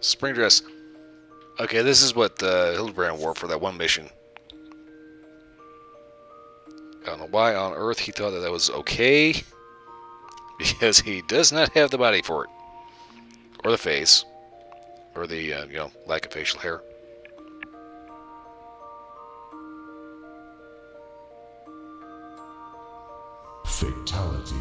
Spring dress. Okay, this is what Hildebrand wore for that one mission. I don't know why on Earth he thought that that was okay. Because he does not have the body for it. Or the face. Or the, you know, lack of facial hair. Fatality.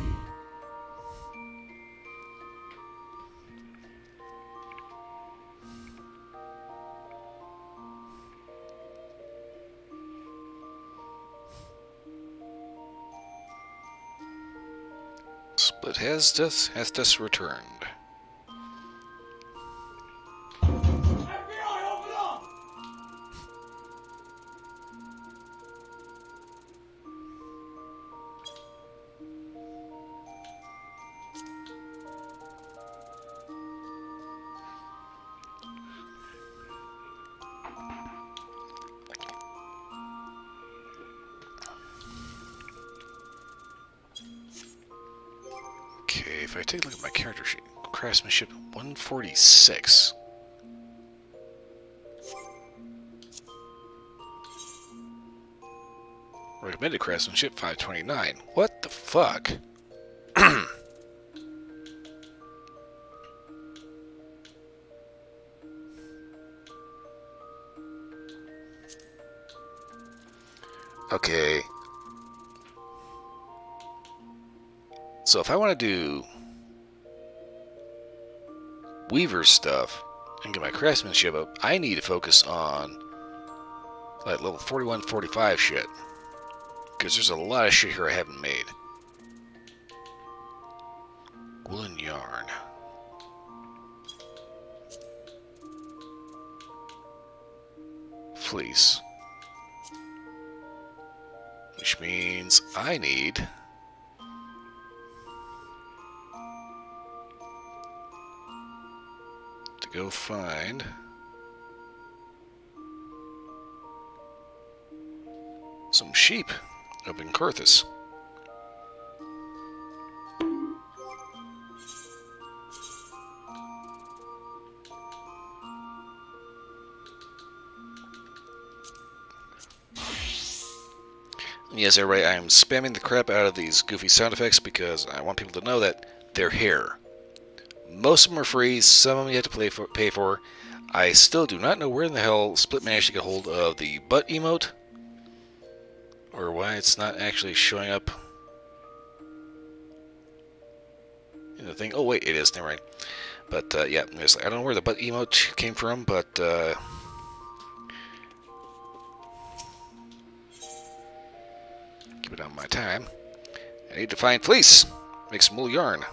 Split has just returned. Okay, if I take a look at my character sheet, craftsmanship 146. Recommended craftsmanship 529. What the fuck? Okay. So if I want to do Weaver stuff and get my craftsmanship up, I need to focus on like level 41, 45 shit. Because there's a lot of shit here I haven't made. Woolen yarn. Fleece. Which means I need to go find some sheep up in Carthus. Yes, everybody, I am spamming the crap out of these goofy sound effects because I want people to know that they're here. Most of them are free, some of them you have to pay for. I still do not know where in the hell Split managed to get hold of the butt emote, or why it's not actually showing up in the thing. Oh wait, it is, never mind. But yeah, I don't know where the butt emote came from, but keep it on my time. I need to find fleece, make some wool yarn.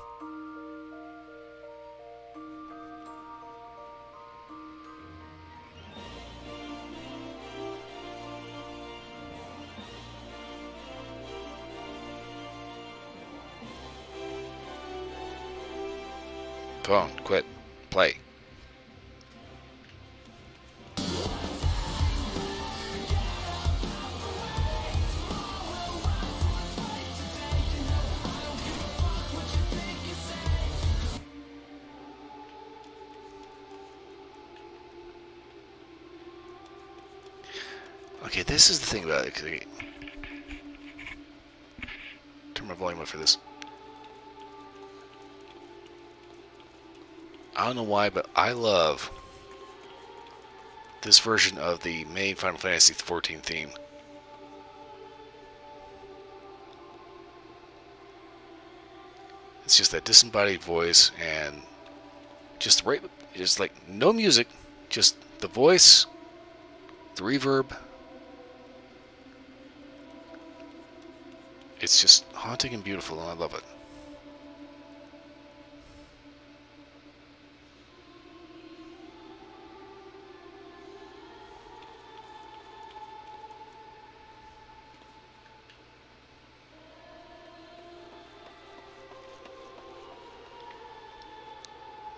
Phone, quit, play. Okay, this is the thing about it. Turn my volume up for this. I don't know why, but I love this version of the main Final Fantasy XIV theme. It's just that disembodied voice and just the right, just like no music, just the voice, the reverb. It's just haunting and beautiful, and I love it.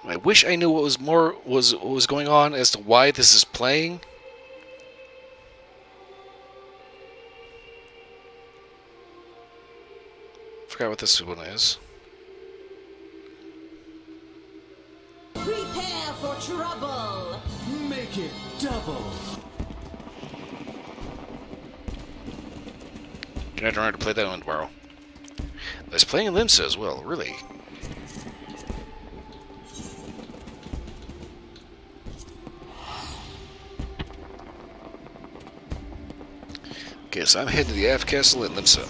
I wish I knew what was going on as to why this is playing. Forgot what this one is. Prepare for trouble. Make it double. Can I try to play that one tomorrow? I was playing Limsa as well, really. Okay, so I'm heading to the Aft Castle at Limsa.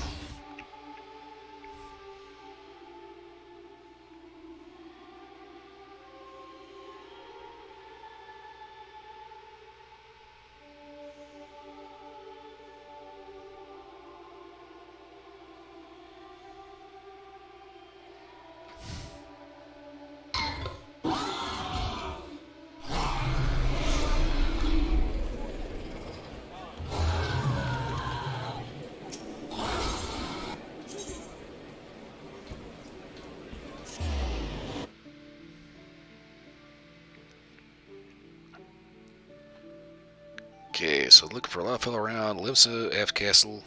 Okay, so looking for a lot of fellow around Limsa, Aft Castle.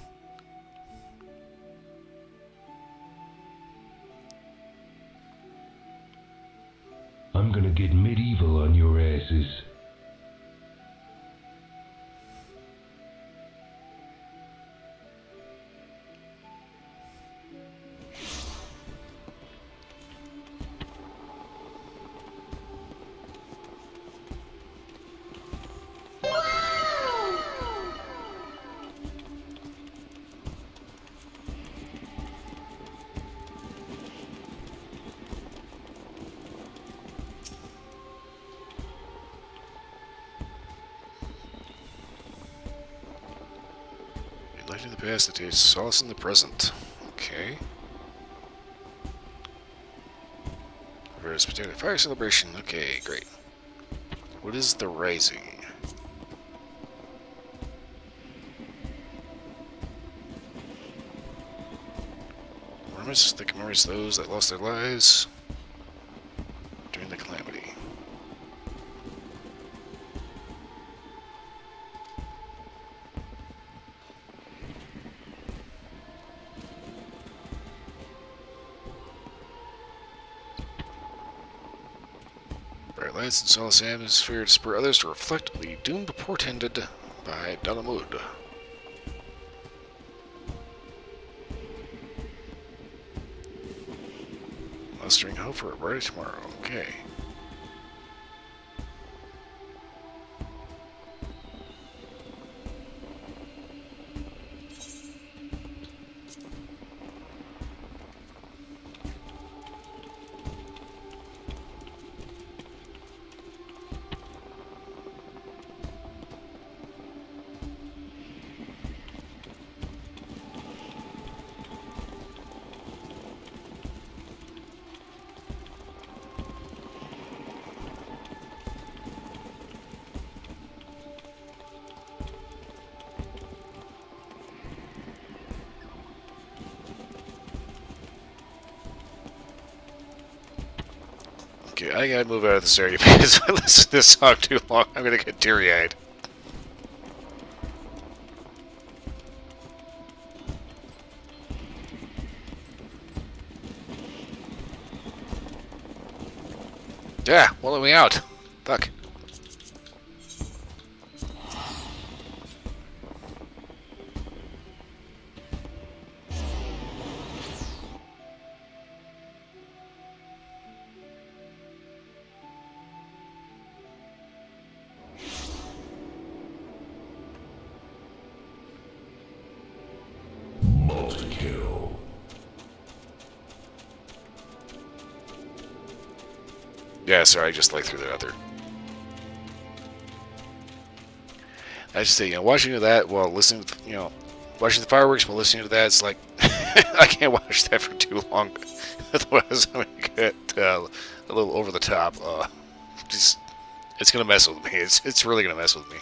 I'm gonna get medieval on your asses. Light in the past, it is solace in the present. Okay. Reverse potato fire celebration. Okay, great. What is the rising? The commemorates those that lost their lives during the calamity. Bright lights and solace atmosphere to spur others to reflect on the doom portended by Dalamud. Mustering hope for a brighter tomorrow. Okay. Okay, I gotta move out of this area because if I listen to this song too long, I'm gonna get teary-eyed. Yeah, well, let me out. Fuck. Multi-kill. Yeah, sorry, I just like threw that out there. I just say, watching that while listening to, watching the fireworks while listening to that, it's like, I can't watch that for too long. Otherwise, I'm going to get a little over the top. Just, it's going to mess with me. It's really going to mess with me.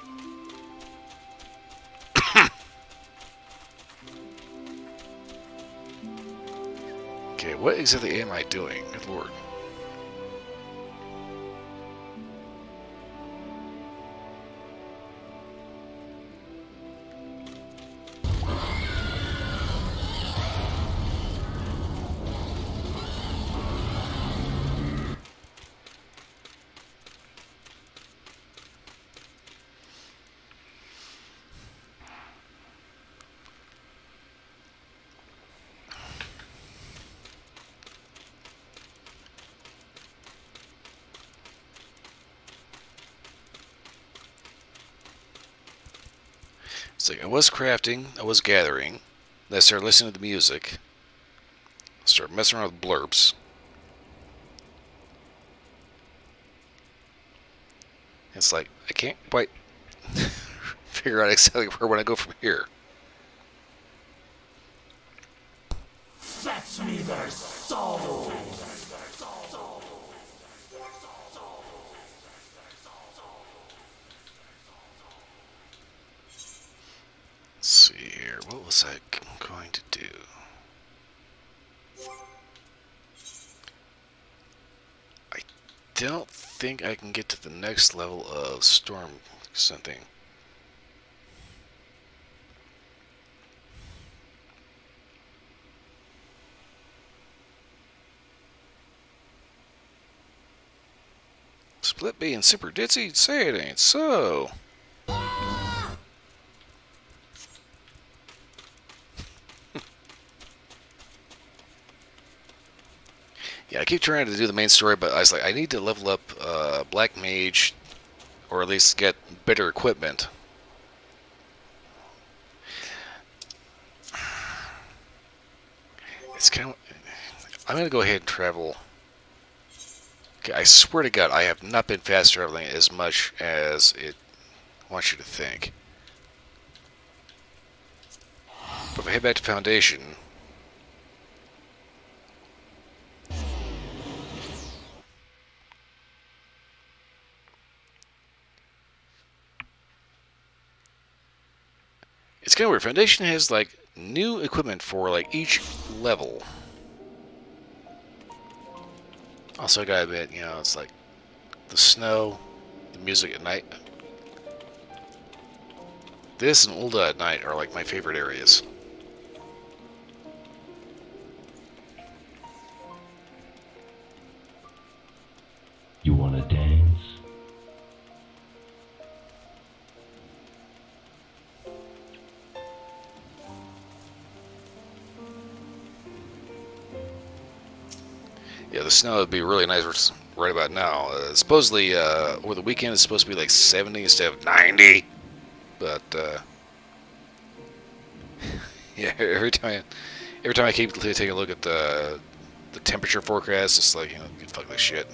Okay, what exactly am I doing? Good lord. It's like I was crafting, I was gathering, then I started listening to the music, started messing around with blurbs. It's like I can't quite figure out exactly where I want to go from here. Fetch me their soul. Let's see here, what was I going to do? I don't think I can get to the next level of storm something. Split being super ditzy? Say it ain't so. Yeah, I keep trying to do the main story, but I was like, I need to level up Black Mage, or at least get better equipment. It's kind of... I'm going to go ahead and travel. Okay, I swear to God, I have not been fast traveling as much as it wants you to think. But if I head back to Foundation... It's kind of weird. Foundation has, like, new equipment for, like, each level. Also, I gotta admit, it's like the snow, the music at night. This and Ulda at night are, like, my favorite areas. You wanna dance? Yeah, the snow would be really nice right about now. Supposedly, over the weekend, it's supposed to be like 70 instead of 90. But, yeah, every time I keep taking a look at the temperature forecast, it's like, you know, fuck this shit.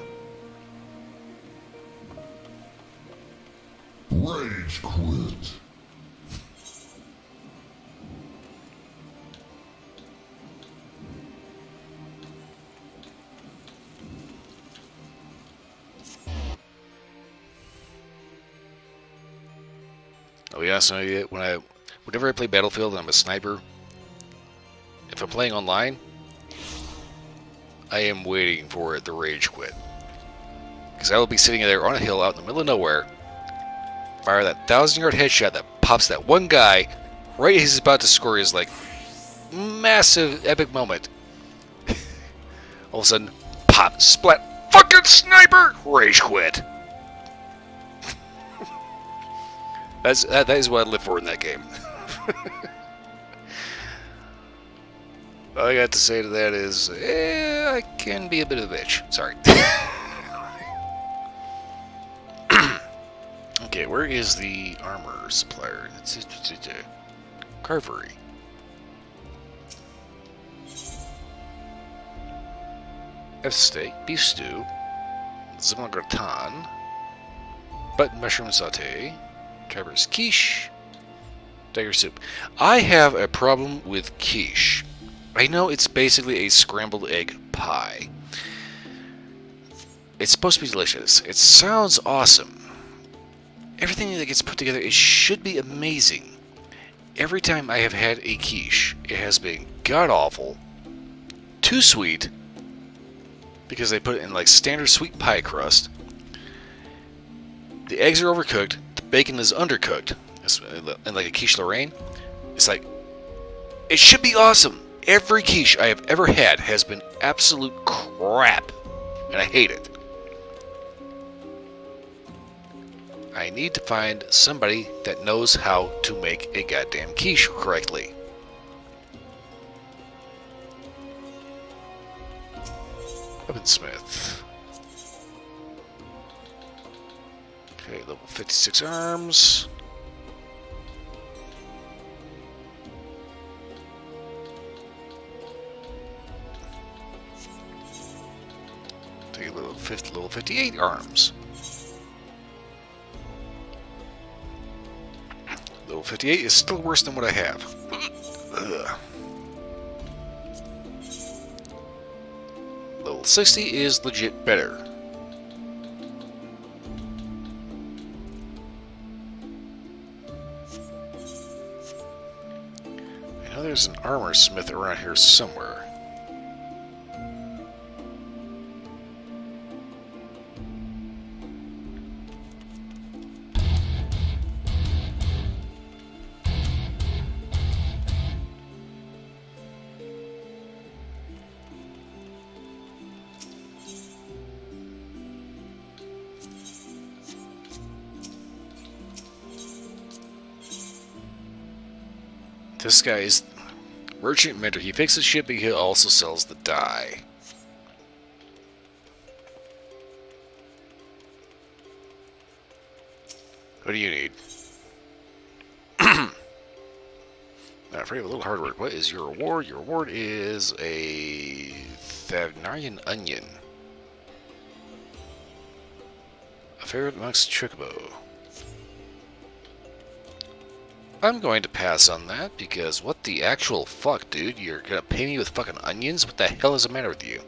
Rage quit. Oh yeah, so whenever I play Battlefield and I'm a sniper, if I'm playing online, I am waiting for the rage quit. Because I will be sitting there on a hill out in the middle of nowhere, fire that 1,000-yard headshot that pops that one guy right as he's about to score his like massive epic moment. All of a sudden, pop, splat, fucking sniper, rage quit. That is what I live for in that game. All I got to say to that is, I can be a bit of a bitch. Sorry. Okay, where is the armor supplier? It's Carvery. F steak, beef stew, zimmer gratin, button mushroom saute, Traverse quiche, dagger soup. I have a problem with quiche. I know it's basically a scrambled egg pie. It's supposed to be delicious. It sounds awesome. Everything that gets put together, it should be amazing. Every time I have had a quiche, it has been god-awful, too sweet, because they put it in like standard sweet pie crust. The eggs are overcooked, the bacon is undercooked, and like a quiche Lorraine, it's like, it should be awesome. Every quiche I have ever had has been absolute crap, and I hate it. I need to find somebody that knows how to make a goddamn quiche correctly. Weaponsmith. Okay, level 56 arms. Take a level 58 arms. Level 58 is still worse than what I have. Ugh. Level 60 is legit better. I know there's an armor smith around here somewhere. This guy is merchant mentor. He fixes shit, but he also sells the dye. What do you need? Now, afraid of a little hard work. What is your reward? Your reward is a Thavnarian onion. A favorite amongst Chocobo. I'm going to pass on that, because what the actual fuck, dude? You're gonna pay me with fucking onions? What the hell is the matter with you?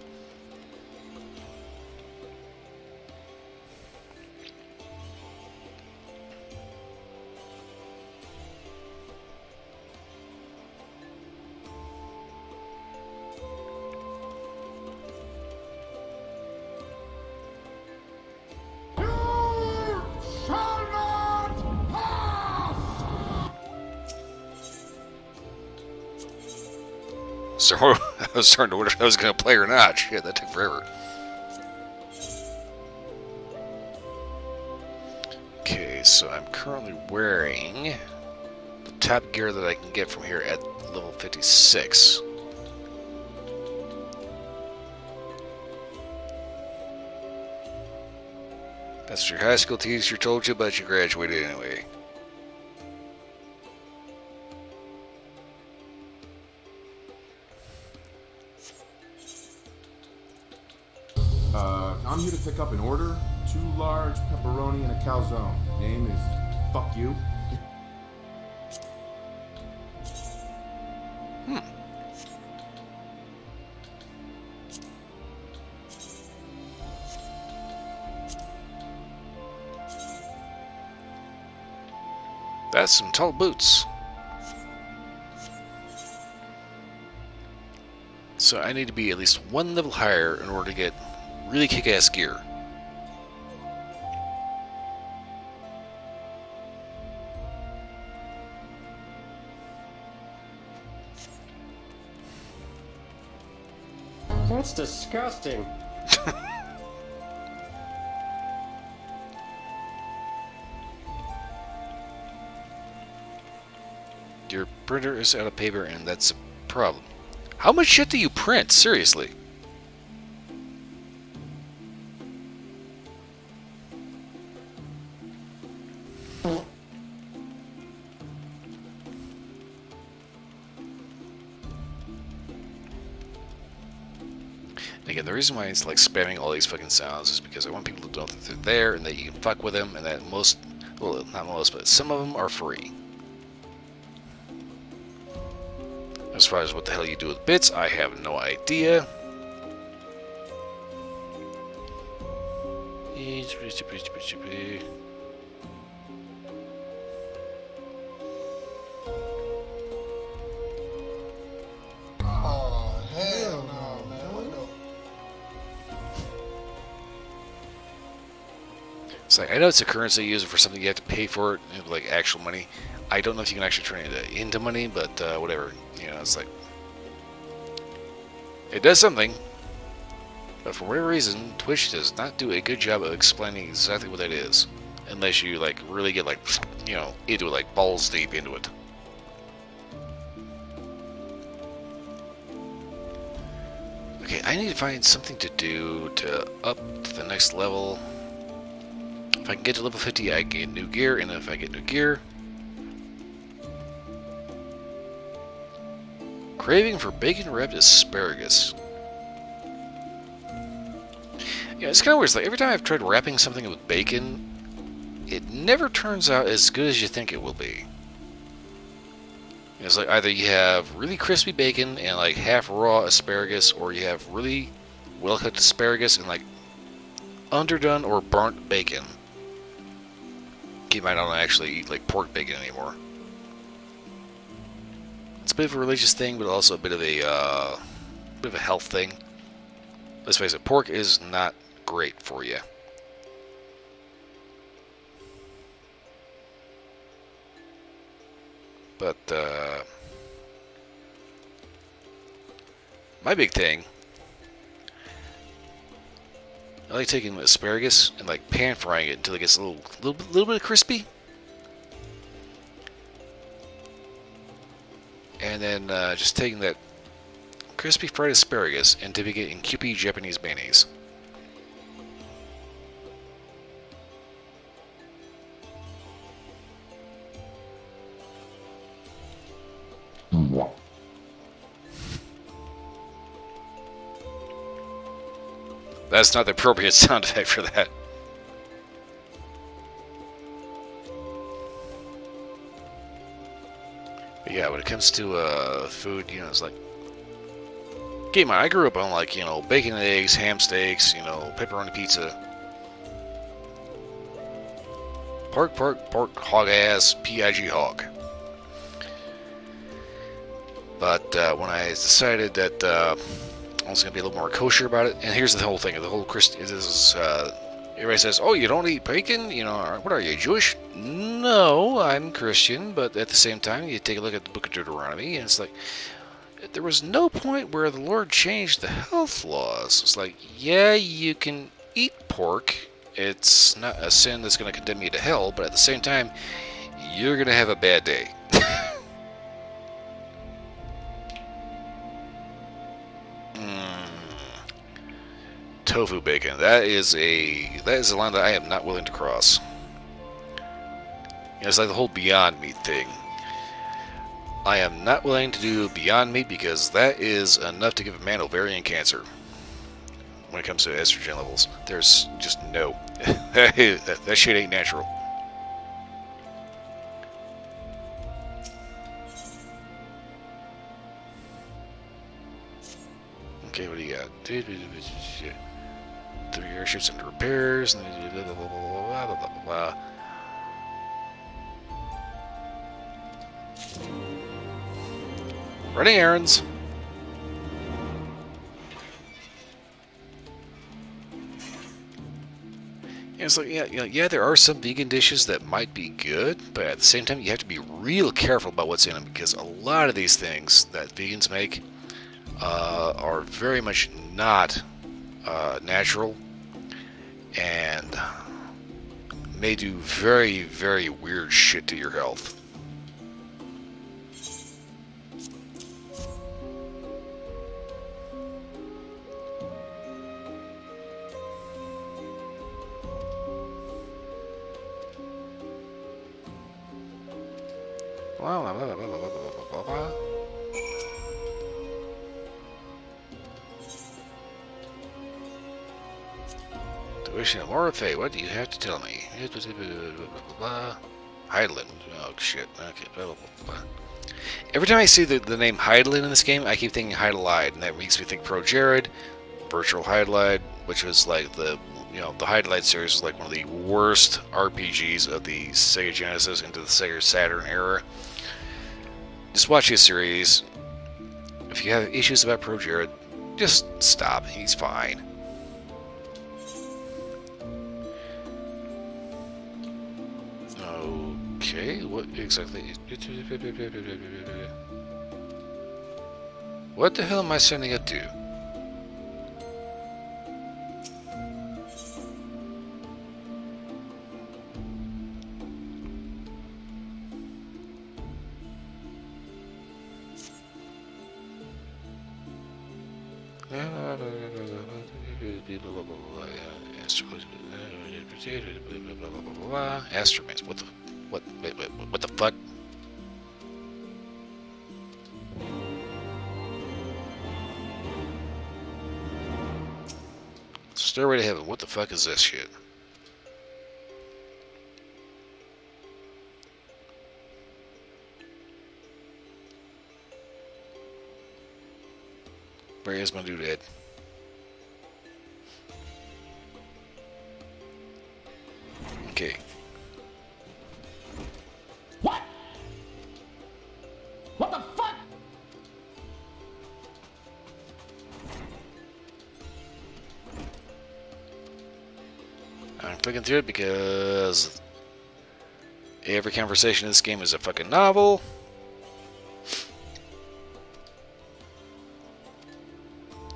So I was starting to wonder if I was going to play or not. Shit, that took forever. Okay, so I'm currently wearing the top gear that I can get from here at level 56. That's what your high school teacher told you, but you graduated anyway. I'm here to pick up an order. 2 large pepperoni and a calzone. Name is Fuck You. That's some tall boots. So I need to be at least 1 level higher in order to get really kick-ass gear. That's disgusting. Your printer is out of paper, and that's a problem. How much shit do you print? Seriously. Again, the reason why it's like spamming all these fucking sounds is because I want people to know that they're there and that you can fuck with them, and that most, well, not most, but some of them are free. As far as what the hell you do with bits, I have no idea. Oh, hell no, man. What the? It's like, I know it's a currency user for something you have to pay for it, you know, like actual money. I don't know if you can actually turn it into money, but whatever. You know, it's like, it does something. But for whatever reason, Twitch does not do a good job of explaining exactly what that is. Unless you, like, really get, like, you know, into it, like, balls deep into it. Okay, I need to find something to do to up to the next level. If I can get to level 50, I can get new gear, and if I get new gear... Craving for bacon wrapped asparagus. Yeah, it's kind of weird. It's like every time I've tried wrapping something with bacon, it never turns out as good as you think it will be. It's like either you have really crispy bacon and like half raw asparagus, or you have really well cooked asparagus and like underdone or burnt bacon. Keep in mind, I don't actually eat like pork bacon anymore. It's a bit of a religious thing, but also a bit of a health thing. Let's face it, pork is not great for you. But my big thing, I like taking asparagus and like pan frying it until it gets a little bit crispy. And then just taking that crispy fried asparagus and dipping it in Kewpie Japanese mayonnaise. That's not the appropriate sound effect for that. But yeah, when it comes to food, you know, it's like, keep in mind, I grew up on like, you know, bacon and eggs, ham steaks, you know, pepperoni pizza. Pork, hog ass, PIG hog. But when I decided that I was going to be a little more kosher about it, and here's the whole thing, the whole everybody says, oh, you don't eat bacon? You know, what are you, Jewish? No, I'm Christian, but at the same time, you take a look at the book of Deuteronomy, and it's like, there was no point where the Lord changed the health laws. It's like, yeah, you can eat pork. It's not a sin that's going to condemn you to hell, but at the same time, you're going to have a bad day. tofu bacon. That is a line that I am not willing to cross. It's like the whole Beyond Meat thing. I am not willing to do Beyond Meat because that is enough to give a man ovarian cancer. When it comes to estrogen levels, there's just no. that shit ain't natural. Okay, what do you got? 3 airships under repairs. Blah, blah, blah, blah, blah. Running errands. It's like, yeah, there are some vegan dishes that might be good, but at the same time, you have to be real careful about what's in them because a lot of these things that vegans make are very much not natural and may do very, very weird shit to your health. Tuition of Orphe, what do you have to tell me? Heidelin. Oh shit. Okay. Blah, blah, blah. Every time I see the name Heidelin in this game, I keep thinking Heidelide, and that makes me think Pro Jared, Virtual Heidelide, which was like the Heidelide series is like one of the worst RPGs of the Sega Genesis into the Sega Saturn era. Just watch his series. If you have issues about Pro Jared, just stop. He's fine. Okay, what exactly? What the hell am I sending it to? Astromans, what the fuck? Stairway to Heaven, what the fuck is this shit? Where is my dude at? Okay. What? What the fuck? I'm clicking through it because every conversation in this game is a fucking novel.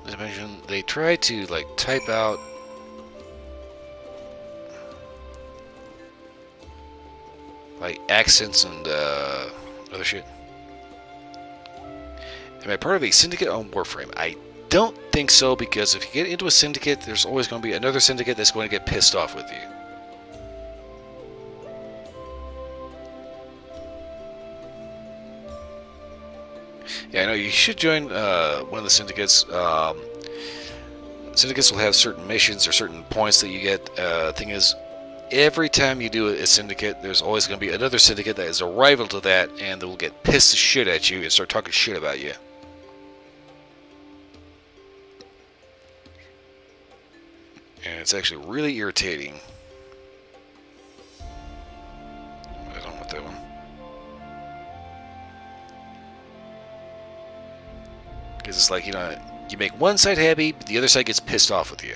As I mentioned, they try to like type out like accents and other shit. Am I part of a syndicate on Warframe? I don't think so, because if you get into a syndicate, there's always going to be another syndicate that's going to get pissed off with you. Yeah, I know you should join one of the syndicates. Syndicates will have certain missions or certain points that you get. Thing is, every time you do a syndicate, there's always going to be another syndicate that is a rival to that, and they will get pissed as shit at you and start talking shit about you. And it's actually really irritating. I don't want that one. Because it's like, you know, you make one side happy, but the other side gets pissed off with you.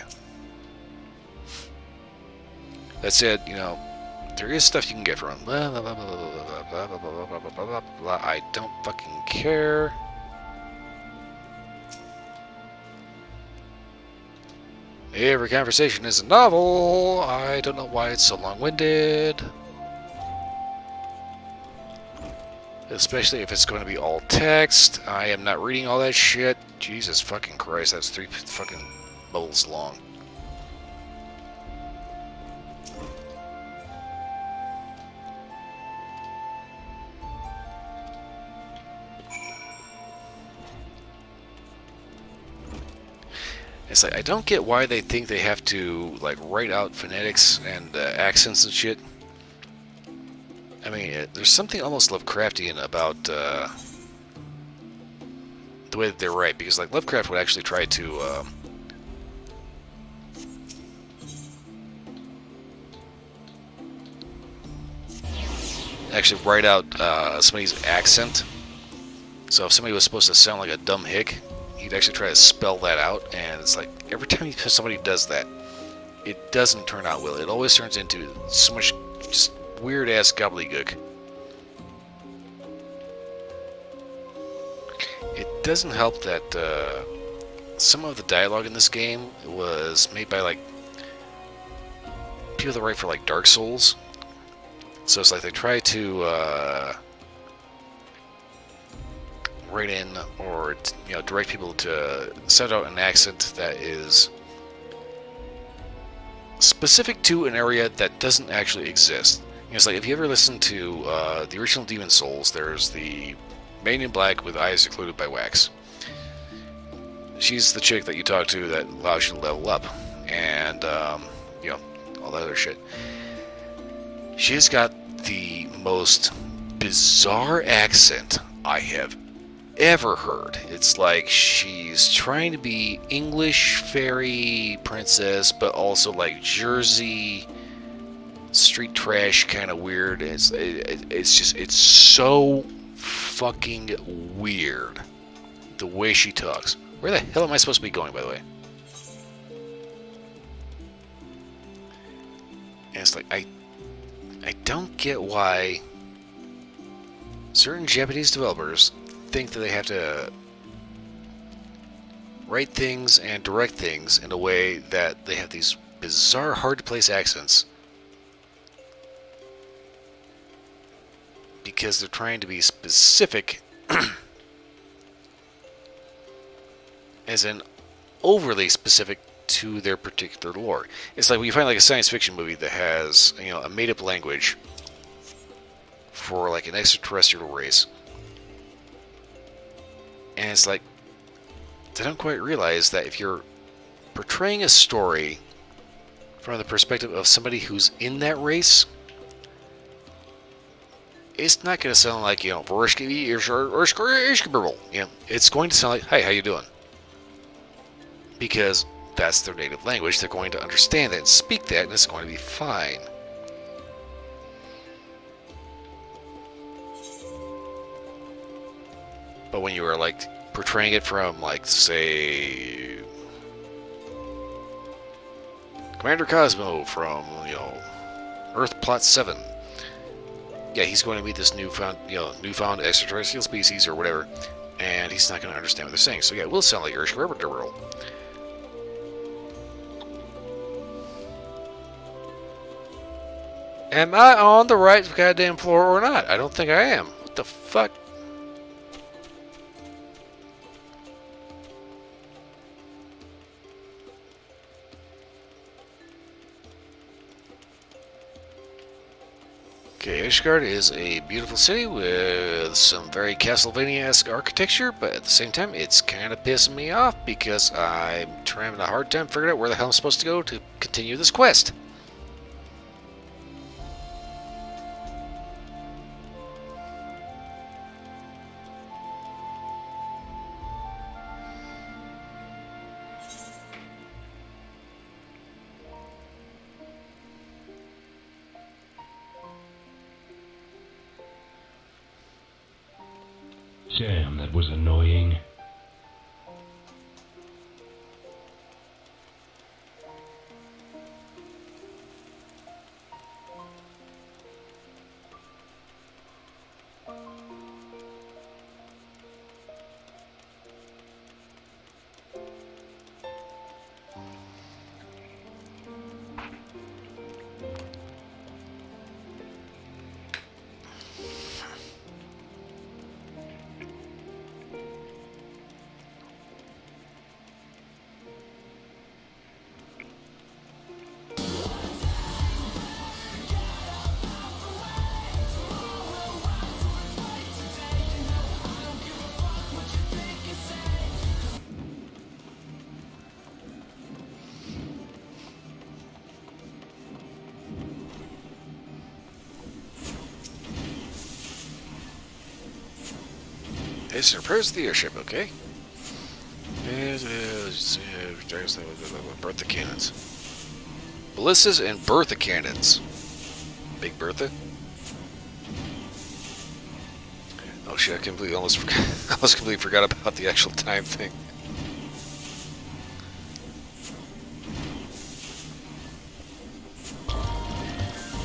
That said, you know, there is stuff you can get from blah blah blah blah blah blah blah blah blah blah blah blah blah. I don't fucking care. Every conversation is a novel. I don't know why it's so long-winded. Especially if it's going to be all text. I am not reading all that shit. Jesus fucking Christ, that's 3 fucking bubbles long. It's like, I don't get why they think they have to, like, write out phonetics and accents and shit. I mean, there's something almost Lovecraftian about the way that they write, because, like, Lovecraft would actually try to actually write out somebody's accent. So if somebody was supposed to sound like a dumb hick, he'd actually try to spell that out, and it's like, every time somebody does that, it doesn't turn out well. It always turns into so much just weird-ass gobbledygook. It doesn't help that some of the dialogue in this game was made by, like, people that write for, like, Dark Souls. So it's like they try to write in or, you know, direct people to set out an accent that is specific to an area that doesn't actually exist. You know, it's like, if you ever listen to the original Demon Souls, there's the maiden in black with eyes occluded by wax. She's the chick that you talk to that allows you to level up, and you know, all that other shit. She's got the most bizarre accent I have ever heard. It's like she's trying to be English fairy princess, but also like Jersey street trash kind of weird. It's so fucking weird the way she talks. Where the hell am I supposed to be going, by the way? And it's like, I don't get why certain Japanese developers think that they have to write things and direct things in a way that they have these bizarre, hard-to-place accents because they're trying to be specific, as in overly specific to their particular lore. It's like when you find like a science fiction movie that has, you know, a made-up language for like an extraterrestrial race, and it's like they don't quite realize that if you're portraying a story from the perspective of somebody who's in that race, it's not going to sound like, you know, you know, it's going to sound like, "Hey, how you doing?" Because that's their native language. They're going to understand that and speak that, and it's going to be fine. But when you are like portraying it from, like, say, Commander Cosmo from, you know, Earth Plot 7. Yeah, he's going to meet this newfound extraterrestrial species or whatever, and he's not going to understand what they're saying. So yeah, it will sound like Irish Rubber World. Am I on the right goddamn floor or not? I don't think I am. What the fuck? Okay, Ishgard is a beautiful city with some very Castlevania-esque architecture, but at the same time, it's kind of pissing me off because I'm having a hard time figuring out where the hell I'm supposed to go to continue this quest. Damn, that was annoying. It's an approach to the airship, okay? Bertha cannons. Ballistas and Bertha cannons. Big Bertha. Oh shit! I completely almost forgot about the actual time thing. I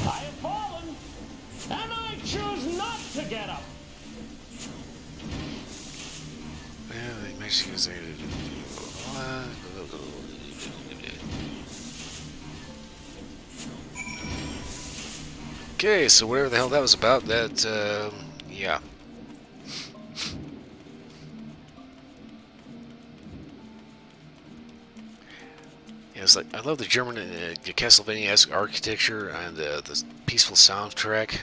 have fallen, and I choose not to get up. Yeah, they makes you say. Okay, so whatever the hell that was about, yeah. Yeah, it's like, I love the German Castlevania-esque architecture and the peaceful soundtrack,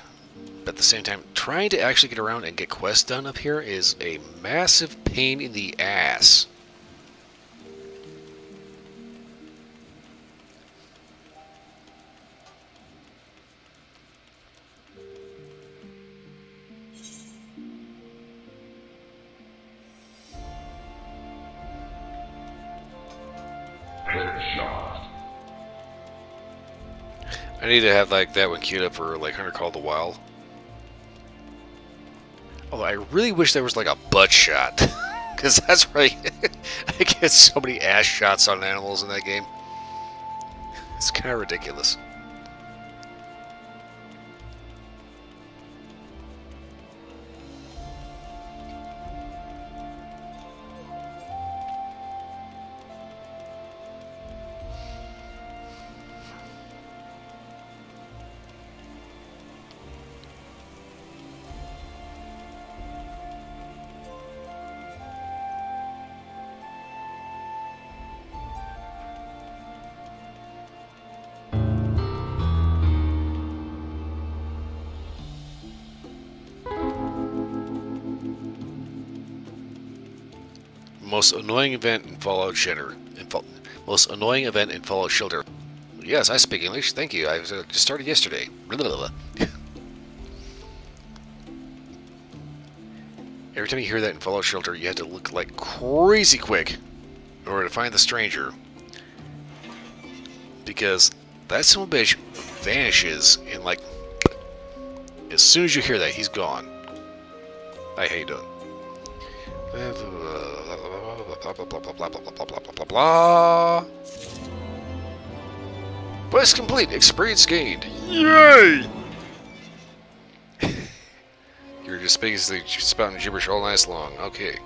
but at the same time, trying to actually get around and get quests done up here is a massive pain in the ass. Headshot. I need to have like that one queued up for like Hunter Call the Wild. Although I really wish there was like a butt shot, because that's right. I get so many ass shots on animals in that game. It's kind of ridiculous. Most annoying event in Fallout Shelter. Most annoying event in Fallout Shelter. Yes, I speak English. Thank you. I just started yesterday. Every time you hear that in Fallout Shelter, you have to look like crazy quick in order to find the stranger. Because that son of a bitch vanishes in like... As soon as you hear that, he's gone. I hate it. Blah, blah, blah, blah, blah, blah, blah, blah, blah, blah, blah. Quest complete. Experience gained. Yay! You're just basically spouting gibberish all night long. Okay.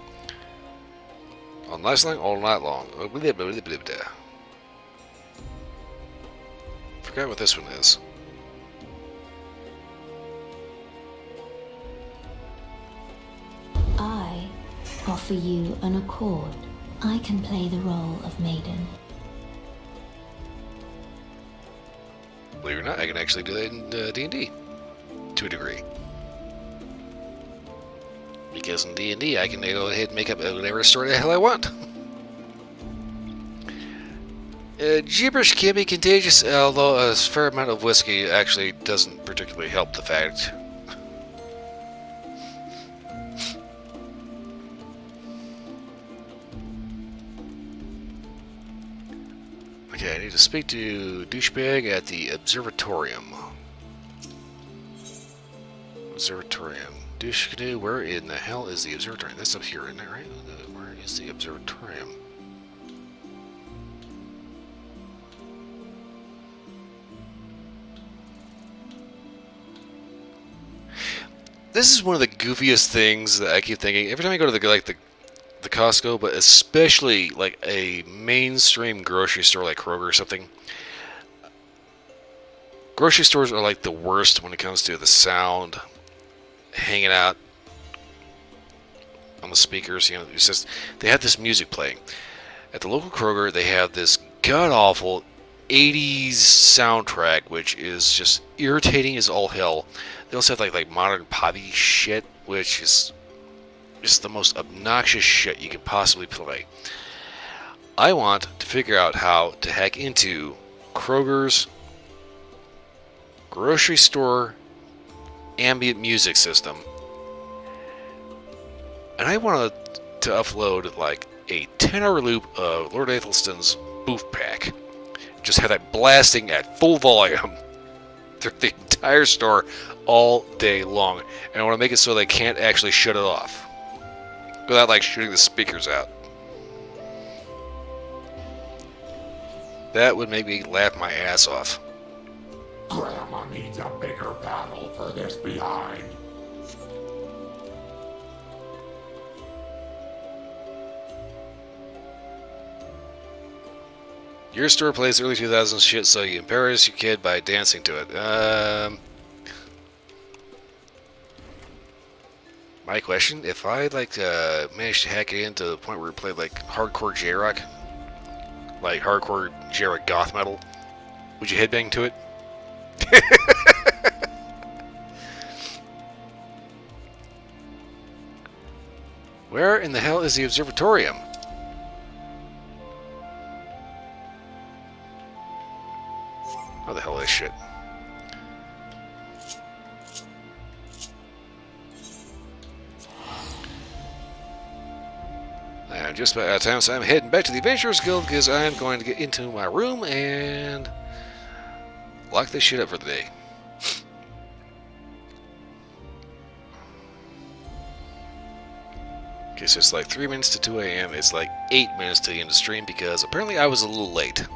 All night long? All night long. Forgot what this one is. I offer you an accord. I can play the role of maiden. Believe it or not, I can actually do that in D&D. To a degree. Because in D&D, I can go ahead and make up whatever story the hell I want. Gibberish can be contagious, although a fair amount of whiskey actually doesn't particularly help the fact. Okay, I need to speak to douchebag at the observatorium. Observatorium. Douche canoe, where in the hell is the observatorium? That's up here, isn't it, right? Where is the observatorium? This is one of the goofiest things that I keep thinking. Every time I go to the Costco, but especially like a mainstream grocery store like Kroger or something. Grocery stores are like the worst when it comes to the sound hanging out on the speakers. You know, it's just, they have this music playing. At the local Kroger, they have this god-awful 80s soundtrack, which is just irritating as all hell. They also have like modern poppy shit, which is just the most obnoxious shit you could possibly play. I want to figure out how to hack into Kroger's grocery store ambient music system And I wanted to upload like a 10-hour loop of Lord Aethelstan's Boof Pack. Just have that blasting at full volume through the entire store all day long. And I want to make it so they can't actually shut it off without like shooting the speakers out. That would make me laugh my ass off. Grandma needs a bigger paddle for this behind. Your store plays early 2000s shit, so you embarrass your kid by dancing to it. My question, if I like managed to hack it into the point where it played like hardcore J-rock, like hardcore J-rock goth metal, would you headbang to it? Where in the hell is the observatorium? How the hell is this shit? I'm just about out of time, so I'm heading back to the Adventurers Guild because I'm going to get into my room and lock this shit up for the day. Okay, so it's like 3 minutes to 2 a.m. It's like 8 minutes to the end of the stream because apparently I was a little late.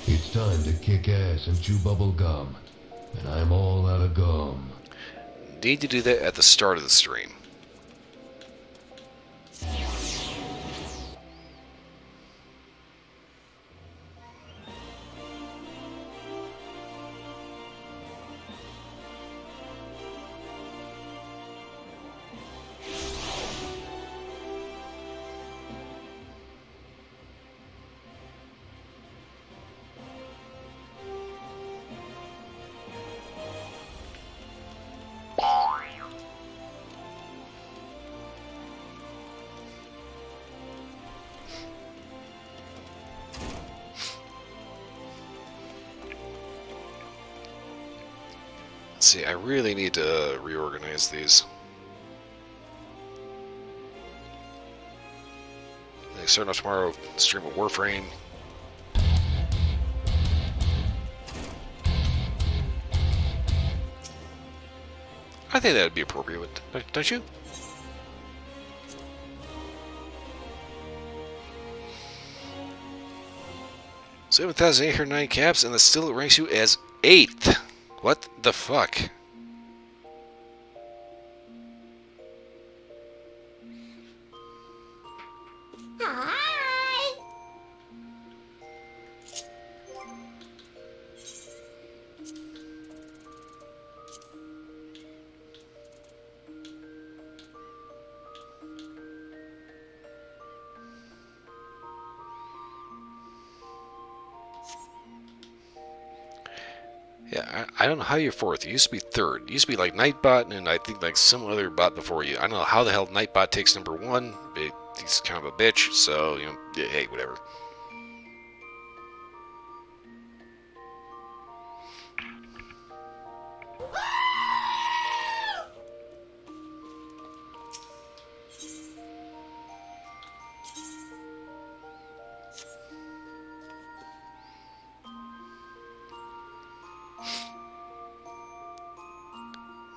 It's time to kick ass and chew bubble gum. And I'm all out of gum. Need to do that at the start of the stream. See, I really need to reorganize these. Starting off tomorrow, stream a Warframe. I think that would be appropriate, don't you? So 7,809 caps, and that still ranks you as 8th. What the fuck? Hi. Yeah, I don't know how you're 4th. You used to be 3rd. You used to be like Nightbot and I think like some other bot before you. I don't know how the hell Nightbot takes number 1. He's kind of a bitch, so, you know, hey, whatever.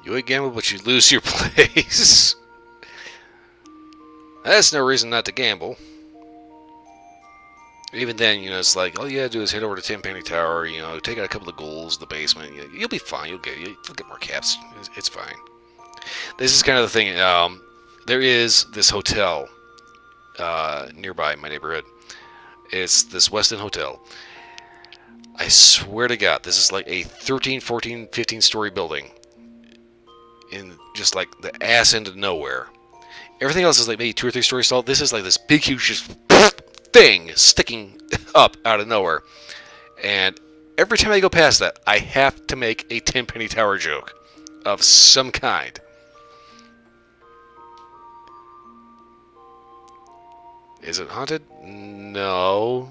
You would gamble, but you lose your place. That's no reason not to gamble. Even then, you know, it's like, all you gotta do is head over to Tenpenny Tower, you know, take out a couple of goals in the basement. You'll be fine. You'll get more caps. It's fine. This is kind of the thing. There is this hotel nearby my neighborhood. It's this Westin Hotel. I swear to God, this is like a 13, 14, 15-story building. In just like the ass end of nowhere. Everything else is like maybe 2 or 3 stories tall. This is like this big, huge just thing sticking up out of nowhere. And every time I go past that, I have to make a Tenpenny Tower joke of some kind. Is it haunted? No.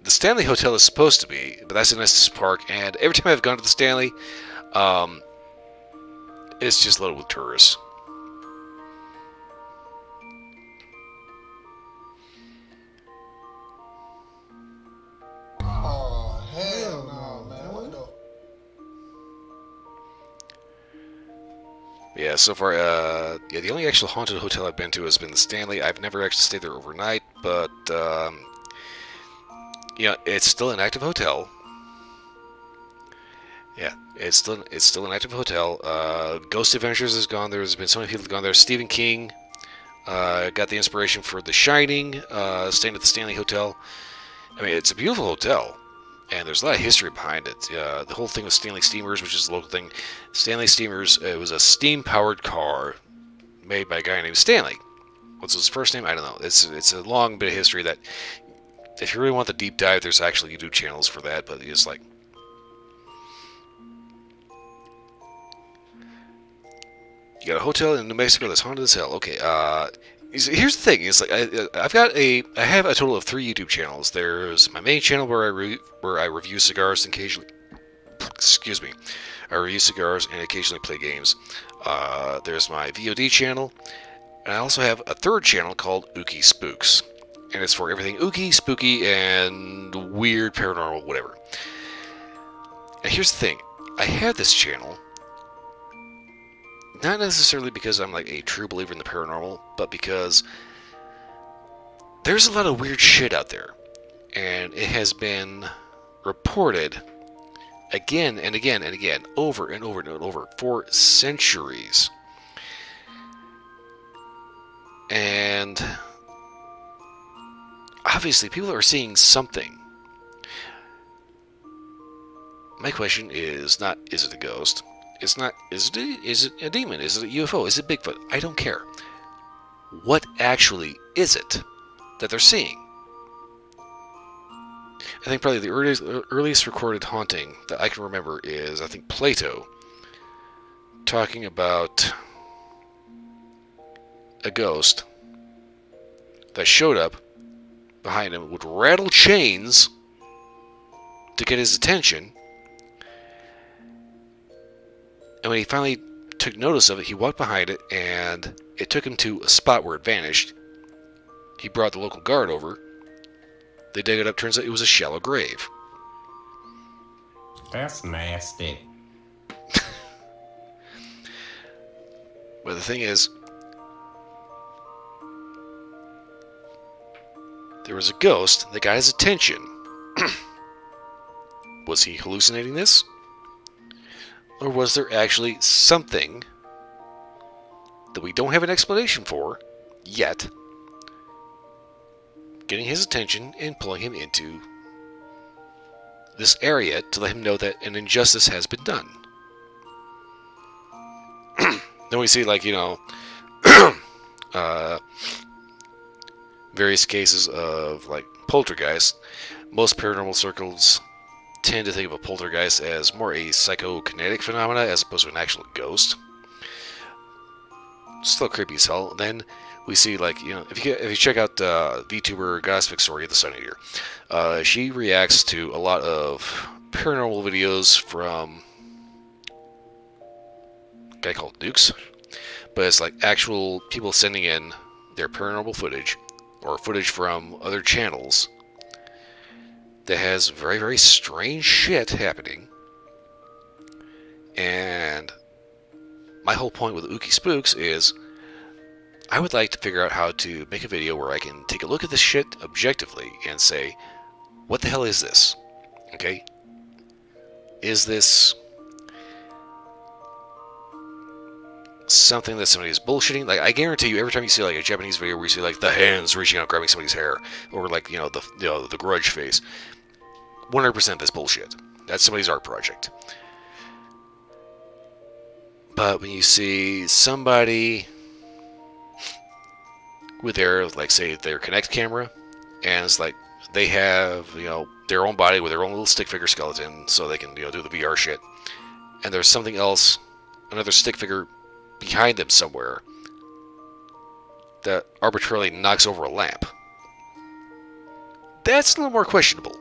the Stanley Hotel is supposed to be, but that's in Estes Park, and every time I've gone to the Stanley, it's just loaded with tourists. Oh, hell no, man. What the? Yeah, so far, yeah, the only actual haunted hotel I've been to has been the Stanley. I've never actually stayed there overnight, but, you know, it's still an active hotel. Yeah, it's still an active hotel. Ghost Adventures has gone there. There's been so many people that have gone there. Stephen King got the inspiration for The Shining, staying at the Stanley Hotel. I mean, it's a beautiful hotel, and there's a lot of history behind it. The whole thing with Stanley Steamers, which is the local thing. Stanley Steamers, it was a steam-powered car made by a guy named Stanley. What's his first name? I don't know. It's a long bit of history that, if you really want the deep dive, there's actually YouTube channels for that, but it's like... You got a hotel in New Mexico that's haunted as hell. Okay, here's the thing. It's like I have a total of 3 YouTube channels. There's my main channel where I review cigars and occasionally, excuse me, I review cigars and occasionally play games. There's my VOD channel, and I also have a 3rd channel called Ookie Spooks, and it's for everything ooky, spooky, and weird, paranormal, whatever. And here's the thing. I have this channel not necessarily because I'm like a true believer in the paranormal, but because there's a lot of weird shit out there. And it has been reported again and again and again, over and over and over, for centuries. And obviously people are seeing something. My question is not, is it a ghost? It's not, is it a demon? Is it a UFO? Is it Bigfoot? I don't care. What actually is it that they're seeing? I think probably the earliest recorded haunting that I can remember is, I think, Plato talking about a ghost that showed up behind him, would rattle chains to get his attention. And when he finally took notice of it, he walked behind it, and it took him to a spot where it vanished. He brought the local guard over. They dug it up. Turns out it was a shallow grave. That's nasty. But the thing is, there was a ghost that got his attention. Was he hallucinating this? Or was there actually something that we don't have an explanation for yet, getting his attention and pulling him into this area to let him know that an injustice has been done? Then we see, like, you know, various cases of, like, poltergeist. Most paranormal circles tend to think of a poltergeist as more a psychokinetic phenomena as opposed to an actual ghost. Still creepy as hell. Then we see, like, you know, if you check out VTuber Goddess Victoria, the Sun Eater, she reacts to a lot of paranormal videos from a guy called Dukes, but it's like actual people sending in their paranormal footage or footage from other channels that has very, very strange shit happening. And my whole point with Ookie Spooks is I would like to figure out how to make a video where I can take a look at this shit objectively and say, what the hell is this? Okay? Is this something that somebody is bullshitting? Like, I guarantee you, every time you see, like, a Japanese video where you see, like, the hands reaching out grabbing somebody's hair, or, like, you know, the grudge face, 100% that's bullshit. That's somebody's art project. But when you see somebody with their, like, say, their Kinect camera, and it's like they have, you know, their own body with their own little stick figure skeleton, so they can, you know, do the VR shit, and there's something else, another stick figure behind them somewhere that arbitrarily knocks over a lamp. That's a little more questionable.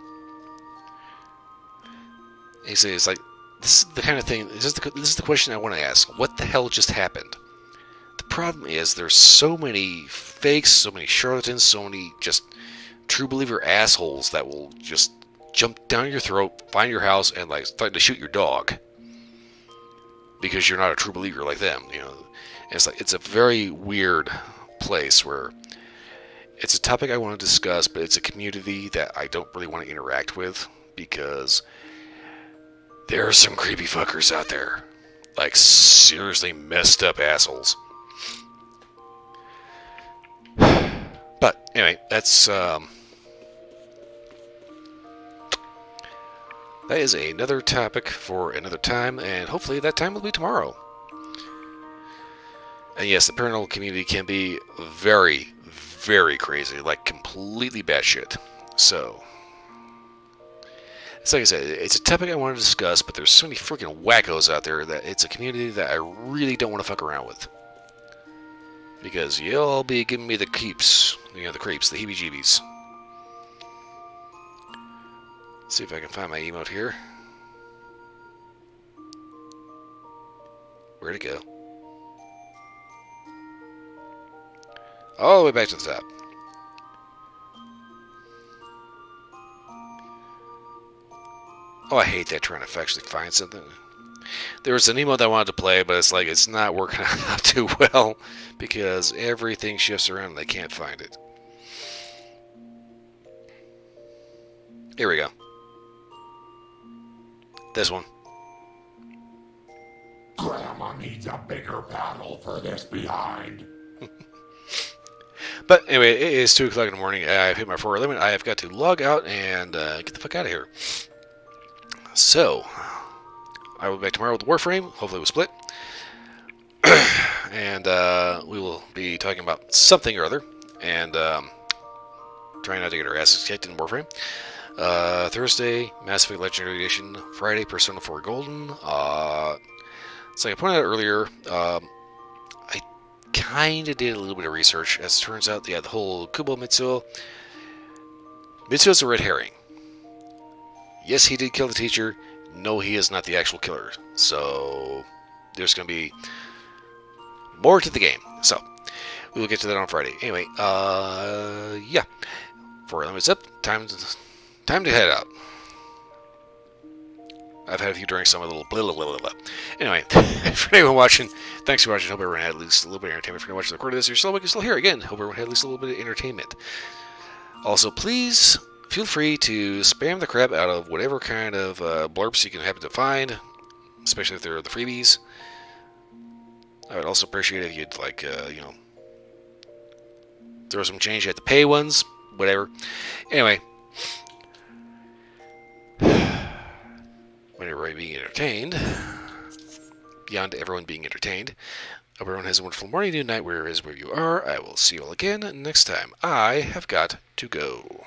He says, it's like, this is the kind of thing, this is the question I want to ask. What the hell just happened? The problem is there's so many fakes, so many charlatans, so many just true believer assholes that will just jump down your throat, find your house, and like threaten to shoot your dog because you're not a true believer like them. You know, and it's like, it's a very weird place where it's a topic I want to discuss, but it's a community that I don't really want to interact with because there are some creepy fuckers out there, like seriously messed up assholes. But anyway, that's that is another topic for another time, and hopefully that time will be tomorrow. And yes, the paranormal community can be very, very crazy, like completely batshit. So, it's like I said, it's a topic I want to discuss, but there's so many freaking wackos out there that it's a community that I really don't want to fuck around with. Because you'll be giving me the creeps, you know, the creeps, the heebie-jeebies. See if I can find my emote here. Where'd it go? All the way back to the top. Oh, I hate that trying to actually find something. There was an emote that I wanted to play, but it's like it's not working out too well because everything shifts around and I can't find it. Here we go. This one. Grandma needs a bigger paddle for this behind. But anyway, it is 2 o'clock in the morning. I've hit my 4-hour limit. I have got to log out and get the fuck out of here. So, I will be back tomorrow with Warframe. Hopefully we'll split. And we will be talking about something or other. And trying not to get our asses kicked in Warframe. Thursday, Mass Effect Legendary Edition. Friday, Persona 4 Golden. So like I pointed out earlier, I kind of did a little bit of research. As it turns out, yeah, the whole Kubo Mitsuo. Mitsuo's a red herring. Yes, he did kill the teacher. No, he is not the actual killer. So there's going to be more to the game. So we will get to that on Friday. Anyway, yeah. 4 limits up. Time to head out. I've had a few drinks, so I'm a little blah, blah, blah, blah. Anyway, for anyone watching, thanks for watching. Hope everyone had at least a little bit of entertainment. If you're watching the recording of this, you're still here again. Hope everyone had at least a little bit of entertainment. Also, please feel free to spam the crap out of whatever kind of blurbs you can happen to find, especially if they're the freebies. I would also appreciate it if you'd like, you know, throw some change at the pay ones, whatever. Anyway. When everybody being entertained, beyond everyone being entertained, hope everyone has a wonderful morning, noon, night, wherever you are. I will see you all again next time. I have got to go.